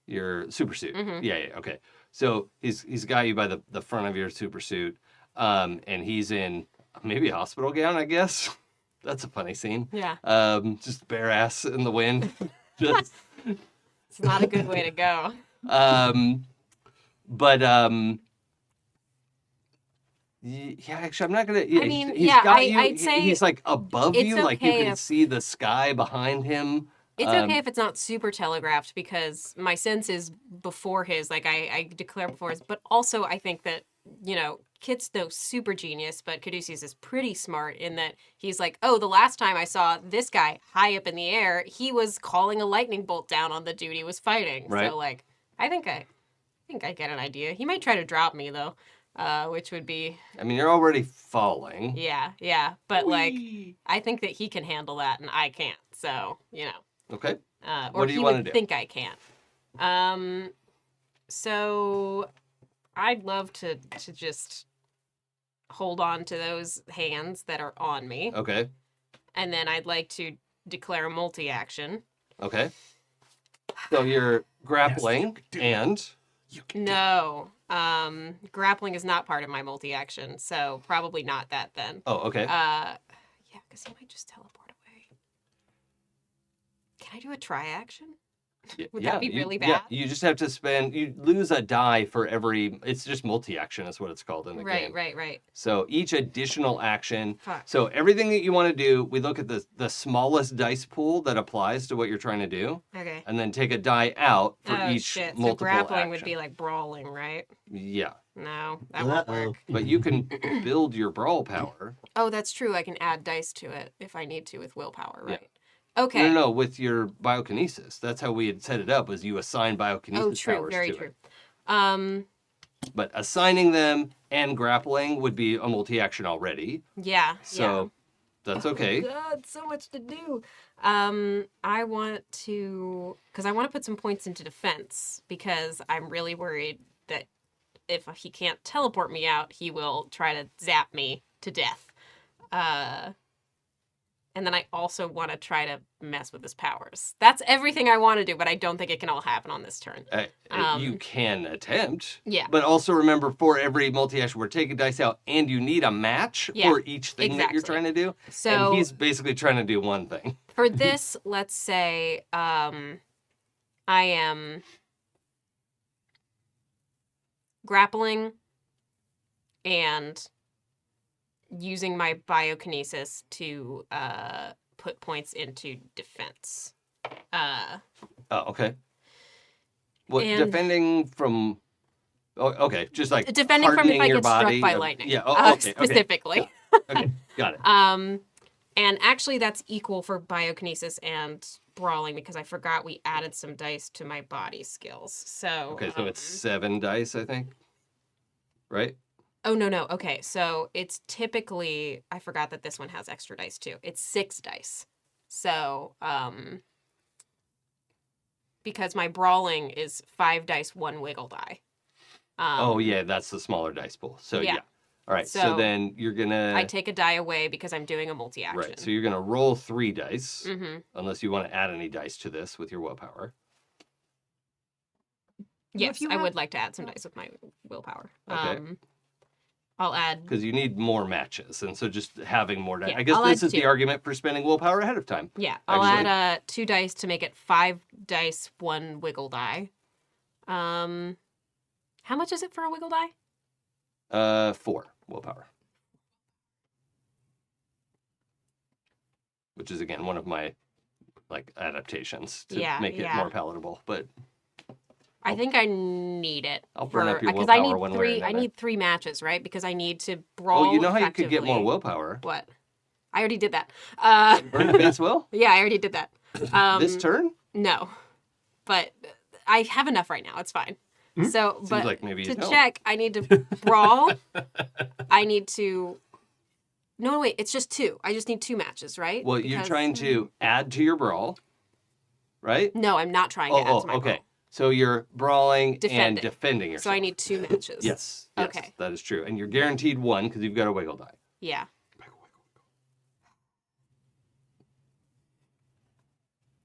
Your super suit. Mhm. Yeah. Okay. So he's got you by the front of your super suit, and he's in maybe a hospital gown, I guess. That's a funny scene. Yeah. Just bare ass in the wind. Just It's not a good way to go. but yeah, actually, I'm not gonna. Yeah, I mean, he's yeah, got you. I'd say he's like above it's you, like you okay can if- see the sky behind him. It's okay if it's not super telegraphed because my sense is before his, like I declare before his, but also I think that, you know, Kit's no super genius, but Caduceus is pretty smart in that he's like, oh, the last time I saw this guy high up in the air, he was calling a lightning bolt down on the dude he was fighting. Right. So like, I think I get an idea. He might try to drop me though, which would be, I mean, you're already falling. yeah. But like, I think that he can handle that and I can't. So, you know. Okay. Or What do you he wanna would do? think I can. So I'd love to just hold on to those hands that are on me, Okay. and then I'd like to declare a multi-action. Okay. So you're grappling and No, grappling is not part of my multi-action, so probably not that then. oh, okay. Yeah, because he might just teleport away. Can I do a tri-action? Would that be really Yeah, bad? you just have to spend. You lose a die for every. It's just multi-action is what it's called in the game. Right. So each additional action. Fuck. So everything that you want to do, we look at the smallest dice pool that applies to what you're trying to do, Okay. and then take a die out for Oh each shit! So multiple grappling would action. be like brawling, right? Yeah, No, that won't work. but you can build your brawl power. Oh, that's true. I can add dice to it if I need to with willpower, Yeah. right? Okay. No, with your biokinesis. That's how we had set it up. Was you assign biokinesis Oh, true. powers Very to true. it. But assigning them and grappling would be a multi-action already. Yeah. So that's okay. Oh, God, so much to do. I want to, because I want to put some points into defense because I'm really worried that if he can't teleport me out, he will try to zap me to death. And then I also want to try to mess with his powers. That's everything I want to do, but I don't think it can all happen on this turn. You can attempt. Yeah. But also remember, for every multi-action, we're taking dice out, and you need a match Yeah, for each thing that you're exactly. trying to do. So And he's basically trying to do one thing. for this, let's say I am grappling and using my biokinesis to put points into defense. Oh, okay. What, And- defending from... Oh, okay, just like Defending from if hardening I your get struck body. by lightning. Yeah, okay, okay. Specifically. Okay, got it. And actually that's equal for biokinesis and brawling because I forgot we added some dice to my body skills. So Okay, so it's 7 dice, I think. Right? Oh no. Okay, so it's typically I forgot that this one has extra dice too. It's 6 dice. So because my brawling is 5 dice, 1 wiggle die. Oh yeah, that's the smaller dice pool. So yeah. yeah. All right. So So then you're gonna. I take a die away because I'm doing a multi-action. Right. So you're gonna roll 3 dice, Mm-hmm. unless you want to add any dice to this with your willpower. Yes, you I have- would like to add some dice with my willpower. Okay. I'll add. Because you need more matches, and so just having more dice. Yeah, I guess I'll this add is the 2. argument for spending willpower ahead of time. Yeah, I'll actually. add 2 dice to make it 5 dice, 1 wiggle die. How much is it for a wiggle die? 4 willpower. Which is again one of my adaptations to Yeah, make it yeah. more palatable. But I think I need it. I'll burn up your because I willpower need one way or 3. I another. need 3 matches, right? Because I need to brawl. Oh, you know how you could get more effectively. willpower? What? I already did that. Burn base will? Yeah, I already did that. This turn? No, but I have enough right now. It's fine. So, Seems but like maybe you to don't. check, I need to brawl. I need to. No, wait. It's just 2. I just need 2 matches, right? Well, you're Because- trying to add to your brawl, right? No, I'm not trying to add to my okay. brawl. So you're brawling and Defending. defending yourself. So I need 2 matches. Yes. Okay. That is true. And you're guaranteed 1 because you've got a wiggle die. Yeah.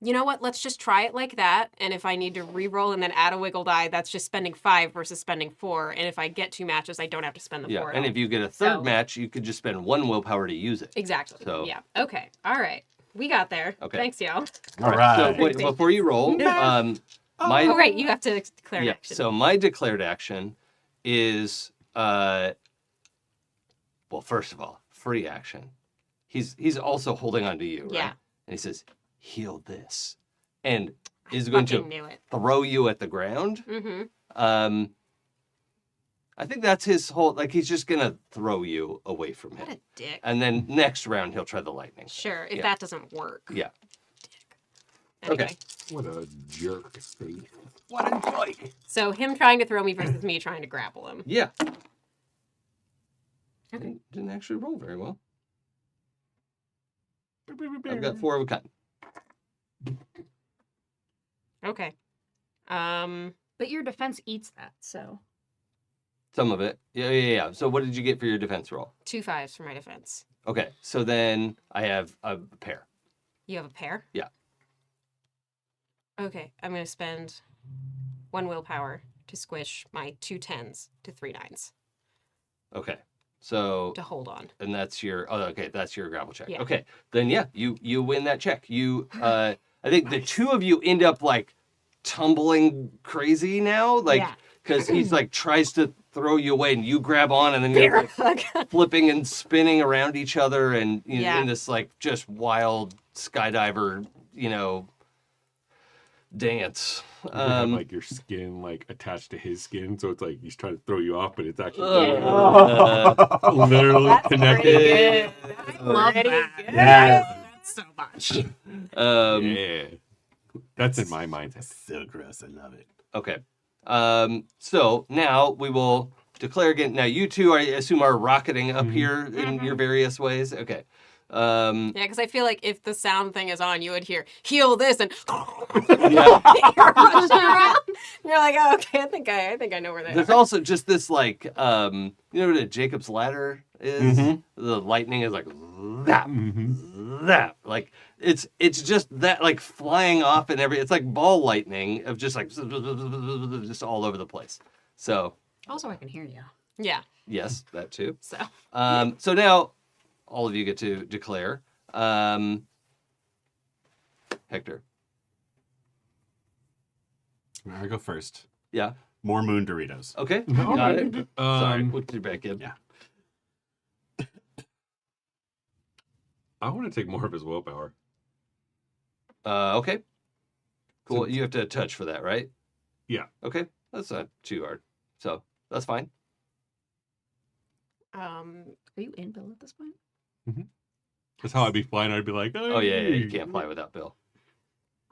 You know what? Let's just try it like that. And if I need to re-roll and then add a wiggle die, that's just spending 5 versus spending 4. And if I get 2 matches, I don't have to spend the 4. Yeah. at And all. if you get a third So- match, you could just spend 1 willpower to use it. Exactly. So- Yeah. Okay. All right. We got there. Okay. Thanks, y'all. All right. So wait, before you roll, my Oh, right. You have to declare an yeah. action. So my declared action is well, first of all, free action. He's also holding on to you, right? Yeah. And he says, "Heal this," and is going Fucking to knew it. throw you at the ground. Mm-hmm. I think that's his whole. He's just gonna throw you away from What him, a dick. and then next round he'll try the lightning. Sure. If Yeah. that doesn't work. Yeah. Anyway. Okay. What a jerk face. What a joke! So him trying to throw me versus me trying to grapple him. Yeah. Okay. Didn't actually roll very well. I've got 4 of a kind. Okay. But your defense eats that, so. Some of it. Yeah. So what did you get for your defense roll? 2 5s for my defense. Okay. So then I have a pair. You have a pair? Yeah. Okay. I'm going to spend 1 willpower to squish my 2 10s to 3 9s Okay. So to hold on. and that's your that's your grapple check. Yeah. Okay. Then yeah, you win that check. You I think the 2 of you end up tumbling crazy now, Yeah. because he's tries to throw you away and you grab on and then you're flipping and spinning around each other and Yeah. in this just wild skydiver, dance. You have your skin attached to his skin, so it's he's trying to throw you off, but it's actually literally That's connected. pretty good. I love Pretty that. good. Yeah. So much. Yeah, that's in my mind. So gross. I love it. Okay. So now we will declare again. Now you two, I assume, are rocketing up here in your various ways. Okay. Yeah, because I feel like if the sound thing is on, you would hear heal this and Yeah. you're rushing around. You're like, oh, okay, I think I know where they There's are. also just this you know what a Jacob's ladder is? Mhm. The lightning is that. That it's just that flying off and it's like ball lightning of just just all over the place. So Also, I can hear you. Yeah. yes, that too. So So now all of you get to declare. Hector. I go first. Yeah. More moon Doritos. Okay. Got it. Sorry, put you back in. Yeah. I want to take more of his willpower. Okay. Cool. Since- You have to touch for that, right? Yeah. Okay. That's not too hard. So that's fine. Are you in Bill at this point? That's how I'd be flying. I'd be like, Oh yeah, you "Hey, can't fly without Bill.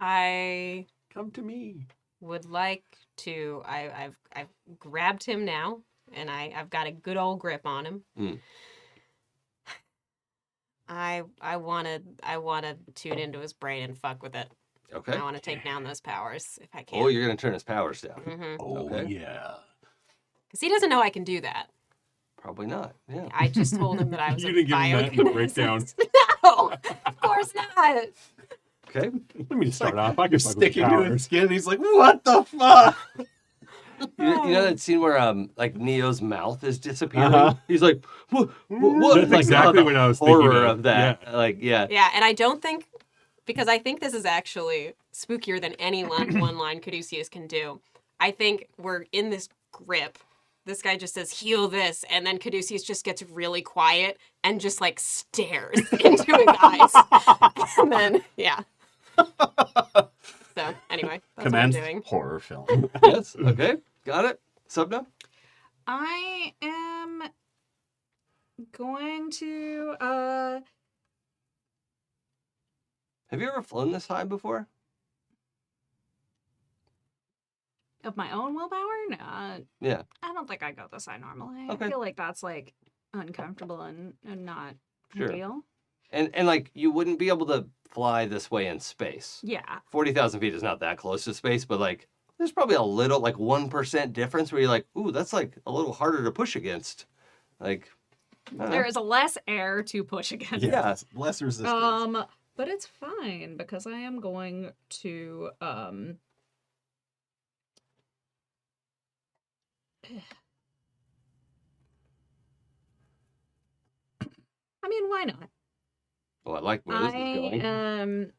I Come to me." would like to. I've grabbed him now, and I've got a good old grip on him. Mm. I wanna tune into his brain and fuck with it. Okay. I want to take down those powers if I can. Oh, you're gonna turn his powers down. Mm-hmm. Oh, Okay. yeah. Because he doesn't know I can do that. Probably not. Yeah. I just told him that I was You a didn't give him that in the biokinetic. breakdown. No, of course not. Okay. Let me start off. I You're can fuck with sticking to his powers. skin, and he's like, what the fuck? You know that scene where like Neo's mouth is disappearing? Uh-huh. He's like, what? That's Like, exactly the what I was horror thinking of that. Yeah. Like, yeah. Yeah, and I don't think, because I think this is actually spookier than any one line Caduceus can do. I think we're in this grip. This guy just says, heal this, and then Caduceus just gets really quiet and just like stares into his eyes. And then, yeah. So, anyway, that's Commence what I'm doing. horror film. Yes. Okay. Got it. Subna? I am going to Have you ever flown this high before? of my own willpower. No, Yeah. I don't think I go this high normally. Okay. I feel like that's like uncomfortable and not Sure. ideal. And like you wouldn't be able to fly this way in space. Yeah. 40,000 feet is not that close to space, but like there's probably a little like 1% difference where you're like, ooh, that's like a little harder to push against. Like, I don't know. There is less air to push against. Yeah. Less resistance. But it's fine because I am going to I mean, why not? Well, I like where this is going. am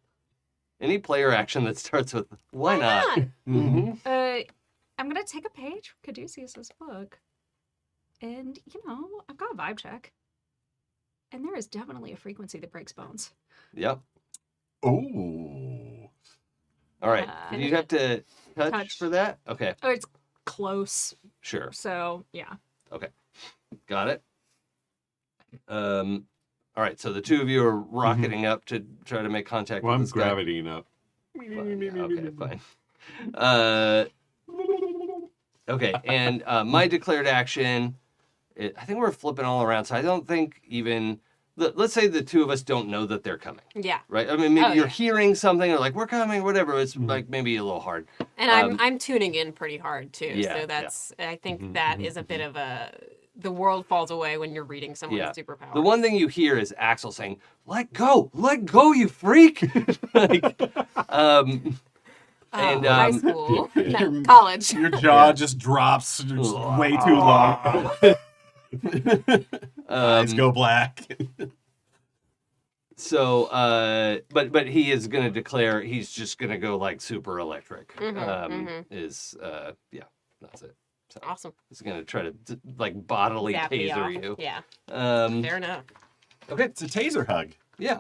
Any player action that starts with why not? Mm-hmm. I'm gonna take a page from Caduceus's book. And I've got a vibe check. And there is definitely a frequency that breaks bones. Yep. Oh. All right. Do you have to touch touch. for that? Okay. Oh, it's close. Sure. So yeah. Got it. All right. So the two of you are rocketing up to try to make contact Well, with I'm this guy. gravitying up. Fine, yeah, okay, fine. Okay, and my declared action, I think we're flipping all around, so I don't think even, let's say the two of us don't know that they're coming, Yeah. right? I mean, maybe Oh, you're yeah. hearing something or like, we're coming, whatever. It's like maybe a little hard. And I'm tuning in pretty hard too. Yeah, So that's I think Mhm, that mhm, is a bit of the world falls away when you're reading someone's Yeah. superpower. The one thing you hear is Axel saying, let go, you freak. Like, and, high um, school. No, your- college. Your jaw just drops just way too long. Eyes go black. So, but he is going to declare he's just going to go like super electric. Is yeah, that's it. So Awesome. he's going to try to like bodily Zap me taser off. you. Yeah. Fair enough. Okay. It's a taser hug. Yeah.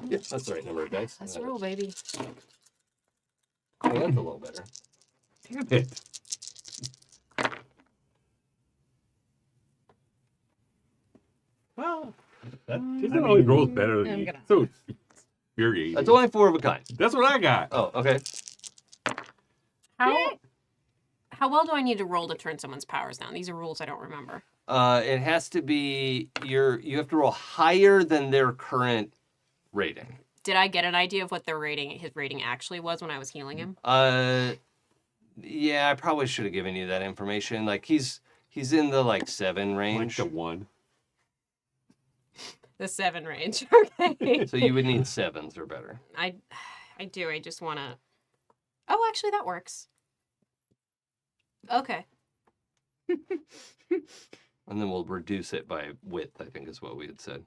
Yeah, that's the right number of dice. Let's roll, baby. Oh, that's a little better. Damn it. Well, It always rolls better than I'm you. gonna- So infuriating. that's only 4 of a kind. That's what I got. Oh, okay. How well do I need to roll to turn someone's powers down? These are rules I don't remember. It has to be you have to roll higher than their current rating. Did I get an idea of what his rating actually was when I was healing him? Yeah, I probably should have given you that information. Like he's in the like 7 Like range. the one. The 7 range. Okay. So you would need 7s or better. I do. I just want to. Oh, actually, that works. Okay. And then we'll reduce it by width, I think is what we had said.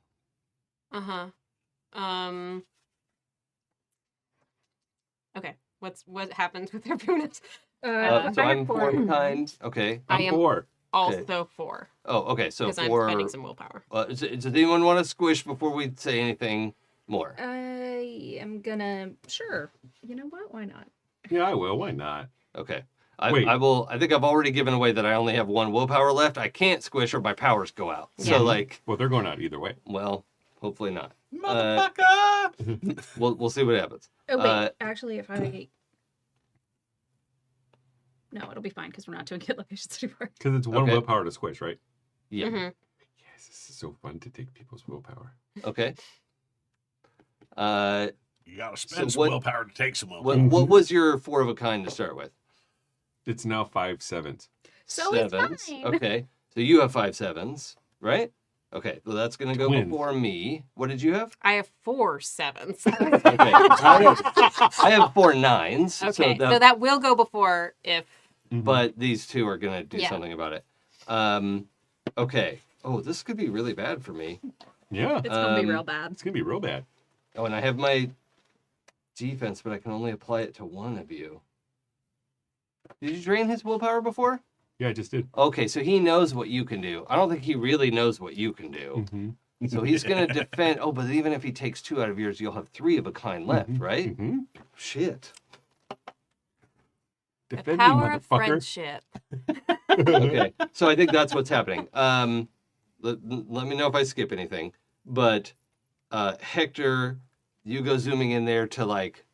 Okay. What happens with their bonus? So I'm 4 of a kind. Okay. I I'm am 4. also 4 Oh, okay. So because I'm 4. spending some willpower. Does anyone want to squish before we say anything more? I am gonna sure. You know what? Why not? Yeah, I will. Why not? Okay. Wait. I think I've already given away that I only have 1 willpower left. I can't squish or my powers go out. Yeah. So like, Well, they're going out either way. well, hopefully not. Motherfucker! We'll see what happens. Oh wait, Uh, actually, if I no, it'll be fine because we're not doing hit locations anymore. Because it's 1 Okay. willpower to squish, right? Yeah. Mhm. Yes, this is so fun to take people's willpower. Okay. You gotta spend So some what- willpower to take some willpower. What was your 4 of a kind to start with? It's now 5 sevens. So it's Sevens. fine. Okay. So you have 5 sevens, right? Okay. Well, that's gonna go Twins. before me. What did you have? I have 4 sevens. Okay. I have 4 nines. Okay, So so that will go before if. but these 2 are gonna do Yeah. something about it. Okay. Oh, this could be really bad for me. Yeah, It's gonna be real bad. it's going to be real bad. Oh, and I have my defense, but I can only apply it to one of you. Did you drain his willpower before? Yeah, I just did. Okay, so he knows what you can do. I don't think he really knows what you can do. Mm-hmm. So he's going to defend. Oh, but even if he takes 2 out of yours, you'll have 3 of a kind left, right? Mm-hmm. Shit. The Defend me, power of motherfucker. friendship. Okay, so I think that's what's happening. Let me know if I skip anything. But Hector, you go zooming in there to like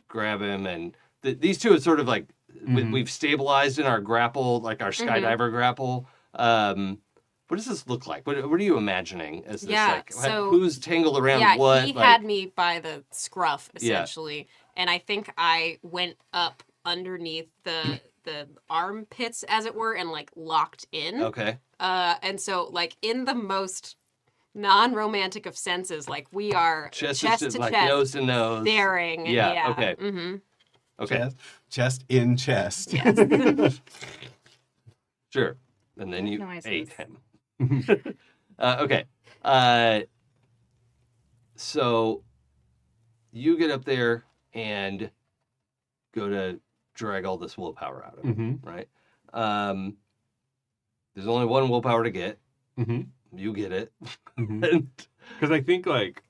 grab him, and these 2 are sort of like we've stabilized in our grapple, like our skydiver grapple. What does this look like? What are you imagining as this? Yeah, Like, so- who's tangled around Yeah, what? he like, had me by the scruff Yeah. essentially, and I think I went up underneath the armpits, as it were, and like locked in. Okay. And so like in the most non-romantic of senses, like we are Chest chest to to like chest, nose to nose. staring. Yeah, okay. Mm-hmm. Okay. Chest in chest. Yes. Sure. And then you Noises. ate him. Okay. So you get up there and go to drag all this willpower out of him, Mm-hmm. right? There's only 1 willpower to get. Mm-hmm. You get it. Mhm. Because I think like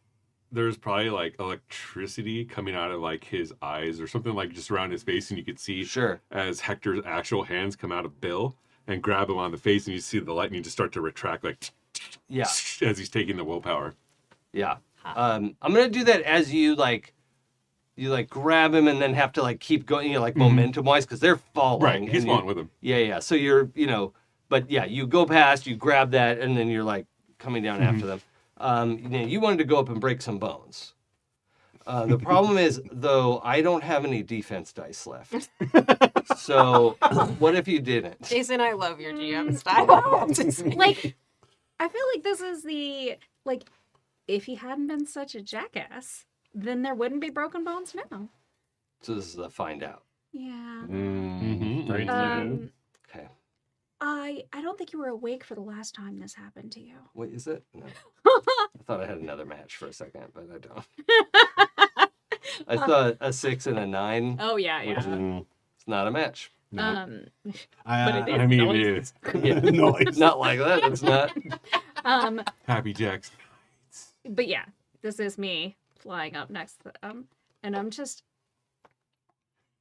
there's probably like electricity coming out of like his eyes or something like just around his face, and you could see Sure. as Hector's actual hands come out of Bill and grab him on the face, and you see the lightning just start to retract like Yeah. as he's taking the willpower. Yeah. I'm gonna do that as you grab him and then have to like keep going, like momentum wise, because they're falling. Right, he's and you- falling with him. Yeah. So you're, but yeah, you go past, you grab that, and then you're like coming down after them. You wanted to go up and break some bones. The problem is, though, I don't have any defense dice left. So what if you didn't? Jason, I love your GM style. I have to say. Like, I feel like this is the like, if he hadn't been such a jackass, then there wouldn't be broken bones now. So this is the find out. Yeah. Mm-hmm. Right. Okay. I don't think you were awake for the last time this happened to you. What is it? No. I thought I had another match for a second, but I don't. I saw a 6 and a 9. Oh yeah, Which yeah. It's not a match. But it is. I mean, it is. Yeah. Noise. Not like that. It's not. Happy Jacks. But yeah, this is me flying up next to them, and I'm just.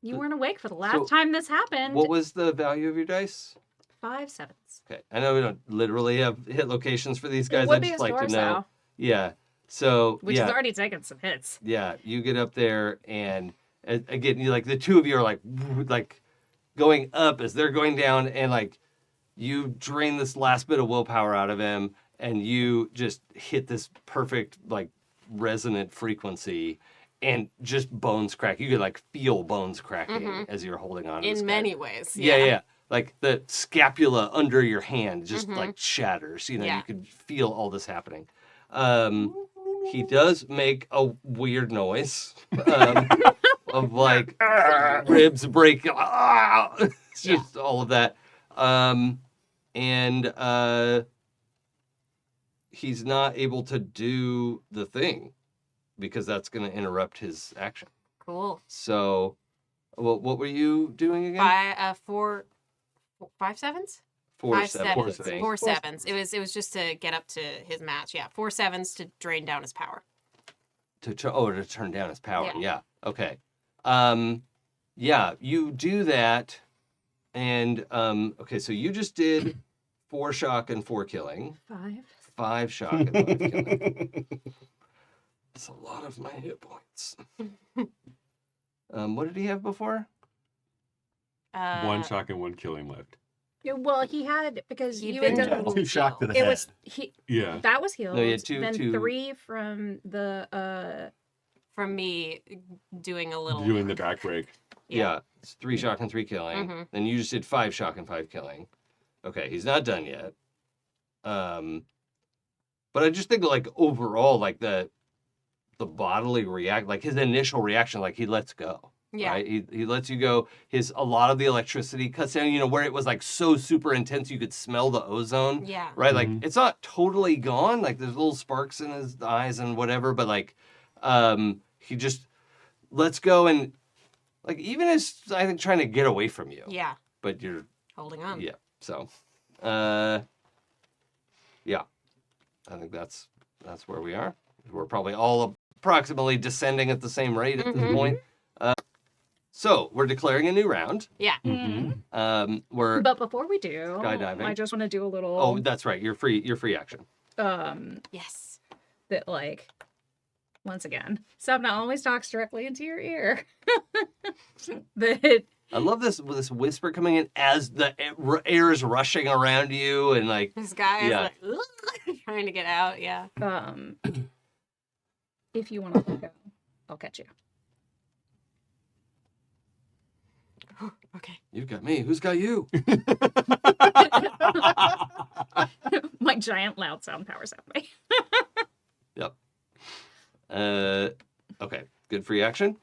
You weren't awake for the last So, time this happened. What was the value of your dice? 5 sevens. Okay. I know we don't literally have hit locations for these It guys. would I be just a like to know. torso, Yeah. So which yeah, has already taken some hits. yeah. You get up there, and again, you like the 2 of you are like going up as they're going down, and like you drain this last bit of willpower out of him, and you just hit this perfect like resonant frequency, and just bones crack. You could like feel bones cracking as you're holding on. to this In guy. many ways. Yeah. Like the scapula under your hand just like shatters. Yeah. You can feel all this happening. He does make a weird noise of like ribs break. It's just all of that. And he's not able to do the thing because that's going to interrupt his action. Cool. So, well, what were you doing again? 5 sevens? 4 5 sevens. sevens. I think. 4 sevens. It was just to get up to his match. Yeah, 4 sevens to drain down his power. To turn down his power. Yeah. Yeah. Okay. Yeah, you do that, And okay, so you just did 4 shock and 4 killing. 5 shock and 5 killing. That's a lot of my hit points. What did he have before? 1 shock and 1 killing left. Yeah, well, he had because He'd you been had to done. 2 shock to the It head. was he. Yeah. That was healed. No, you had two- then two- 3 from the From me doing a little. Doing the back break. Yeah, it's 3 shock and 3 killing. Mhm. Then you just did 5 shock and 5 killing. Okay, he's not done yet. But I just think like overall, like the bodily react, like his initial reaction, like he lets go. Yeah. Right? He lets you go. A lot of the electricity cuts down, where it was like so super intense you could smell the ozone. Yeah. Right? Like Mhm. it's not totally gone. Like there's little sparks in his eyes and whatever, but like he just lets go and like even is I think trying to get away from you. Yeah. But you're Holding on. yeah. So yeah. I think that's where we are. We're probably all approximately descending at the same rate at this Mhm. point. So we're declaring a new round. Yeah. Mm-hmm. We're But before we do, Skydiving. I just want to do a little. oh, that's right. You're free action. Yes. That like, once again, Sapna always talks directly into your ear. That I love this whisper coming in as the air is rushing around you and like This guy Yeah. is like trying to get out. Yeah. if you want to go, I'll catch you. Okay. you've got me. Who's got you? My giant loud sound powers at me. Yep. Okay. Good free action.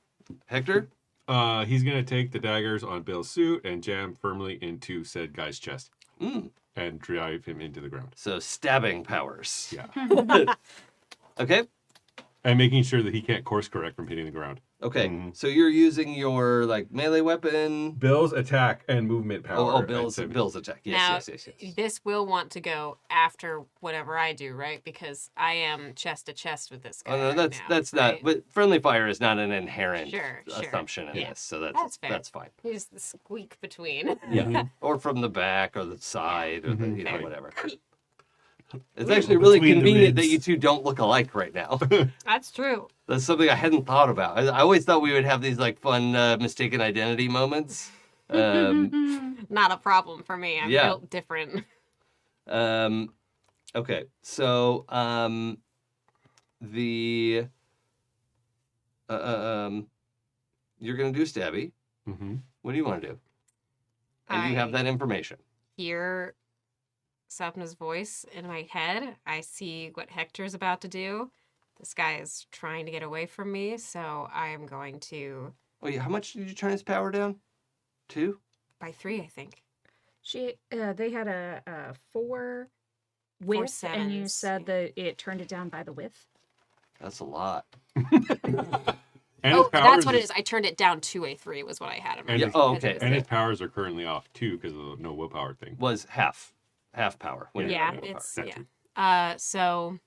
Hector. He's gonna take the daggers on Bill's suit and jam firmly into said guy's chest and drive him into the ground. So stabbing powers. Yeah. Okay. And making sure that he can't course correct from hitting the ground. Okay. Mhm. So you're using your like melee weapon. Bill's attack and movement power. at Bill's 70. attack. Now, Yes. this will want to go after whatever I do, right? Because I am chest to chest with this guy. Oh no, right that's now, not. right? But friendly fire is not an inherent Sure. assumption in Yeah. this, so That's fair. that's fine. He's the squeak between. Yeah, or from the back or the side or the, Mhm. Fair. whatever. It's actually really Between the convenient that ribs. you two don't look alike right now. That's true. That's something I hadn't thought about. I always thought we would have these like fun mistaken identity moments. Not a problem for me. I'm Yeah. built different. Okay, so the you're gonna do stabby. Mhm. What do you want to do? And you have I that information. hear Sapna's voice in my head. I see what Hector's about to do. This guy is trying to get away from me, so I am going to Oh yeah, how much did you turn his power down? 2? by 3, I think. They had a 4 width, and you sevens, said that it turned it down by the width. That's a lot. And Oh, his powers that's what it is. I turned it down to a 3 was what I had in my And Yeah, his- oh, because okay. it was And the- his powers are currently off too because of the no willpower thing. Was half power. when you're Yeah, running willpower. it's That yeah. too. So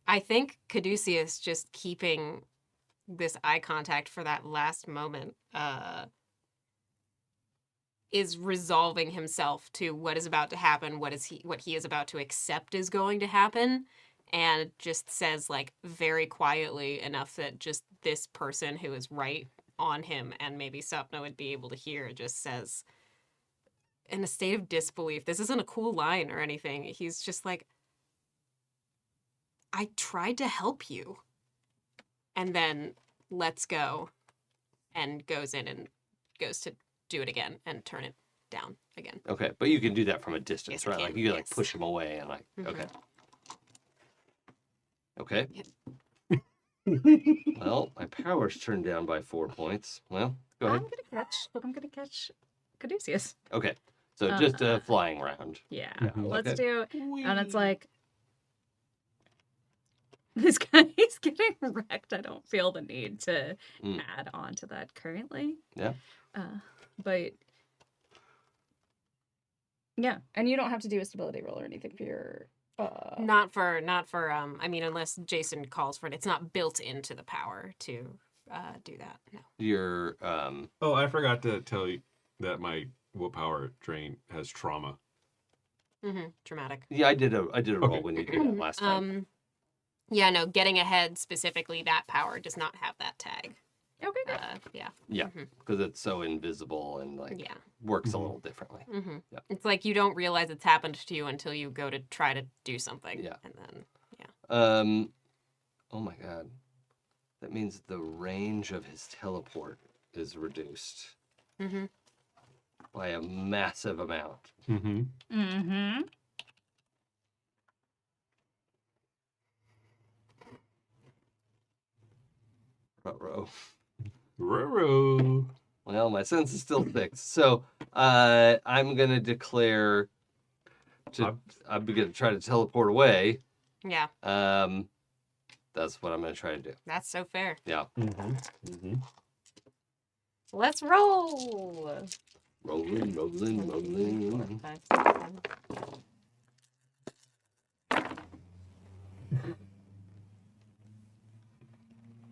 I think Caduceus just keeping this eye contact for that last moment is resolving himself to what is about to happen, what he is about to accept is going to happen, and just says like very quietly enough that just this person who is right on him and maybe Sapna would be able to hear just says in a state of disbelief. This isn't a cool line or anything. He's just like, I tried to help you. And then lets go and goes in and goes to do it again and turn it down again. Okay, but you can do that from a distance, Yes, I right? can, Like you can like yes. push him away and like Mhm. okay. Okay. Yep. Well, my power's turned down by 4 points. Well, go I'm ahead. gonna catch Caduceus. Okay. So just a flying round. Yeah, Mhm. let's Okay. do. And it's like this guy is getting wrecked. I don't feel the need to Mm. add on to that currently. Yeah. But yeah, and you don't have to do a stability roll or anything for your. Not for I mean unless Jason calls for it. It's not built into the power to do that. No. Your Oh, I forgot to tell you that my willpower drain has trauma. Dramatic. yeah, I did a roll Okay. when you did that last time. Yeah, no, getting ahead specifically, that power does not have that tag. Okay, good. Yeah. Yeah, because it's so invisible and like Yeah. works a little differently. Yeah. It's like you don't realize it's happened to you until you go to try to do something. Yeah. And then, Oh my god, that means the range of his teleport is reduced by a massive amount. Mm-hmm. Mm-hmm. Ruh-roh. Roro. Well, my sense is still fixed, so I'm gonna declare. I'm gonna try to teleport away. yeah, That's what I'm gonna try to do. that's so fair. Yeah. Let's roll. Rolling, rolling, rolling. 5, 6, 7.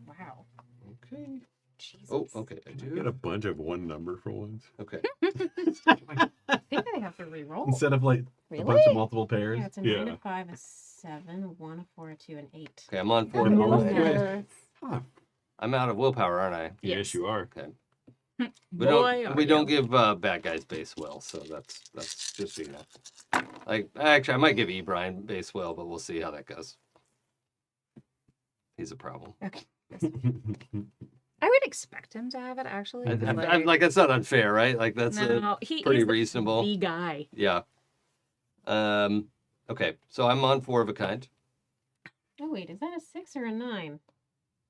Wow. Okay. Jesus. Oh, okay. I I do. get a bunch of one number for once. Okay. I think I have to re-roll. Instead of like Really? a bunch of multiple pairs. Yeah, it's a Yeah. 9, a 5, a 7, 1, a 4, a 2, an 8. Okay, I'm on 4 Oh, already. yeah. Huh. I'm out of willpower, aren't I? Yes, you are. Okay. Boy, We are don't you. give bad guys base will, so that's just so you know. Like actually, I might give E Brian base will, but we'll see how that goes. He's a problem. Okay. I would expect him to have it actually. Like it's not unfair, right? Like that's no, he pretty is reasonable. the guy. Yeah. Okay, so I'm on 4 of a kind. Oh wait, is that a 6 or a 9?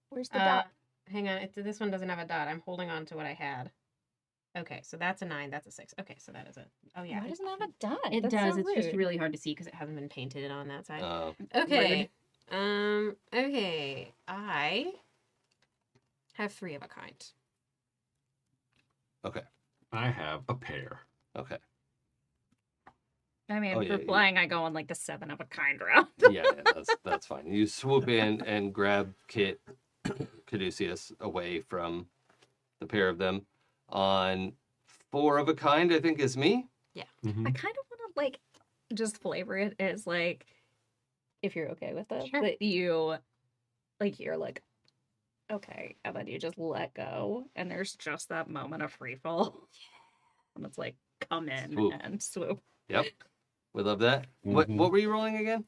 Where's the dot? Hang on, this one doesn't have a dot. I'm holding on to what I had. Okay, so that's a 9. That's a 6. Okay, so that is it. Oh yeah, Why doesn't it have a dot? it That's does. so It's just rude. really hard to see because it hasn't been painted on that side. Uh, Okay. Okay. I have 3 of a kind. okay. I have a pair. Okay. I mean, Oh, yeah, for flying, I go on like the 7 of a kind route. Yeah, that's fine. You swoop in and grab Kit Caduceus away from the pair of them. On 4 of a kind, I think is me. Mm-hmm. I kind of want to like just flavor it as like, if you're okay with it, Sure. that you like you're like, okay, and then you just let go, and there's just that moment of free fall, and it's like come in Swoop. and swoop. Yep. We love that. What Mhm. were you rolling again?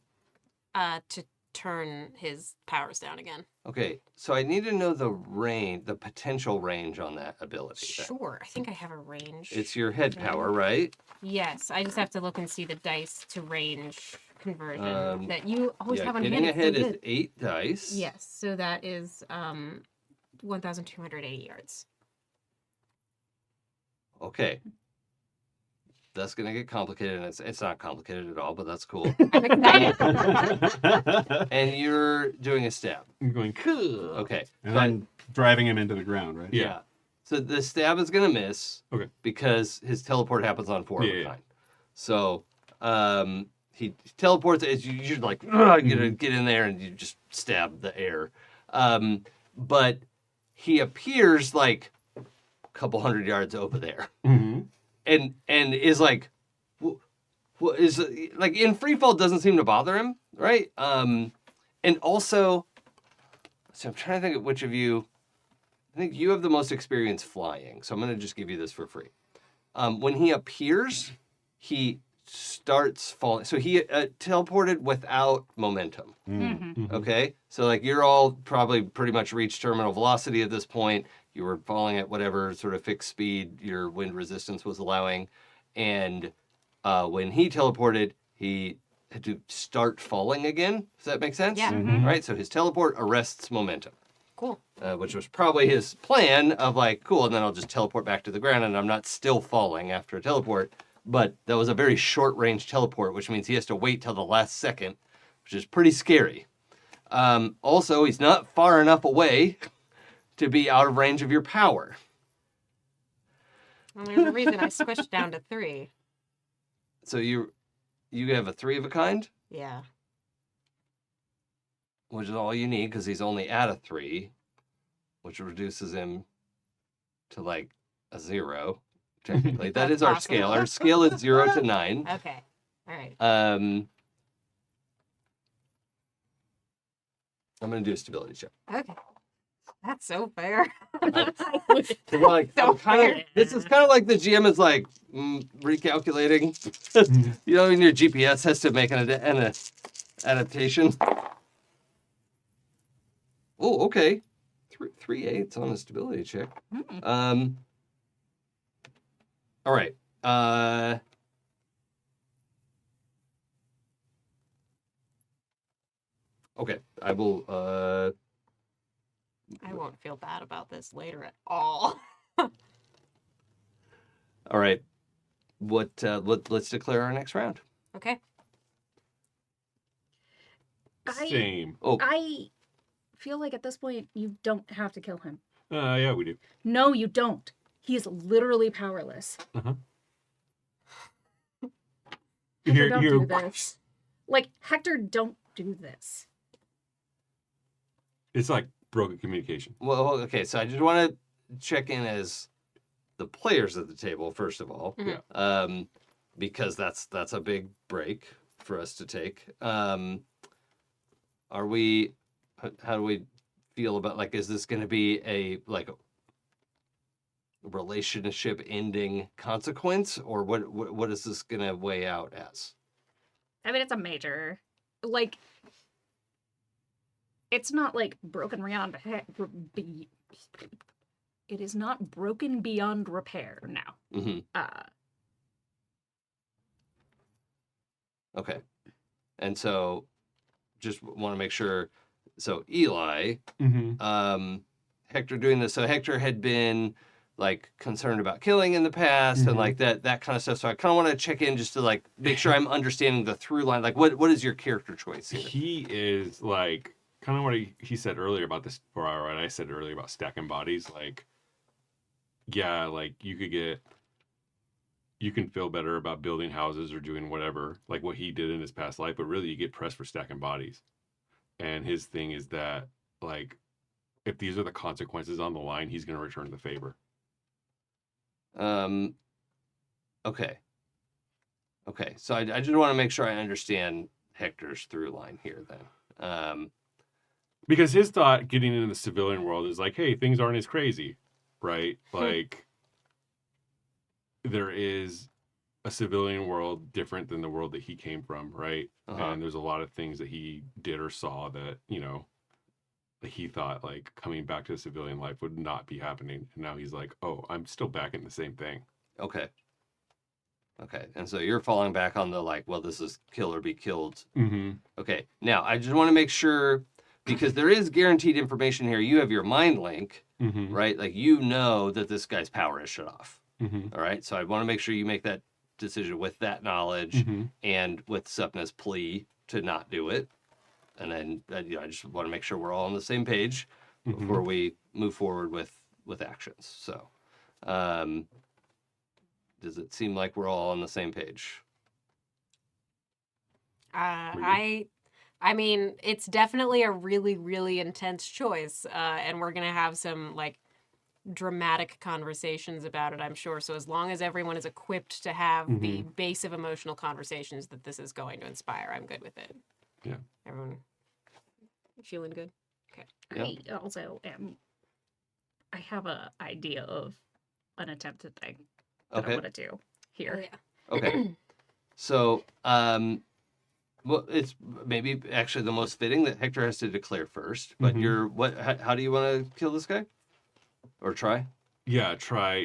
To turn his powers down again. Okay, so I need to know the potential range on that ability. then. Sure. I think I have a range. It's your head power, right? Yes, I just have to look and see the dice to range conversion Um, that you always Yeah, have on getting hand. It's so ahead is good. 8 dice. Yes, so that is 1,280 yards. Okay. That's gonna get complicated, and it's not complicated at all, but that's cool. I'm excited. And you're doing a stab. I'm going, cool. Okay. And then driving him into the ground, right? Yeah. So the stab is gonna miss. Okay. Because his teleport happens on 4 of a Yeah. kind. So he teleports as you're like, get in there and you just stab the air. But he appears like a couple hundred yards over there. Mm-hmm. And is like, what is like in free fall doesn't seem to bother him, right? And also, so I'm trying to think of which of you. I think you have the most experience flying, so I'm gonna just give you this for free. When he appears, he starts falling. So he teleported without momentum. Mm-hmm. Okay, so like you're all probably pretty much reached terminal velocity at this point. You were falling at whatever sort of fixed speed your wind resistance was allowing, and when he teleported, he had to start falling again. Does that make sense? Yeah. Mhm. Right. So his teleport arrests momentum, Cool. which was probably his plan of like, cool, and then I'll just teleport back to the ground, and I'm not still falling after a teleport. But that was a very short range teleport, which means he has to wait till the last second, which is pretty scary. Also, he's not far enough away to be out of range of your power. Well, there's a reason I switched down to 3. So you have a 3 of a kind, Yeah. which is all you need because he's only at a 3. which reduces him to like a 0. Technically, that That's is our possible. scale. Our scale is 0 to 9. Okay. All right. I'm gonna do a stability check. Okay. That's so fair. So we're like, So kinda, this is kind of like the GM is like recalculating. You know, when your GPS has to make an adaptation. Oh, okay. 3 8s on a stability check. All right. Okay, I will. I won't feel bad about this later at all. All right. Let's declare our next round. Okay. Same. Oh, I feel like at this point you don't have to kill him. Yeah, we do. No, you don't. He is literally powerless. Hector, Here- don't here- do this. Like, Hector, don't do this. It's like broken communication. well, okay. So I just want to check in as the players at the table first of all, Mhm. because that's a big break for us to take. Are we? How do we feel about like? Is this going to be a like relationship ending consequence, or what is this going to weigh out as? I mean, it's a major. Like, it's not like broken beyond. It is not broken beyond repair now. Mm-hmm. Okay. And so just want to make sure. So Eli, Hector doing this. So Hector had been like concerned about killing in the past and like that kind of stuff. So I kind of want to check in just to like make sure I'm understanding the through line. Like what is your character choice here? He is like kind of what he said earlier about this 4 hour, and I said earlier about stacking bodies. Like, yeah, like you can feel better about building houses or doing whatever, like what he did in his past life, but really you get pressed for stacking bodies. And his thing is that, like, if these are the consequences on the line, he's going to return the favor. Okay. Okay. So I just want to make sure I understand Hector's through line here then. Because his thought getting into the civilian world is like, hey, things aren't as crazy, right? Like, there is a civilian world different than the world that he came from, right? And there's a lot of things that he did or saw that, that he thought, like, coming back to civilian life would not be happening. And now he's like, oh, I'm still back in the same thing. Okay. Okay. And so you're falling back on the like, well, this is kill or be killed. Mm-hmm. Okay. Now, I just want to make sure, because there is guaranteed information here. You have your mind link, Mm-hmm. right? Like, you know that this guy's power is shut off. Mm-hmm. All right. So I want to make sure you make that decision with that knowledge Mm-hmm. and with Sapna's plea to not do it. And then I just want to make sure we're all on the same page before we move forward with actions. So, does it seem like we're all on the same page? I mean, it's definitely a really, really intense choice, and we're gonna have some like dramatic conversations about it, I'm sure. So as long as everyone is equipped to have the base of emotional conversations that this is going to inspire, I'm good with it. Yeah. Everyone feeling good? Okay. Yeah. I also am. I have an idea of an attempted thing that I Okay. want to do here. Oh, yeah. Okay. So, well, it's maybe actually the most fitting that Hector has to declare first. But how do you want to kill this guy? Or try? Yeah,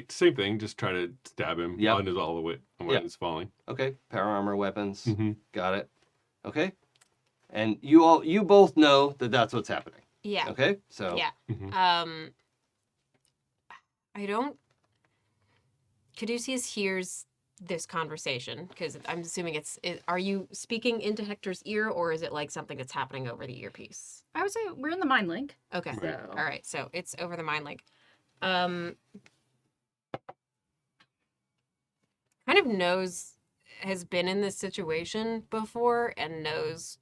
same thing. Just try to stab him Yep. on his all the way when it's falling. Okay. Power armor weapons. Mm-hmm. Got it. Okay. And you both know that that's what's happening. Yeah. Okay. So. Yeah. Mhm. I don't. Caduceus hears this conversation because I'm assuming are you speaking into Hector's ear, or is it like something that's happening over the earpiece? I would say we're in the mind link. Okay. So. All right. So it's over the mind link. Kind of has been in this situation before and knows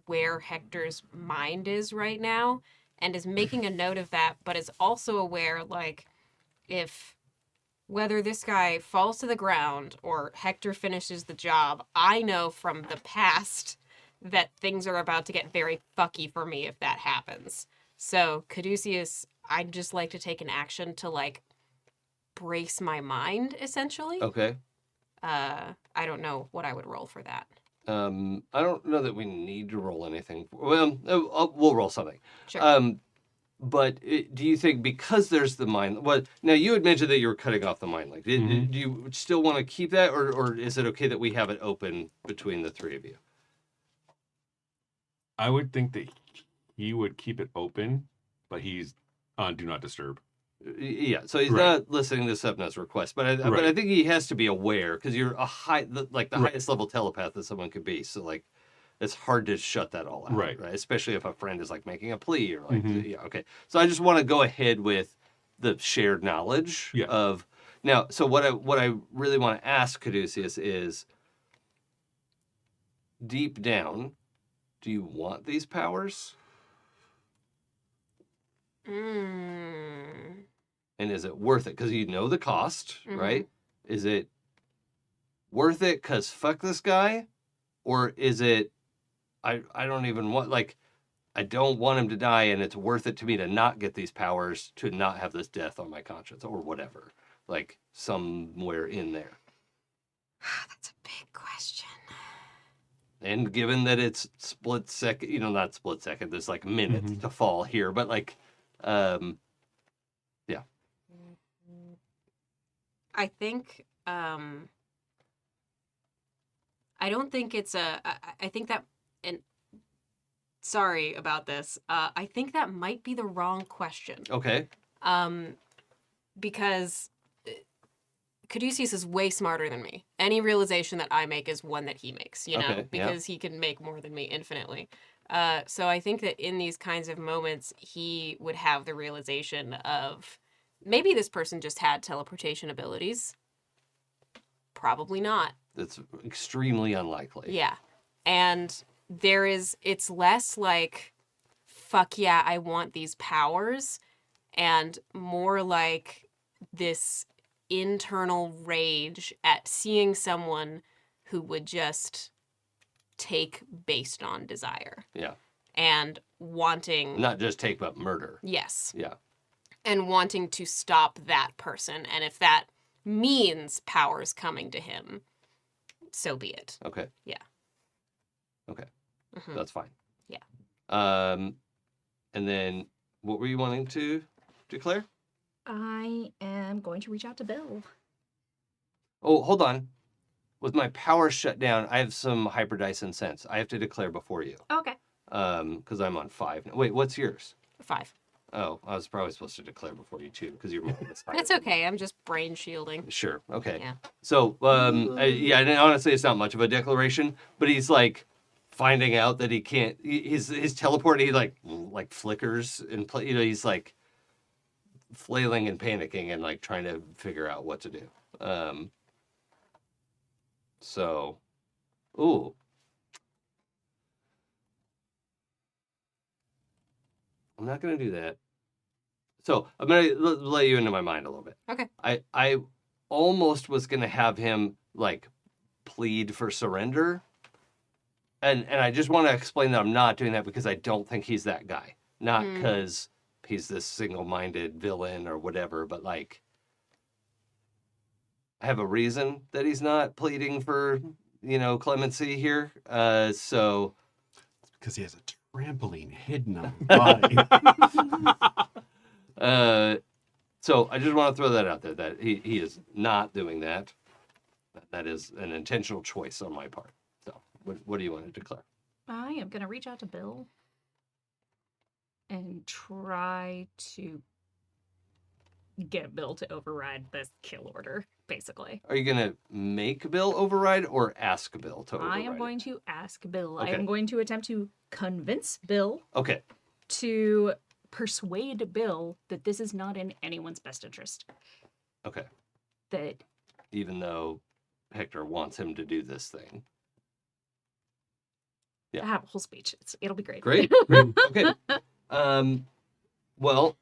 where Hector's mind is right now. and is making a note of that, but is also aware, like, if whether this guy falls to the ground or Hector finishes the job, I know from the past that things are about to get very fucky for me if that happens. So, Caduceus, I'd just like to take an action to, like, brace my mind, essentially. Okay. I don't know what I would roll for that. I don't know that we need to roll anything. Well, we'll roll something. Sure. But do you think because there's the mind? Well, now you had mentioned that you were cutting off the mind link. Do you still want to keep that, or is it okay that we have it open between the three of you? I would think that he would keep it open, but he's on do not disturb. Yeah, so he's Right. not listening to Sapna's request, but I think he has to be aware because you're the highest level telepath that someone could be. So like, it's hard to shut that all out, Right. Especially if a friend is like making a plea or like, yeah, okay. So I just want to go ahead with the shared knowledge of now. So what I really want to ask Caduceus is, deep down, do you want these powers? And is it worth it? Because you know the cost, right? Is it worth it because fuck this guy? Or is it, I don't even want, like, I don't want him to die and it's worth it to me to not get these powers, to not have this death on my conscience or whatever. Like, somewhere in there. That's a big question. And given that it's split second, not split second, there's like minutes to fall here, but like, yeah. I think, I don't think it's I think that, and sorry about this, I think that might be the wrong question. Okay. Because Caduceus is way smarter than me. Any realization that I make is one that he makes, Okay, because he can make more than me infinitely. So I think that in these kinds of moments, he would have the realization of maybe this person just had teleportation abilities. Probably not. That's extremely unlikely. Yeah. And it's less like, fuck yeah, I want these powers, and more like this internal rage at seeing someone who would just take based on desire. Yeah. And wanting... Not just take, but murder. Yes. Yeah. And wanting to stop that person. And if that means powers coming to him, so be it. Okay. Yeah. Okay. Mhm. That's fine. Yeah. And then what were you wanting to declare? I am going to reach out to Bill. Oh, hold on. With my power shut down, I have some hyper dice and sense. I have to declare before you. Okay. Because I'm on 5. Wait, what's yours? 5. Oh, I was probably supposed to declare before you too, because you're more That's okay. I'm just brain shielding. Sure. Okay. Yeah. So, yeah, and honestly, it's not much of a declaration, but he's like finding out that he can't. His teleport, he like flickers and play. He's like flailing and panicking and like trying to figure out what to do. So, ooh. I'm not going to do that. So I'm going to let you into my mind a little bit. Okay. I almost was going to have him like plead for surrender. And I just want to explain that I'm not doing that because I don't think he's that guy. Not because he's this single-minded villain or whatever, but like I have a reason that he's not pleading for, clemency here. So It's because he has a trampoline hidden on his body. So I just want to throw that out there, that he is not doing that. That is an intentional choice on my part. So what do you want to declare? I am going to reach out to Bill and try to get Bill to override this kill order, basically. Are you going to make Bill override or ask Bill to override? I am going to ask Bill. Okay. I am going to attempt to convince Bill Okay. to persuade Bill that this is not in anyone's best interest. Okay. That Even though Hector wants him to do this thing. Yeah. I have a whole speech. It'll be great. Great. Okay. Well,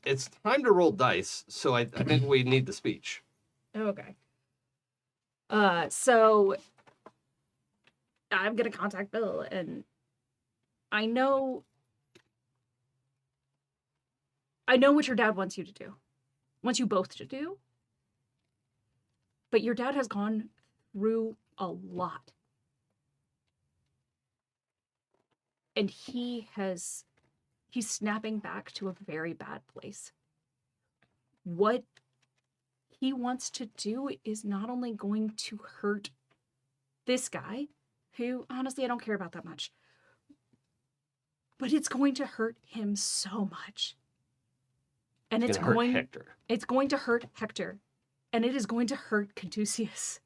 it's time to roll dice, so I think we need the speech. Okay. So I'm gonna contact Bill, and I know what your dad wants you to do. Wants you both to do. But your dad has gone through a lot. And he's snapping back to a very bad place. What he wants to do is not only going to hurt this guy, who honestly I don't care about that much, but it's going to hurt him so much. And it's gonna hurt going Hector. It's going to hurt Hector. And it is going to hurt Caduceus.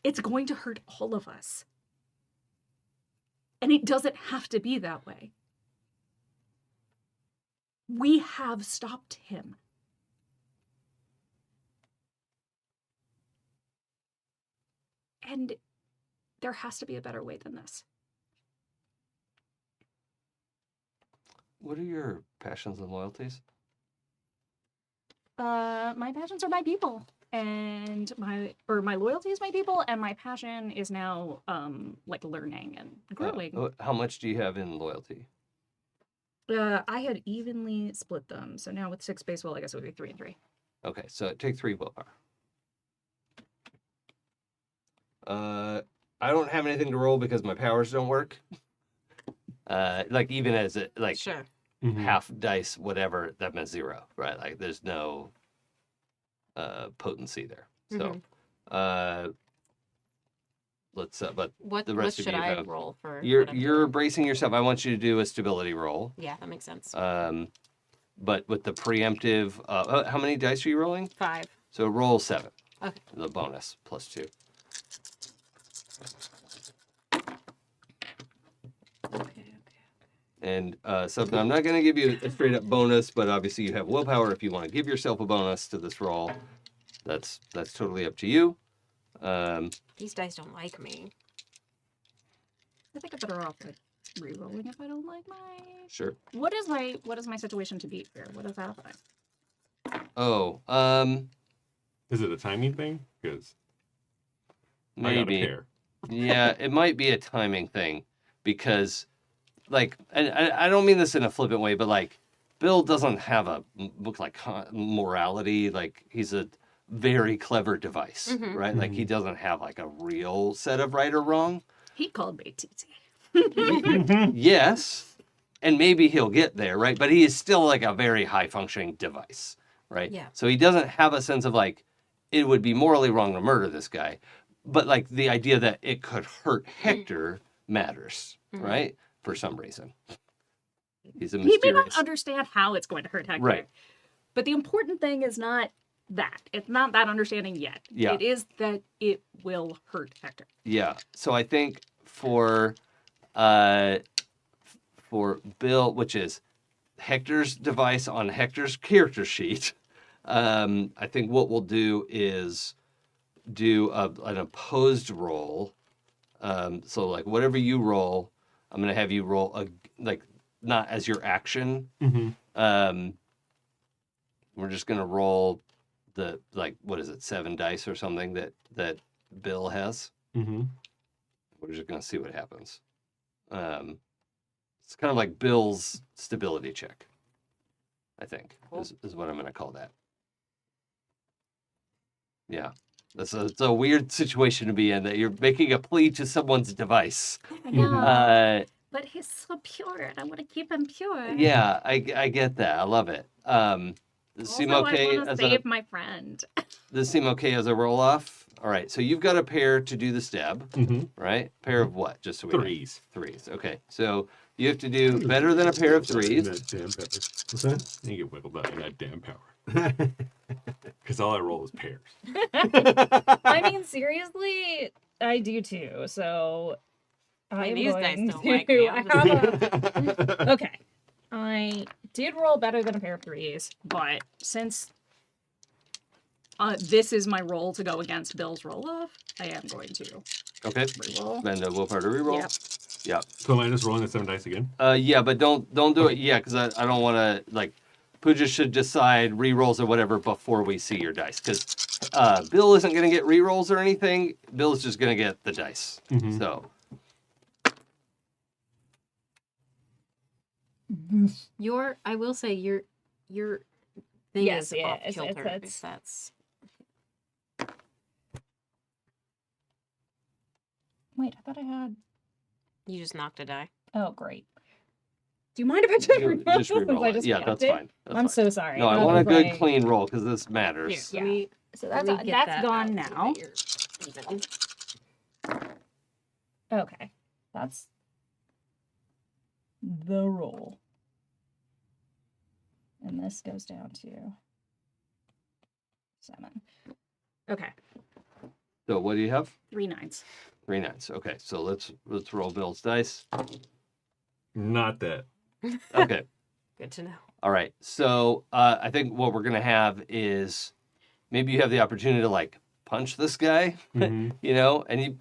It's going to hurt all of us. And it doesn't have to be that way. We have stopped him. And there has to be a better way than this. What are your passions and loyalties? My passions are my people. And my loyalty is my people, and my passion is now like learning and growing. How much do you have in loyalty? I had evenly split them, so now with 6 base will, I guess it would be 3 and 3. Okay, so take 3 willpower. I don't have anything to roll because my powers don't work. Like even as it like Sure. half dice, whatever, that meant 0, right? Like there's no potency there. So let's but What the rest of should you I have- roll for? you're what I'm you're doing? bracing yourself. I want you to do a stability roll. Yeah, that makes sense. But with the preemptive, how many dice are you rolling? 5. So roll 7. Okay. The bonus +2. And something I'm not going to give you a straight up bonus, but obviously you have willpower. If you want to give yourself a bonus to this roll, that's totally up to you. These dice don't like me. I think I'm better off like re-rolling if I don't like my. Sure. What is my situation to beat here? What is happening? Oh, Is it a timing thing? Because I got a maybe. pair. Yeah, it might be a timing thing because, like, and I don't mean this in a flippant way, but like, Bill doesn't have a book like morality. Like, he's a very clever device, right? Like, he doesn't have like a real set of right or wrong. He called me TT. Yes, and maybe he'll get there, right? But he is still like a very high functioning device, right? Yeah. So he doesn't have a sense of like, it would be morally wrong to murder this guy. But like the idea that it could hurt Hector matters, right? For some reason. He's a He may mysterious. not understand how it's going to hurt Hector. Right. But the important thing is not that. It's not that understanding yet. Yeah. It is that it will hurt Hector. Yeah. So I think for Bill, which is Hector's device on Hector's character sheet, I think what we'll do is do an opposed roll. So like whatever you roll, I'm gonna have you roll like not as your action. We're just gonna roll the like what is it, 7 dice or something that Bill has. We're just gonna see what happens. It's kind of like Bill's stability check, I think, is what I'm gonna call that. Yeah. It's a weird situation to be in that you're making a plea to someone's device. I know. But But he's so pure, and I want to keep him pure. yeah, I get that. I love it. Does this seem Also, okay I want to as save my friend. does this seem okay as a roll off? All right, so you've got a pair to do the stab, right? Pair of what? Just so we know. 3s. 3s. Okay, so you have to do better than a pair of 3s. That damn power. What's that? You get wiggled out in that damn power. Because all I roll is pairs. I mean, seriously, I do too. So I These am dice going don't to. like me. I have okay. I did roll better than a pair of 3s, but since this is my roll to go against Bill's roll off, I am going to Okay, reroll. then willpower to reroll. Yep. Yeah. So am I just rolling the 7 dice again? Yeah, but don't do it yet because I don't want to like. Pooja should decide rerolls or whatever before we see your dice because Bill isn't going to get rerolls or anything. Bill's just going to get the dice. Mhm. So I will say your thing Yes, is yeah, off it's- kilter. it's- If that's Wait, I thought I had. you just knocked a die. Oh, great. Do you mind if I just you reroll? just reroll I it. just Yeah, flipped that's it? fine. That's I'm fine. so sorry. No, I thought want a it was good like- clean roll because this Here, matters. let Yeah. me. So let that's me get that's that gone out so now. that you're even. Okay, that's the roll, and this goes down to 7. Okay, So what do you have? 3 9s. 3 9s. Okay, so let's roll Bill's dice. Not that. Okay. Good to know. All right. So I think what we're gonna have is maybe you have the opportunity to like punch this guy, Mhm. you know, and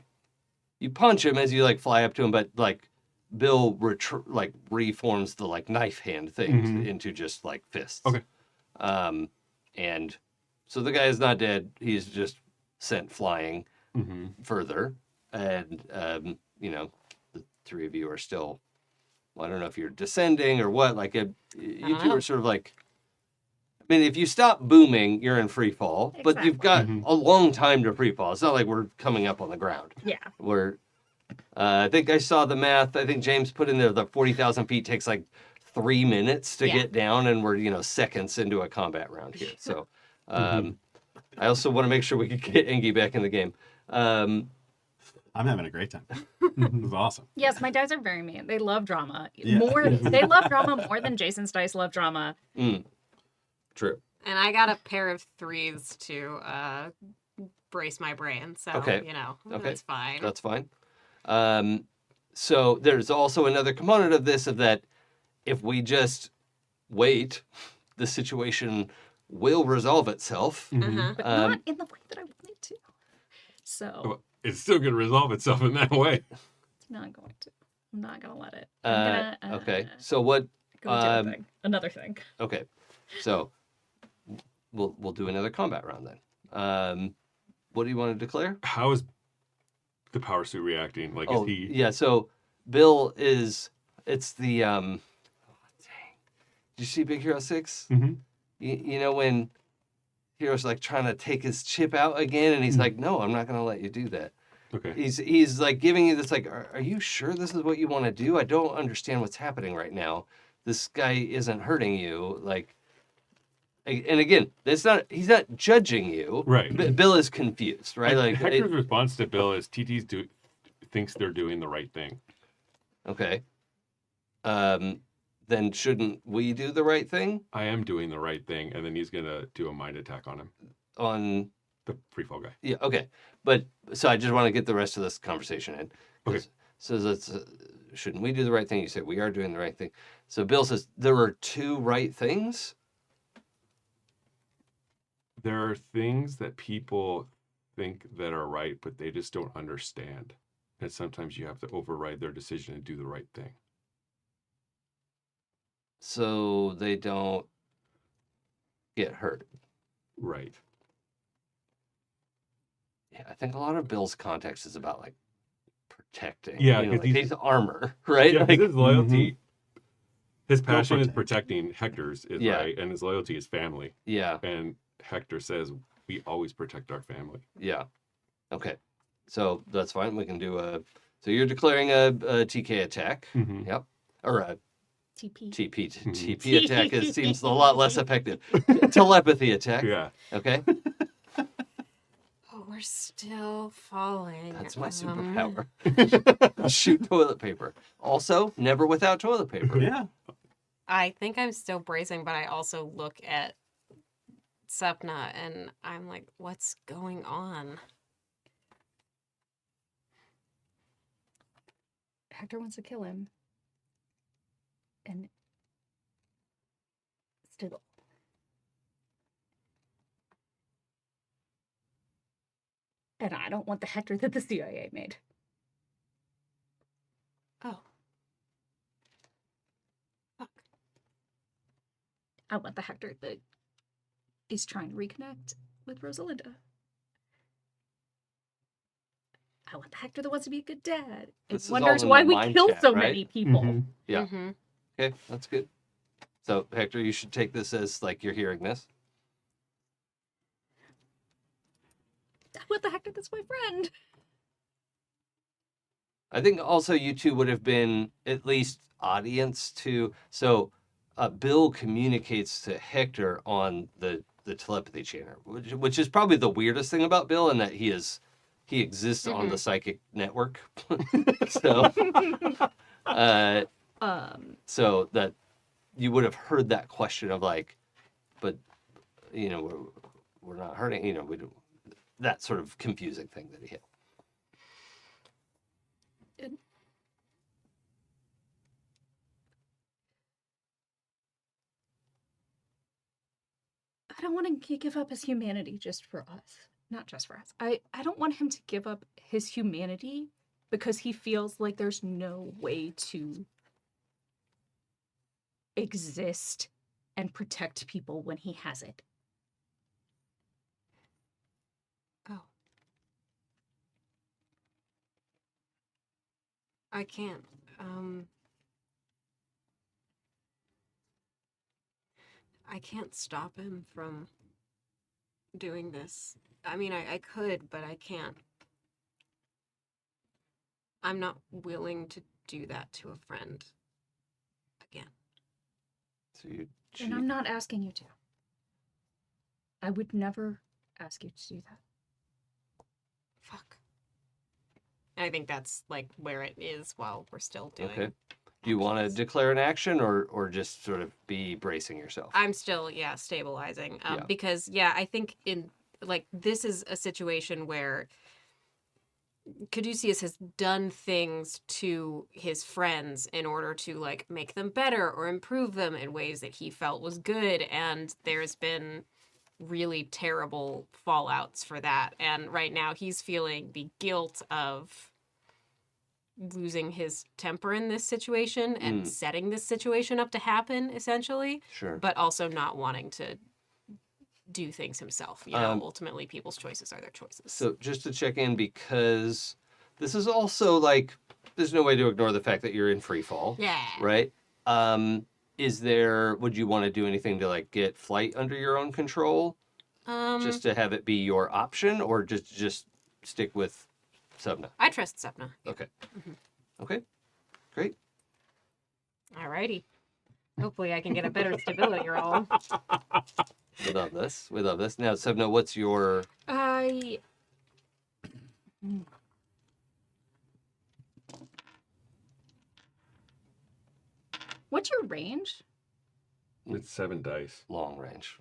you punch him as you like fly up to him, but like Bill like reforms the like knife hand thing Mhm. into just like fists. Okay. And so the guy is not dead. He's just sent flying Mhm. further, and you know, the three of you are still. Well, I don't know if you're descending or what. Like you don't two know. are sort of like. I mean, if you stop booming, you're in free fall, but you've got Exactly. a long time to free fall. It's not like we're coming up on the ground. Yeah. We're. I think I saw the math. I think James put in there the 40,000 feet takes like 3 minutes to Yeah. get down, and we're seconds into a combat round here. So, I also want to make sure we can get Enge back in the game. I'm having a great time. This is awesome. Yes, my dice are very mean. They love drama. Yeah. They love drama more than Jason's dice love drama. True. And I got a pair of 3s to brace my brain, so Okay. Okay. that's fine. That's fine. So there's also another component of this of that if we just wait, the situation will resolve itself. Uh-huh. But Um, not in the way that I want it to. So Well, it's still going to resolve itself in that way. it's not going to. I'm not gonna let it. I'm gonna okay. So what? go do a thing. Another thing. Okay. So we'll do another combat round then. What do you want to declare? How is the power suit reacting? Like, Oh, is he? yeah. So Bill is. It's the. Dang. Did you see Big Hero 6? Mm-hmm. You know when Hero's like trying to take his chip out again, and he's Mhm. like, "No, I'm not going to let you do that." Okay. He's like giving you this like, are you sure this is what you want to do? I don't understand what's happening right now. This guy isn't hurting you. Like, and again, he's not judging you. Right. Bill is confused, right? Like, Hector's response to Bill is thinks they're doing the right thing. okay. Then shouldn't we do the right thing I am doing the right thing, and then he's gonna do a mind attack on him, on? the free fall guy. Yeah, okay. But so I just want to get the rest of this conversation in. Okay. So let's, shouldn't we do the right thing? You said we are doing the right thing. So Bill says there are two right things. There are things that people think that are right, but they just don't understand. And sometimes you have to override their decision and do the right thing. So they don't get hurt. Right. Yeah, I think a lot of Bill's context is about like protecting. Yeah, you know, 'cause like, he's- he's armor, right? Yeah, 'cause Like, his loyalty, his passion is protect. protecting Hector's, is Yeah. right, and his loyalty is family. yeah, And Hector says, we always protect our family. yeah. Okay, so that's fine. We can do a. So you're declaring a TK attack. Mhm. Yep. Or a TP. TP attack seems a lot less effective. Telepathy attack. Yeah. Okay. Oh, we're still falling. That's my superpower. Shoot toilet paper. Also, never without toilet paper. Yeah. I think I'm still bracing, but I also look at Sapna and I'm like, what's going on? Hector wants to kill him. And still. And I don't want the Hector that the CIA made. Oh. Fuck. I want the Hector that is trying to reconnect with Rosalinda. I want the Hector that wants to be a good dad. This is And all wonders in why the we mind kill chat, so right? many people. Mhm. Yeah. Mm-hmm. Okay, that's good. So, Hector, you should take this as like you're hearing this. I want the Hector that's my friend. I think also you two would have been at least audience to. So, Bill communicates to Hector on the telepathy channel, which is probably the weirdest thing about Bill, in that he exists on the psychic network. So, so that you would have heard that question of like, but you know, we're not hurting. You know, we don't, that sort of confusing thing that he had. I don't want to give up his humanity just for us. Not just for us. I don't want him to give up his humanity because he feels like there's no way to exist and protect people when he has it. Oh. I can't. I can't stop him from doing this. I mean, I could, but I can't. I'm not willing to do that to a friend again. So you. And I'm not asking you to. I would never ask you to do that. Fuck. I think that's like where it is while we're still doing. Okay. Do you want to declare an action or just sort of be bracing yourself? I'm still, stabilizing. Yeah. Because, I think this is a situation where Caduceus has done things to his friends in order to, like, make them better or improve them in ways that he felt was good. And there's been really terrible fallouts for that. And right now he's feeling the guilt of losing his temper in this situation and setting this situation up to happen, essentially. Sure. But also not wanting to do things himself. You know, ultimately people's choices are their choices. So just to check in, because this is also like, there's no way to ignore the fact that you're in free fall. Yeah. Right? Would you want to do anything to like get flight under your own control? Just to have it be your option, or just stick with Sapna? I trust Sapna. Okay. Okay. Great. Alrighty. Hopefully I can get a better stability roll. We love this. We love this. Now, Sapna, what's your... What's your range? It's 7 dice. long range?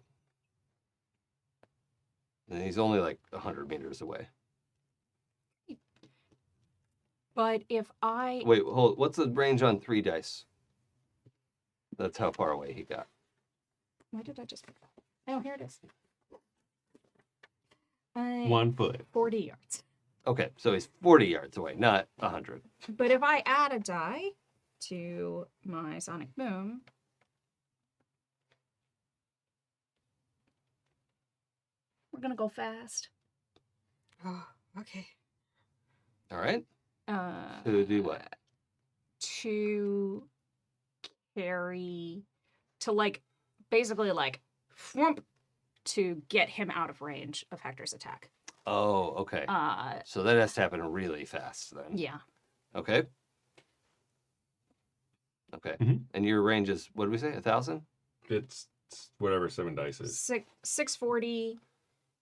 And he's only like 100 meters away. But if I... Wait, hold. What's the range on 3 dice? That's how far away he got. Why did I just pick that? Oh, here it is. 1 foot. 40 yards. Okay, so he's 40 yards away, not 100. But if I add a die to my sonic boom, we're gonna go fast. Oh, okay. All right. To do what? To carry, to like, basically like, whoomp, to get him out of range of Hector's attack. Oh, okay. So that has to happen really fast then. Yeah. Okay. Okay. Mhm. And your range is, what did we say, 1,000? It's whatever 7 dice is. 640,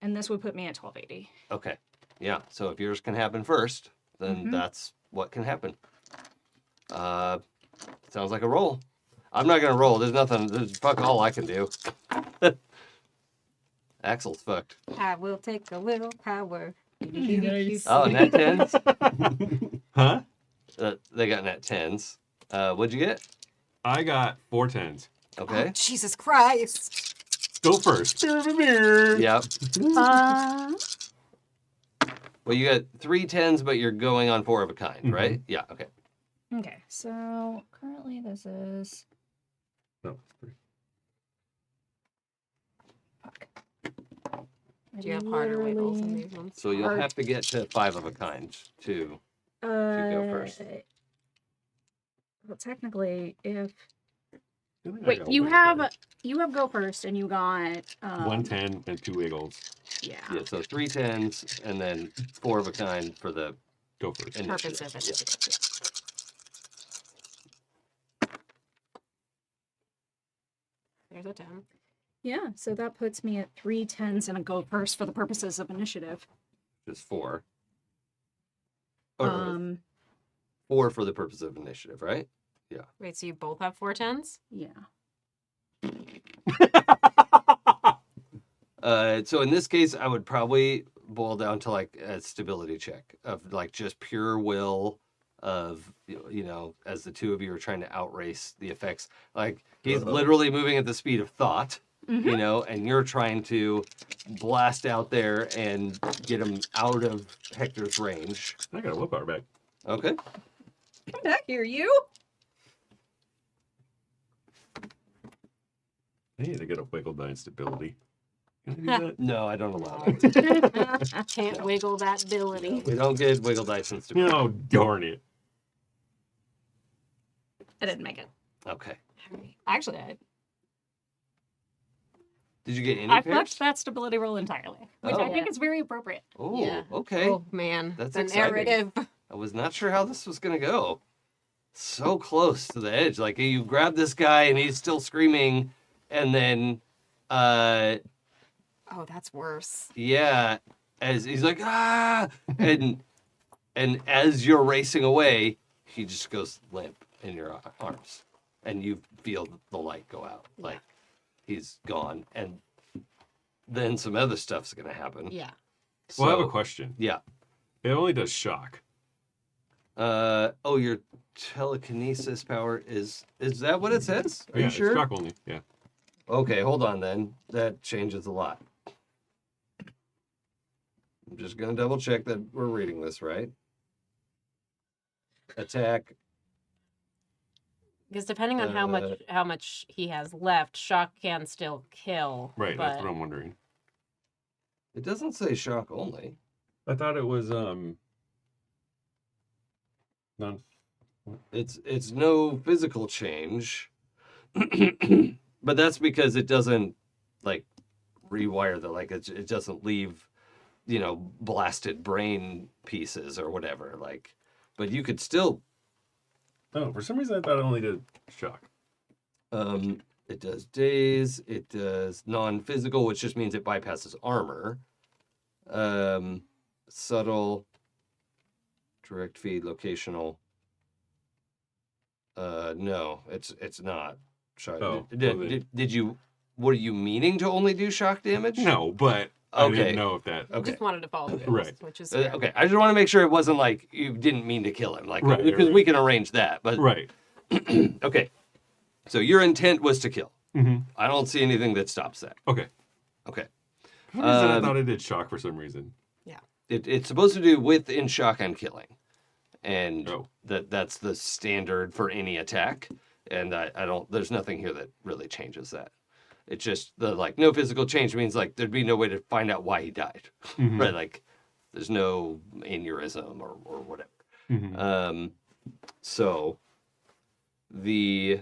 and this would put me at 1280. Okay. Yeah. So if yours can happen first, then Mhm. that's what can happen. Sounds like a roll. I'm not gonna roll. There's nothing. There's fuck all I can do. Axel's fucked. I will take a little power. Nice. Oh, net tens. Huh? They got net tens. What'd you get? I got 4 10s. Okay. Oh, Jesus Christ. Go first. Yep. Uh, Well, you got 3 tens, but you're going on 4 of a kind, Mhm. right? Yeah. Okay. Okay, so currently this is No, 3. fuck. Do you have harder wiggles in Literally- these ones? So you'll Hard. have to get to 5 of a kind to go first. Well, technically, if I think I wait, got a you wiggle have button. you have go first, and you got 110 and 2 wiggles. Yeah. Yeah, so 3 10s and then 4 of a kind for the Go first. Purpose initiative. of Yeah. initiative. There's a 10. Yeah, so that puts me at 3 10s and a go first for the purposes of initiative. Just 4. Or Um, 4 for the purpose of initiative, right? Wait, so you both have 4 10s? yeah. So in this case, I would probably boil down to like a stability check of like just pure will of, you know, as the two of you are trying to outrace the effects. Like he's literally moving at the speed of thought, you know, and you're trying to blast out there and get him out of Hector's range. I got a willpower back. Okay. Come back here, you. I need to get a wiggle die stability. Can I do that? No, I don't allow that. Can't wiggle that ability. We don't get wiggle dice and stability. No, darn it. I didn't make it. Okay. Actually, Did you get any I pairs? flipped that stability roll entirely, which I Oh. think is very appropriate. Oh, Yeah. okay. Oh, man. That's the exciting. narrative. I was not sure how this was gonna go. So close to the edge. Like you grab this guy and he's still screaming, and then Oh, that's worse. yeah, as he's like, ah, and as you're racing away, he just goes limp in your arms, and you feel the light go out. Like he's gone, and then some other stuff's gonna happen. Yeah. Well, I have a So- question. Yeah. It only does shock. Oh, your telekinesis power is that what it says? Are Yeah, you it's sure? shock only. Yeah. Okay, hold on then. That changes a lot. I'm just gonna double check that we're reading this right. Attack. Because depending on how much he has left, shock can still kill. Right. But That's what I'm wondering. It doesn't say shock only. I thought it was none. It's no physical change. But that's because it doesn't like rewire the like it doesn't leave, you know, blasted brain pieces or whatever. Like, but you could still Oh, for some reason I thought it only did shock. it does daze, it does non-physical, which just means it bypasses armor. Subtle, direct feed, locational. No, it's not. Shock. Oh, Did you? Were you meaning to only do shock damage? No, but I Okay. didn't know if that. Okay. just wanted to follow the rules, Right. which is Okay. I just want to make sure it wasn't like you didn't mean to kill him, like Right, because right. we can arrange that. But Right. okay. So your intent was to kill. Mm-hmm. I don't see anything that stops that. Okay. Okay. For some reason I Um, thought it did shock for some reason. It's supposed to do with in shock and killing, and Oh. that's the standard for any attack. And I don't. There's nothing here that really changes that. It's just the like no physical change means like there'd be no way to find out why he died, Mhm. right? Like there's no aneurysm or whatever. Mhm. So the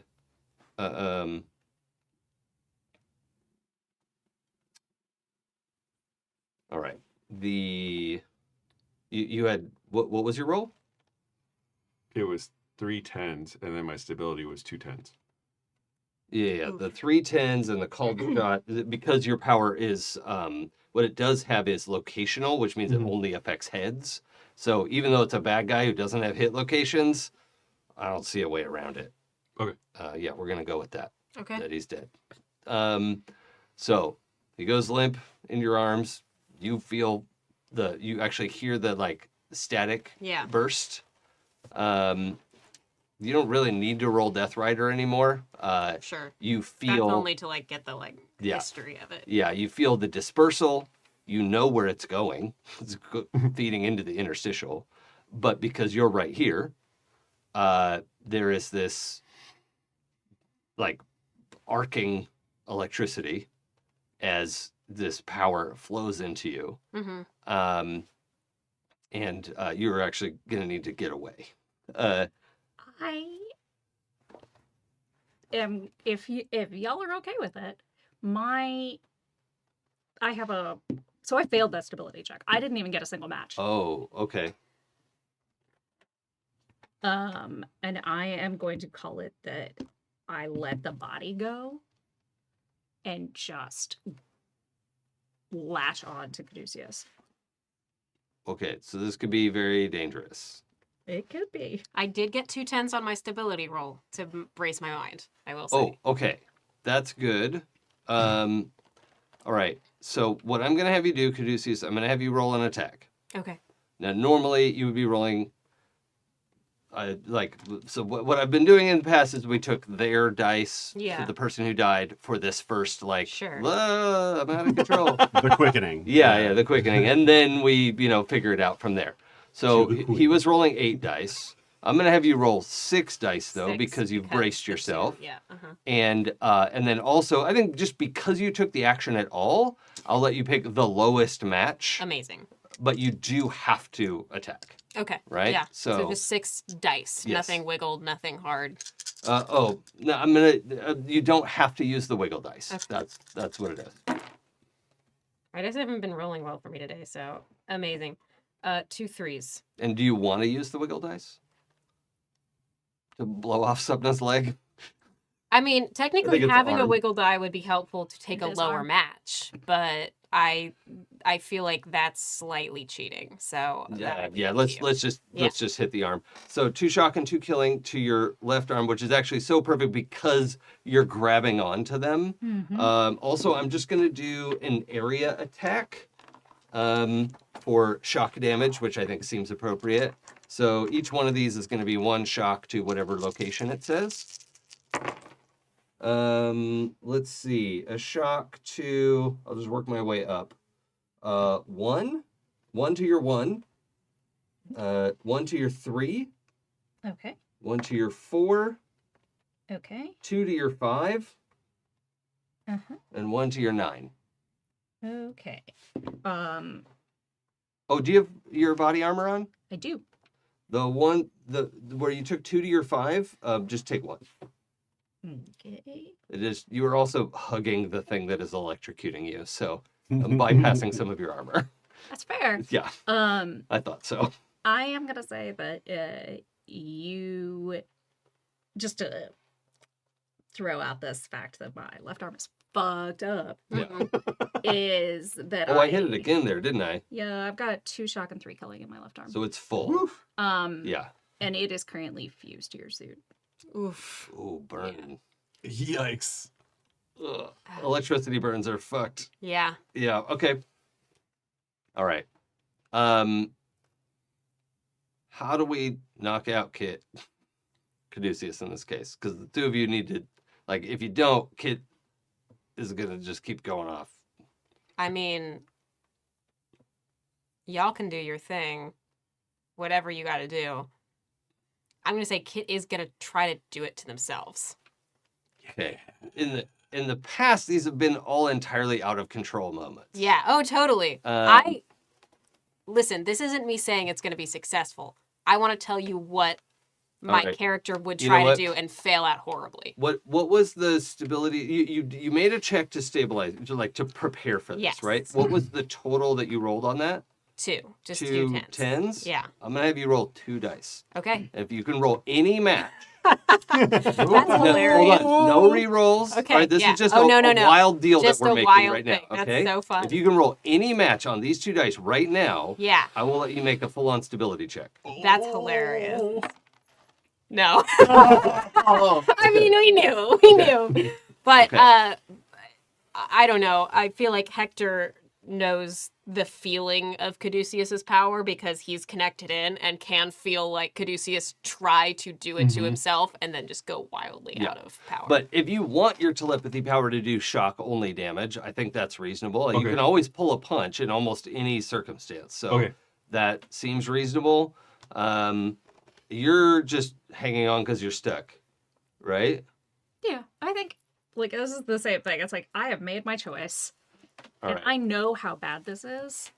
all right. You had what was your roll? It was 3 10s, and then my stability was 2 10s. Yeah, the 3 10s and the called shot because your power is what it does have is locational, which means it only affects heads. So even though it's a bad guy who doesn't have hit locations, I don't see a way around it. Okay. Yeah, we're gonna go with that. okay. That he's dead. So he goes limp in your arms. You feel you actually hear the like static Yeah. burst. You don't really need to roll Death Rider anymore. Sure. You That's feel only to like get the like Yeah. history of it. yeah, you feel the dispersal. You know where it's going. It's feeding into the interstitial. But because you're right here, there is this like arcing electricity as this power flows into you. Mm-hmm. And you're actually going to need to get away. I am, if y'all are okay with it, I failed that stability check. I didn't even get a single match. Oh, okay. And I am going to call it that I let the body go and just latch on to Caduceus. Okay, so this could be very dangerous. It could be. I did get 2 10s on my stability roll to brace my mind, I will say. Oh, okay. That's good. All right. So what I'm going to have you do, Caduceus, I'm going to have you roll an attack. Okay. Now, normally you would be rolling, so what I've been doing in the past is we took their dice Yeah. for the person who died for this first, Sure. I'm out of control. The quickening. Yeah, the quickening. And then we, figure it out from there. So To the he was rolling 8 dice. I'm going to have you roll 6 dice, though, 6, because you've braced the 2, yourself. Yeah. Uh-huh. And then also, I think just because you took the action at all, I'll let you pick the lowest match. Amazing. But you do have to attack. Okay. Right? Yeah. So So- just 6 dice. Yes. Nothing wiggled, nothing hard. No, I'm gonna. You don't have to use the wiggle dice. Okay. That's what it is. I just haven't been rolling well for me today, so amazing. 2 3s. And do you want to use the wiggle dice to blow off Sapna's leg? I mean, technically it's having a arm. wiggle die would be helpful to take a It is lower arm. match, but I feel like that's slightly cheating. So that would be up to you. Let's just hit the arm. So 2 shock and 2 killing to your left arm, which is actually so perfect because you're grabbing onto them. Also, I'm just gonna do an area attack for shock damage, which I think seems appropriate. So each one of these is going to be 1 shock to whatever location it says. Let's see. A shock to, I'll just work my way up. 1 to your 1, 1 to your 3, Okay. 1 to your 4, Okay. 2 to your 5, Uh-huh. and 1 to your 9. Okay. Oh, do you have your body armor on? I do. The one, where you took 2 to your 5, just take 1. Okay. It is, you are also hugging the thing that is electrocuting you, so I'm bypassing some of your armor. That's fair. Yeah, I thought so. I am gonna say that you, just to throw out this fact that my left arm is fucked up, Yeah. is that Oh, I hit it again there, didn't I? Yeah, I've got 2 shock and 3 killing in my left arm. So it's full. Yeah. And it is currently fused to your suit. Oof. Oh, burn. Yikes. Ugh. Electricity burns are fucked. Yeah. Yeah, okay. All right. How do we knock out Kit? Caduceus in this case. Because the 2 of you need to, like, if you don't, Kit is going to just keep going off. I mean, y'all can do your thing. Whatever you got to do. I'm going to say Kit is going to try to do it to themselves. Okay. In the past, these have been all entirely out of control moments. Yeah. Oh, totally. Listen, this isn't me saying it's going to be successful. I want to tell you what my Alright. character would You know try to what? do and fail at horribly. What was the stability? You made a check to stabilize, to prepare for this, Yes. right? What was the total that you rolled on that? 2. Just 2 2 10s. tens? Yeah. I'm gonna have you roll 2 dice. Okay. If you can roll any match. That's Hold hilarious. on. No re-rolls. Okay, All right, this yeah. is just Oh, a no. wild deal Just that we're a making wild right now. thing. That's Okay. so fun. If you can roll any match on these 2 dice right now, Yeah. I will let you make a full-on stability check. That's hilarious. No. Oh. I mean, we knew. But Okay. I don't know. I feel like Hector knows the feeling of Caduceus's power because he's connected in and can feel like Caduceus try to do it to himself and then just go wildly Yeah. out of power. But if you want your telepathy power to do shock only damage, I think that's reasonable. You Okay. can always pull a punch in almost any circumstance. So Okay. that seems reasonable. you're just hanging on because you're stuck, right? Yeah, I think like this is the same thing. It's like I have made my choice, All and right. I know how bad this is.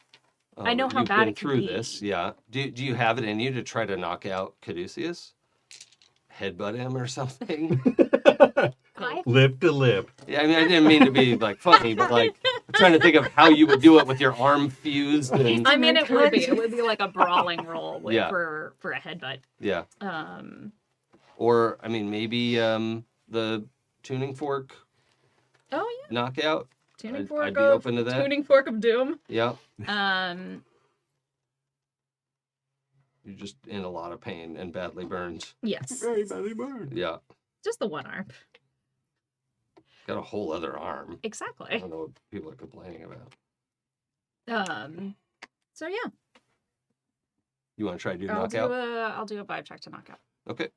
I know how You've bad been it can through be. this, yeah. Do you have it in you to try to knock out Caduceus? Headbutt him or something? Lip to lip. Yeah, I mean, I didn't mean to be like funny, but like I'm trying to think of how you would do it with your arm fused. And, I mean, it would be. It would be like a brawling roll Yeah. for a headbutt. yeah. Oh Or I mean, maybe the tuning fork yeah, knockout. tuning I'd fork be of open to that. tuning fork of doom. Yeah, Um, you're just in a lot of pain and badly burned. yes, Very badly burned. Yeah, just the one arm. got a whole other arm. I Exactly. don't know what people are complaining about. So yeah, You want to try to do I'll knockout? do a vibe check to knockout. Okay,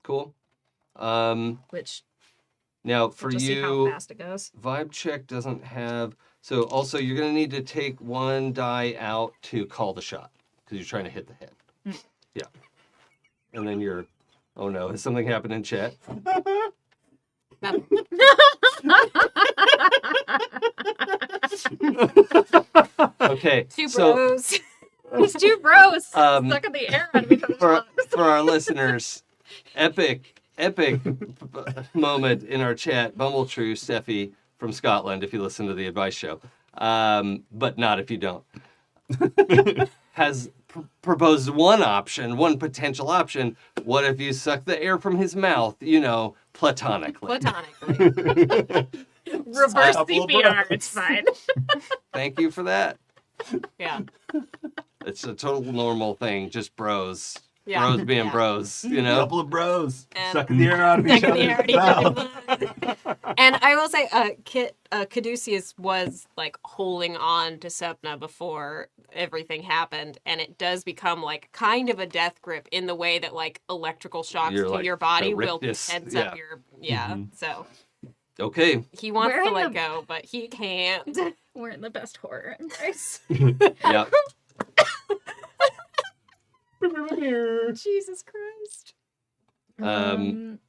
cool. Which Now we'll for just see how you, fast it goes. vibe check doesn't have. So also, you're gonna need to take one die out to call the shot because you're trying to hit the head. Yeah, and then you're. Oh no! Has something happened in chat? Okay, Two so bros. These two bros Um, stuck in the air on each other's for lungs. for our listeners, epic moment in our chat. Bumbletrue Steffi from Scotland, if you listen to the advice show, but not if you don't, has proposed one option, one potential option. What if you suck the air from his mouth? You know, platonically. Platonically. Reverse Couple of CPR. bros. It's fine. Thank you for that. Yeah. It's a total normal thing. Just bros. Yeah. Bros being Yeah. bros. You know. Couple of bros And- sucking the air out of each Sucking the air other's out of mouth. each other's And I will say, Caduceus was like holding on to Sapna before everything happened, and it does become like kind of a death grip in the way that like electrical shocks You're to like your body the will rictus, tense yeah. up your So Okay. he wants We're to in let the- go, but he can't. We're in the best horror embrace. Yeah. Jesus Christ.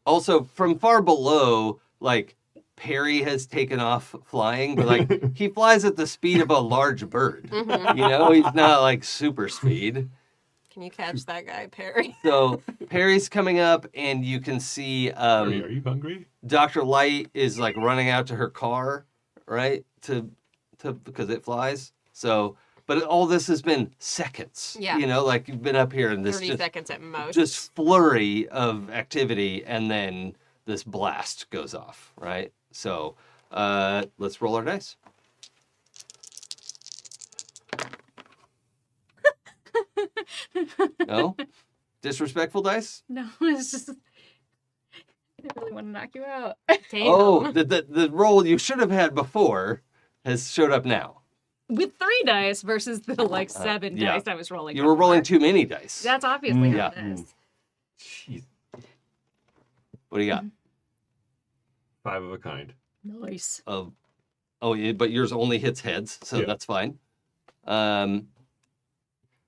Also, from far below, like Perry has taken off flying, but like he flies at the speed of a large bird. Mhm. You know, he's not like super speed. Can you catch that guy, Perry? So Perry's coming up, and you can see Are you hungry? Dr. Light is like running out to her car, right? To because it flies. So, but all this has been seconds. Yeah. You know, like you've been up here and this 30 just seconds at most. just flurry of activity, and then this blast goes off, right? So let's roll our dice. No? Disrespectful dice? No, it's just. I didn't really want to knock you out. Damn. Oh, the roll you should have had before has showed up now. With 3 dice versus the like 7 yeah. dice I was rolling. You were rolling before. too many dice. That's obviously how Yeah. it is. Jeez. What do you got? 5 of a kind. Nice. Oh, yeah, but yours only hits heads, so Yeah. that's fine.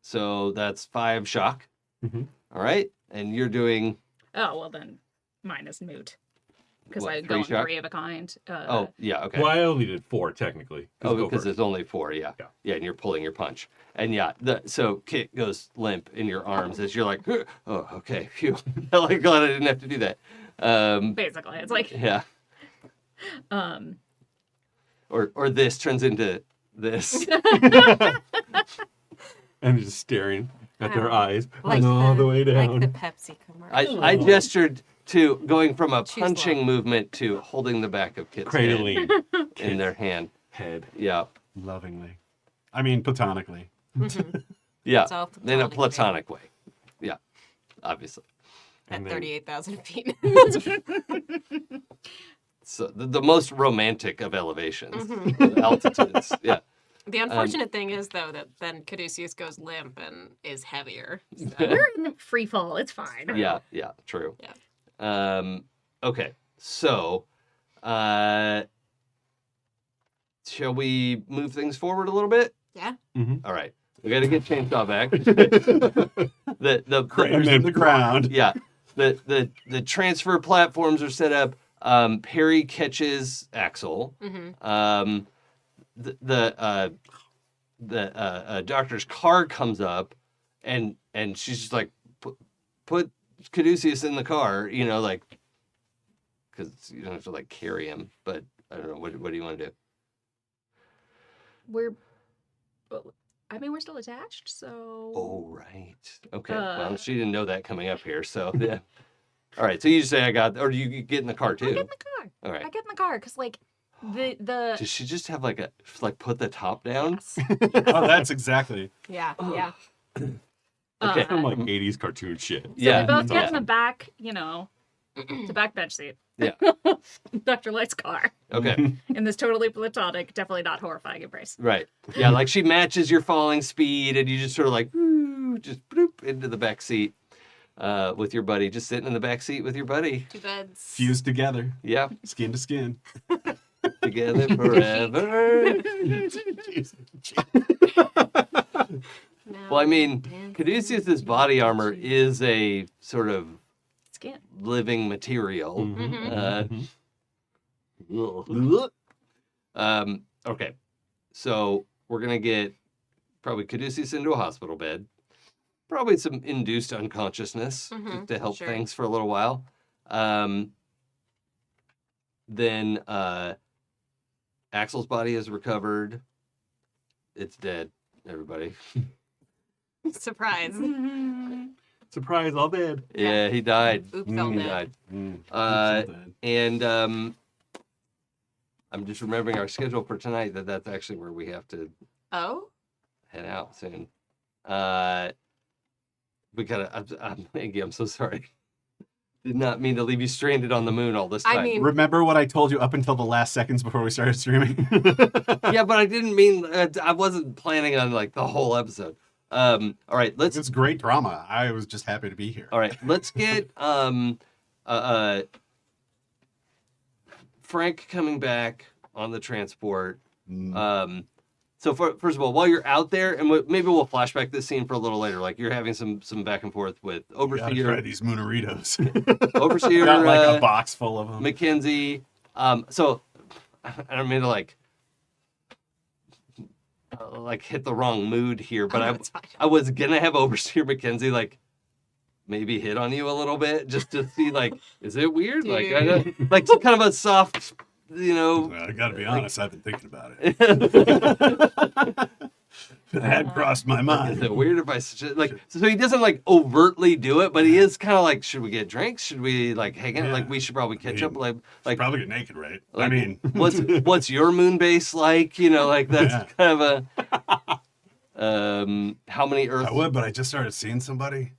So that's 5 shock. Mhm. All right, and you're doing. Oh well, then mine is moot because What, I 3 go shock? 3 of a kind. Oh, yeah, okay. Well, I only did 4 technically. Oh, Go because first. it's only 4, yeah. Yeah. Yeah, and you're pulling your punch. And yeah, so Kit goes limp in your arms as you're like, oh, okay, phew. Like, glad I didn't have to do that. basically, it's like Yeah. Or this turns into this. And just staring at their eyes Like all the way down. Like the Pepsi commercial. I gestured to going from a Choose punching love. movement to holding the back of Kit's Cradling head in their hand. head. Yeah. Lovingly. I mean, platonically. Yeah. It's all In a platonic, platonic way. Yeah. Obviously. At And then- 38,000 feet. So the most romantic of elevations, Mm-hmm. altitudes. Yeah. The unfortunate thing is, though, that then Caduceus goes limp and is heavier. So. we're in free fall. It's fine. Yeah, yeah, true. Yeah. Okay, so shall we move things forward a little bit? Yeah. All right. We got to get Chainsaw back. the Craters in the ground. Yeah. The transfer platforms are set up. Perry catches Axel. Mm-hmm. The doctor's car comes up, and she's just like, put Caduceus in the car, you know, like, because you don't have to like carry him. But I don't know. What do you want to do? We're still attached, so. Oh, right. Okay. Well, she didn't know that coming up here, so yeah. All right. So you just say I got, or do you get in the car too? I get in the car. All right. I get in the car because like the Does she just have like put the top down? Oh, that's exactly. Yeah, yeah. Okay. Some like 80s cartoon shit. So Yeah. we both that's get in awesome. the back, you know, the back bench seat. Yeah. Dr. Light's car Okay. in this totally platonic, definitely not horrifying embrace. Right. Yeah. Like she matches your falling speed, and you just sort of like just bloop into the back seat with your buddy, just sitting in the back seat with your buddy. 2 beds. Fused together, Yeah. skin to skin. Together forever. Now Well, I mean, dancing Caduceus's body armor is a sort of Skin. living material. Mhm. Okay, so we're gonna get probably Caduceus into a hospital bed, probably some induced unconsciousness Mhm, to help sure. things for a little while. Then Axel's body is recovered. It's dead. Everybody. Surprise. Surprise, all dead. Yeah, he died. Oops, all He dead. died. And I'm just remembering our schedule for tonight that's actually where we have to Oh? head out soon. We gotta. Enge, I'm so sorry. Did not mean to leave you stranded on the moon all this time. I mean, Remember what I told you up until the last seconds before we started streaming? yeah, but I didn't mean. I wasn't planning on like the whole episode. All right, let's. It's great drama. I was just happy to be here. All right, let's get Frank coming back on the transport. So first of all, while you're out there, and maybe we'll flashback this scene for a little later. Like you're having some back and forth with Gotta try Overseer, these Mooneritos. Overseer Got like a box full of them. Mackenzie. So I don't mean to like hit the wrong mood here, but Oh, it's fine. I was gonna have Overseer Mackenzie like maybe hit on you a little bit just to see like, is it weird? Like I know, like some kind of a soft, you know. I gotta be honest, I've been thinking about it. It had crossed my Is mind. it weird if I like? So he doesn't like overtly do it, but he is kind of like, should we get drinks? Should we like hang out? Yeah. Like we should probably catch up. Like Probably get naked, right? I like, mean, what's your moon base like? You know, like that's Yeah. kind of a how many Earth? I would, but I just started seeing somebody.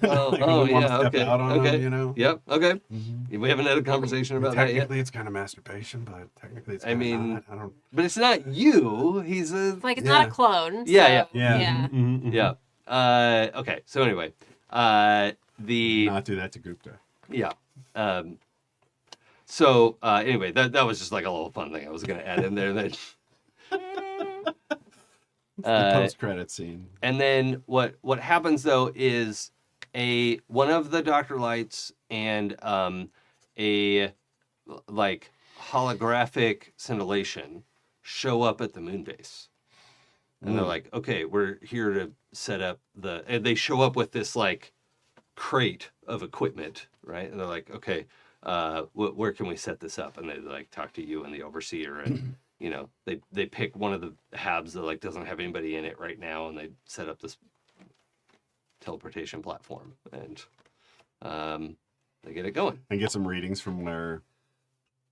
Oh, Like, I oh wouldn't wanna yeah, step okay, out on okay, them, you know? Yep, okay. Mhm. We haven't had a conversation about that yet. Technically, it's kind of masturbation, but technically, it's I kind of mean- not. I don't. But it's not you. He's a Like, it's Yeah. not a clone. Yeah, so, yeah. yeah. Mm-hmm. yeah. Okay. So anyway, the Not do that to Gupta. yeah. So anyway, that was just like a little fun thing I was gonna add in there. That The post-credit scene. and then what happens though is one of the Dr. Lights and a like holographic scintillation show up at the moon base. And they're like, okay, we're here to set up and they show up with this like crate of equipment, right? And they're like, okay, where can we set this up? And they like talk to you and the overseer, and you know, they pick one of the habs that like doesn't have anybody in it right now, and they set up this teleportation platform, and they get it going. And get some readings from where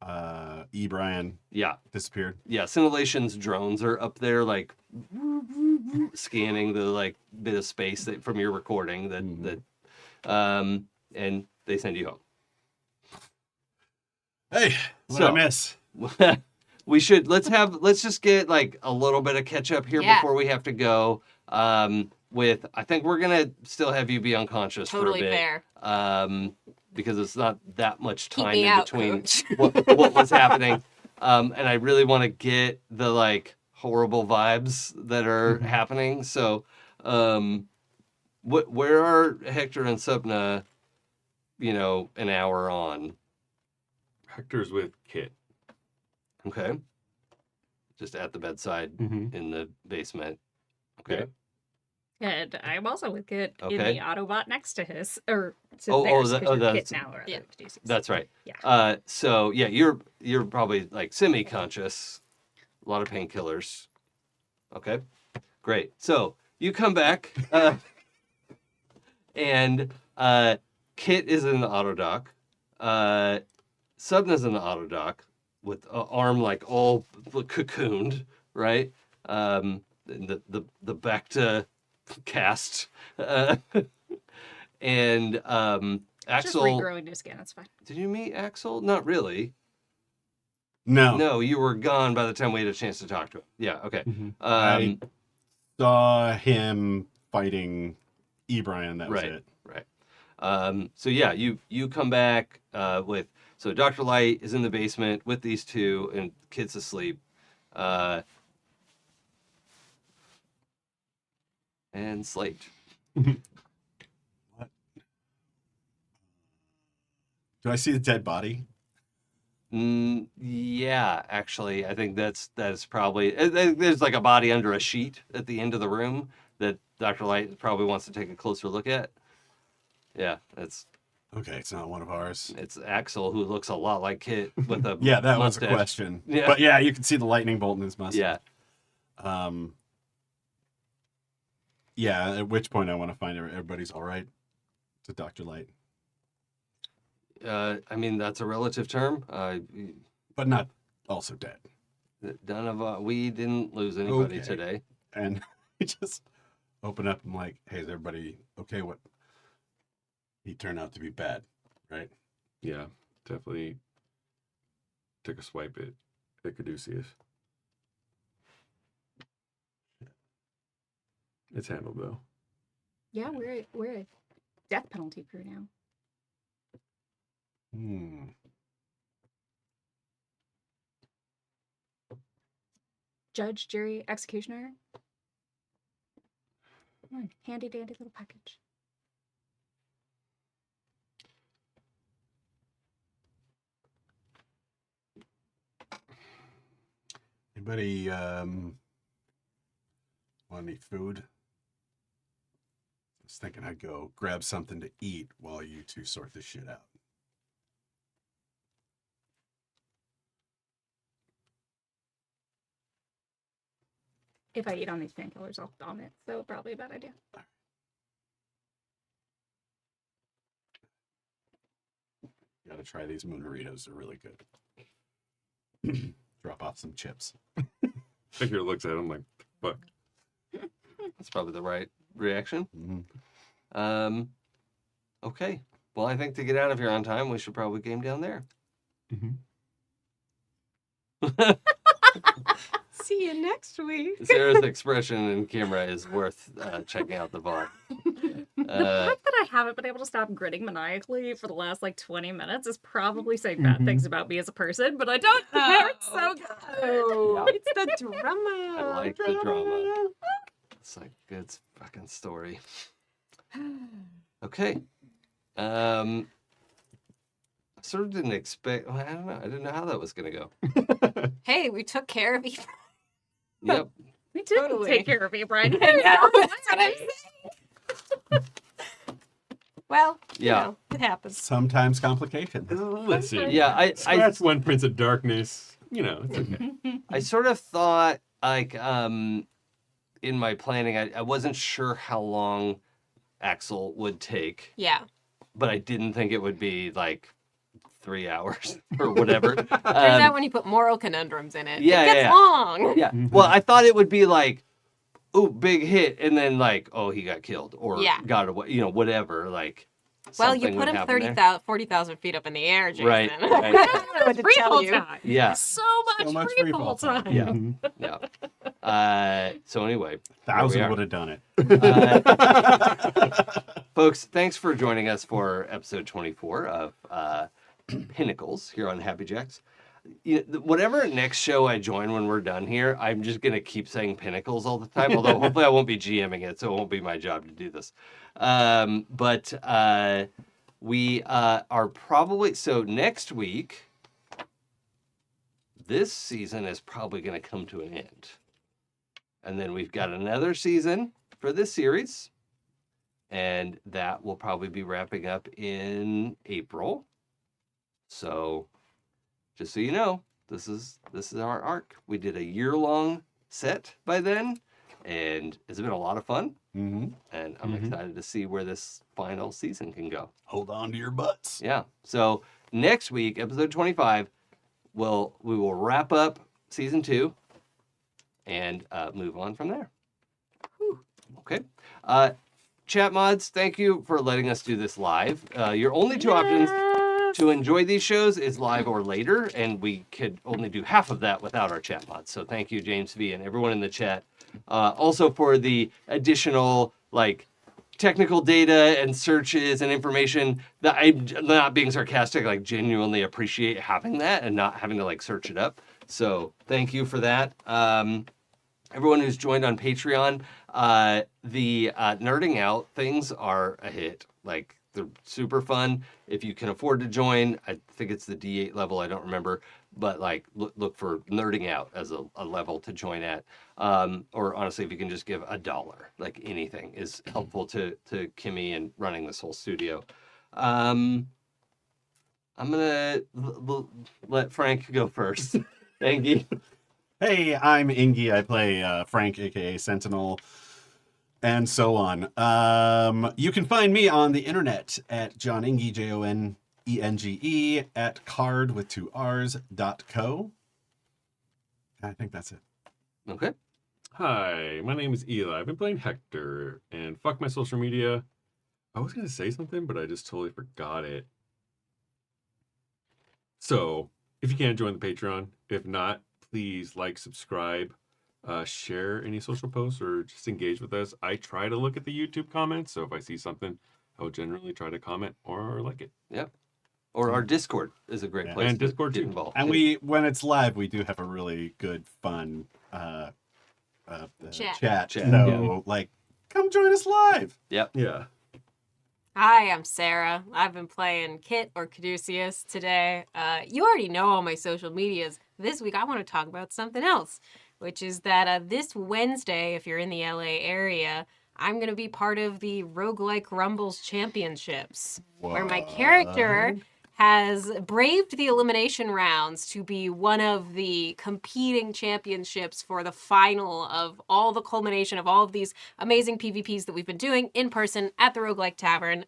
Brian Yeah, disappeared. yeah. Scintillation's drones are up there, like scanning the like bit of space from your recording and they send you home. Hey, what So- I miss? We should let's just get like a little bit of catch up here Yeah. before we have to go. I think we're gonna still have you be unconscious Totally for a bit. fair. Because it's not that much Keep time me in out, between coach. what was happening. And I really want to get the like horrible vibes that are happening. So Where are Hector and Sapna, an hour on? Hector's with Kit. Okay. Just at the bedside in the basement. Okay. Yeah. And I'm also with Kit in Okay. the Autobot next to his, or to Oh, theirs, oh, 'cause you're that's- Kit now, or yeah. other Caduceus. That's right. Yeah. So yeah, you're probably like semi-conscious. A lot of painkillers. Okay. Great. So you come back, and Kit is in the auto dock. Sapna's in the auto dock with an arm like all cocooned, right? The back to cast, and Just Axel. regrowing new skin, that's fine. Did you meet Axel? Not really. No. No, you were gone by the time we had a chance to talk to him. Yeah. Okay. I saw him fighting Ebrian. That was Right. it. Right. So yeah, you come back with Dr. Light is in the basement with these two and Kit's asleep. And Slate. What? Do I see the dead body? Yeah, actually, I think that's probably there's like a body under a sheet at the end of the room that Dr. Light probably wants to take a closer look at. Yeah, Okay, it's not one of ours. it's Axel who looks a lot like Kit with a Yeah, that mustache. was a question. Yeah. But yeah, you can see the lightning bolt in his mustache. Yeah. Yeah, at which point I want to find everybody's all right to Dr. Light. I mean that's a relative term. But not also dead. None of we didn't lose anybody Okay. today. And we just open up and like, hey, is everybody okay? What? He turned out to be bad, right? Yeah, definitely took a swipe at Caduceus. It's handled though. Yeah, we're a death penalty crew now. Judge, jury, executioner. Handy dandy little package. Anybody want any food? I was thinking I'd go grab something to eat while you two sort this shit out. If I eat on these painkillers, I'll vomit, so probably a bad idea. Gotta try these mooneritos. They're really good. Drop off some chips. Hector looks at him like, fuck. That's probably the right reaction. Mm-hmm. Okay. Well, I think to get out of here on time, we should probably game down there. See you next week. Sarah's expression in camera is worth checking out the VOD. The fact that I haven't been able to stop grinning maniacally for the last 20 minutes is probably saying bad things about me as a person, but I don't care. It's so good. Oh, it's the drama. I like the drama. It's like a good fucking story. Okay. I sort of didn't expect. Well, I don't know. I didn't know how that was gonna go. Hey, we took care of each Yep. We didn't Totally. take care of you, Brian. I know, that's what I'm saying. Well, Yeah. it happens. Sometimes complications. Listen. Yeah. I That's one Prince of Darkness. It's okay. I sort of thought in my planning, I wasn't sure how long Axel would take, Yeah. but I didn't think it would be 3 hours or whatever. Turns out when you put moral conundrums in it, yeah, it gets yeah. long. Yeah. Well, I thought it would be ooh, big hit, and then oh, he got killed or Yeah. got away, whatever. Well, something you would put him happen there. 40,000 feet up in the air, Jason. Right, I right. don't know what to Free tell fall you. time. Yeah. So much free free fall fall time. time. Yeah. Yeah. So anyway, here we 1,000 are. would have done it. Folks, thanks for joining us for episode 24 of Pinnacles here on Happy Jacks. whatever next show I join when we're done here, I'm just gonna keep saying Pinnacles all the time. Although hopefully I won't be GMing it, so it won't be my job to do this. But we are probably next week. This season is probably going to come to an end, and then we've got another season for this series, and that will probably be wrapping up in April. So, just so you know, this is our arc. We did a year-long set by then, and it's been a lot of fun. Mm-hmm. And I'm excited to see where this final season can go. Hold on to your butts. Yeah. So next week, episode 25, we will wrap up season 2 and move on from there. Whew. Okay. Chat mods, thank you for letting us do this live. Your only two options to enjoy these shows is live or later, and we could only do half of that without our chat mods. So thank you, James V, and everyone in the chat. Also for the additional technical data and searches and information that I'm not being sarcastic, genuinely appreciate having that and not having to search it up. So thank you for that. Everyone who's joined on Patreon, the nerding out things are a hit. They're super fun. If you can afford to join, I think it's the D8 level, I don't remember, but look for nerding out as a level to join at. Or honestly, if you can just give $1, anything is helpful to Kimi and running this whole studio. I'm gonna let Frank go first. Enge. Hey, I'm Enge. I play Frank, aka Sentinel, and so on. You can find me on the internet at John Enge, JONENGE, at card with 2 Rs.co. I think that's it. Okay. Hi, my name is Eli. I've been playing Hector, and fuck my social media. I was going to say something, but I just totally forgot it. So, if you can, join the Patreon. If not, please subscribe, share any social posts, or just engage with us. I try to look at the YouTube comments, so if I see something, I will generally try to comment or like it. Yep. Or our Discord is a great place and to Discord get too. involved. And when it's live, we do have a really good, fun chat. Chat, So, come join us live. Yep. Yeah. Hi, I'm Sarah. I've been playing Kit or Caduceus today. You already know all my social medias. This week I want to talk about something else, which is that this Wednesday, if you're in the LA area, I'm going to be part of the Roguelike Rumbles Championships, where my character has braved the elimination rounds to be one of the competing championships for the final of all the culmination of all of these amazing PvPs that we've been doing in person at the Roguelike Tavern.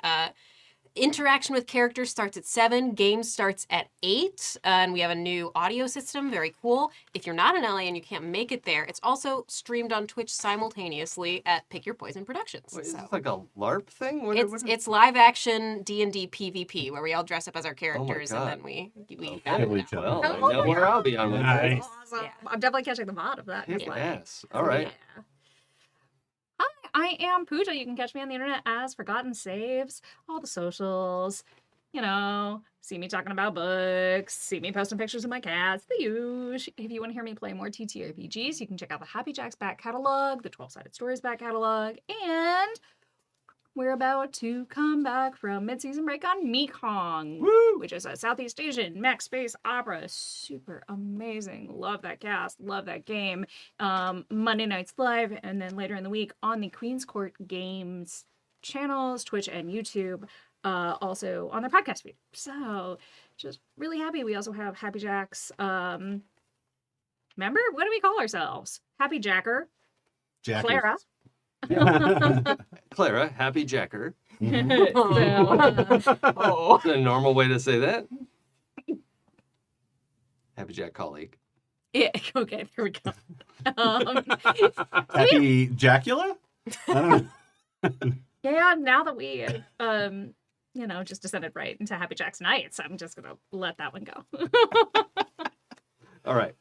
Interaction with characters starts at 7, game starts at 8, and we have a new audio system, very cool. If you're not in LA and you can't make it there, it's also streamed on Twitch simultaneously at Pick Your Poison Productions. Wait, is So this a LARP thing? it's live action D&D PvP where we all dress up as our characters and God. then we Kill each other. Well, I know where I'll be on Wednesday. Nice. Awesome. Yeah. I'm definitely catching the mod of that. Kick It's ass. All right. Yeah. Hi, I am Pooja. You can catch me on the internet as Forgotten Saves, all the socials. See me talking about books, see me posting pictures of my cats, the usual. If you want to hear me play more ttrpgs, you can check out the Happy Jacks back catalog, the 12-sided stories back catalog, and we're about to come back from mid-season break on Mekong, which is a Southeast Asian mech space opera. Super amazing. Love that cast. Love that game. Monday nights live, and then later in the week on the Queen's Court Games channels, Twitch and YouTube, also on their podcast feed. So just really happy. We also have Happy Jacks. Remember? What do we call ourselves? Happy Jacker. Jackers. Clara. Clara, Happy Jacker. So, Oh, a normal way to say that. Happy Jack colleague. yeah, okay, there we go. Happy Jacula? I don't know. Yeah, now that we, just descended right into Happy Jack's Nights, I'm just gonna let that one go. All right.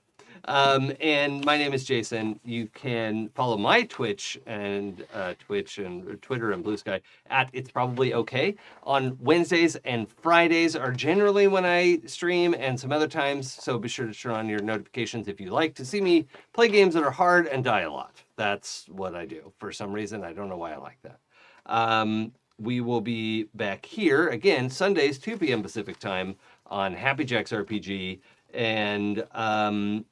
And my name is Jason. You can follow my Twitch and Twitter and Blue Sky at It's Probably Okay. On Wednesdays and Fridays are generally when I stream, and some other times. So be sure to turn on your notifications if you like to see me play games that are hard and die a lot. That's what I do. For some reason, I don't know why I like that. We will be back here again Sundays, 2 p.m. Pacific time on HappyJacksrpg. And I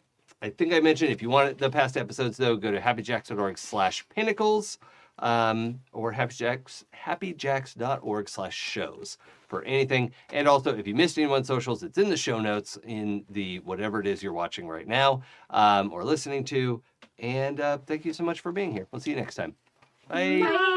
think I mentioned if you want the past episodes, though, go to happyjacks.org/pinnacles or happyjacks.org/shows for anything. And also, if you missed anyone's socials, it's in the show notes in the whatever it is you're watching right now or listening to. And thank you so much for being here. We'll see you next time. Bye. Bye.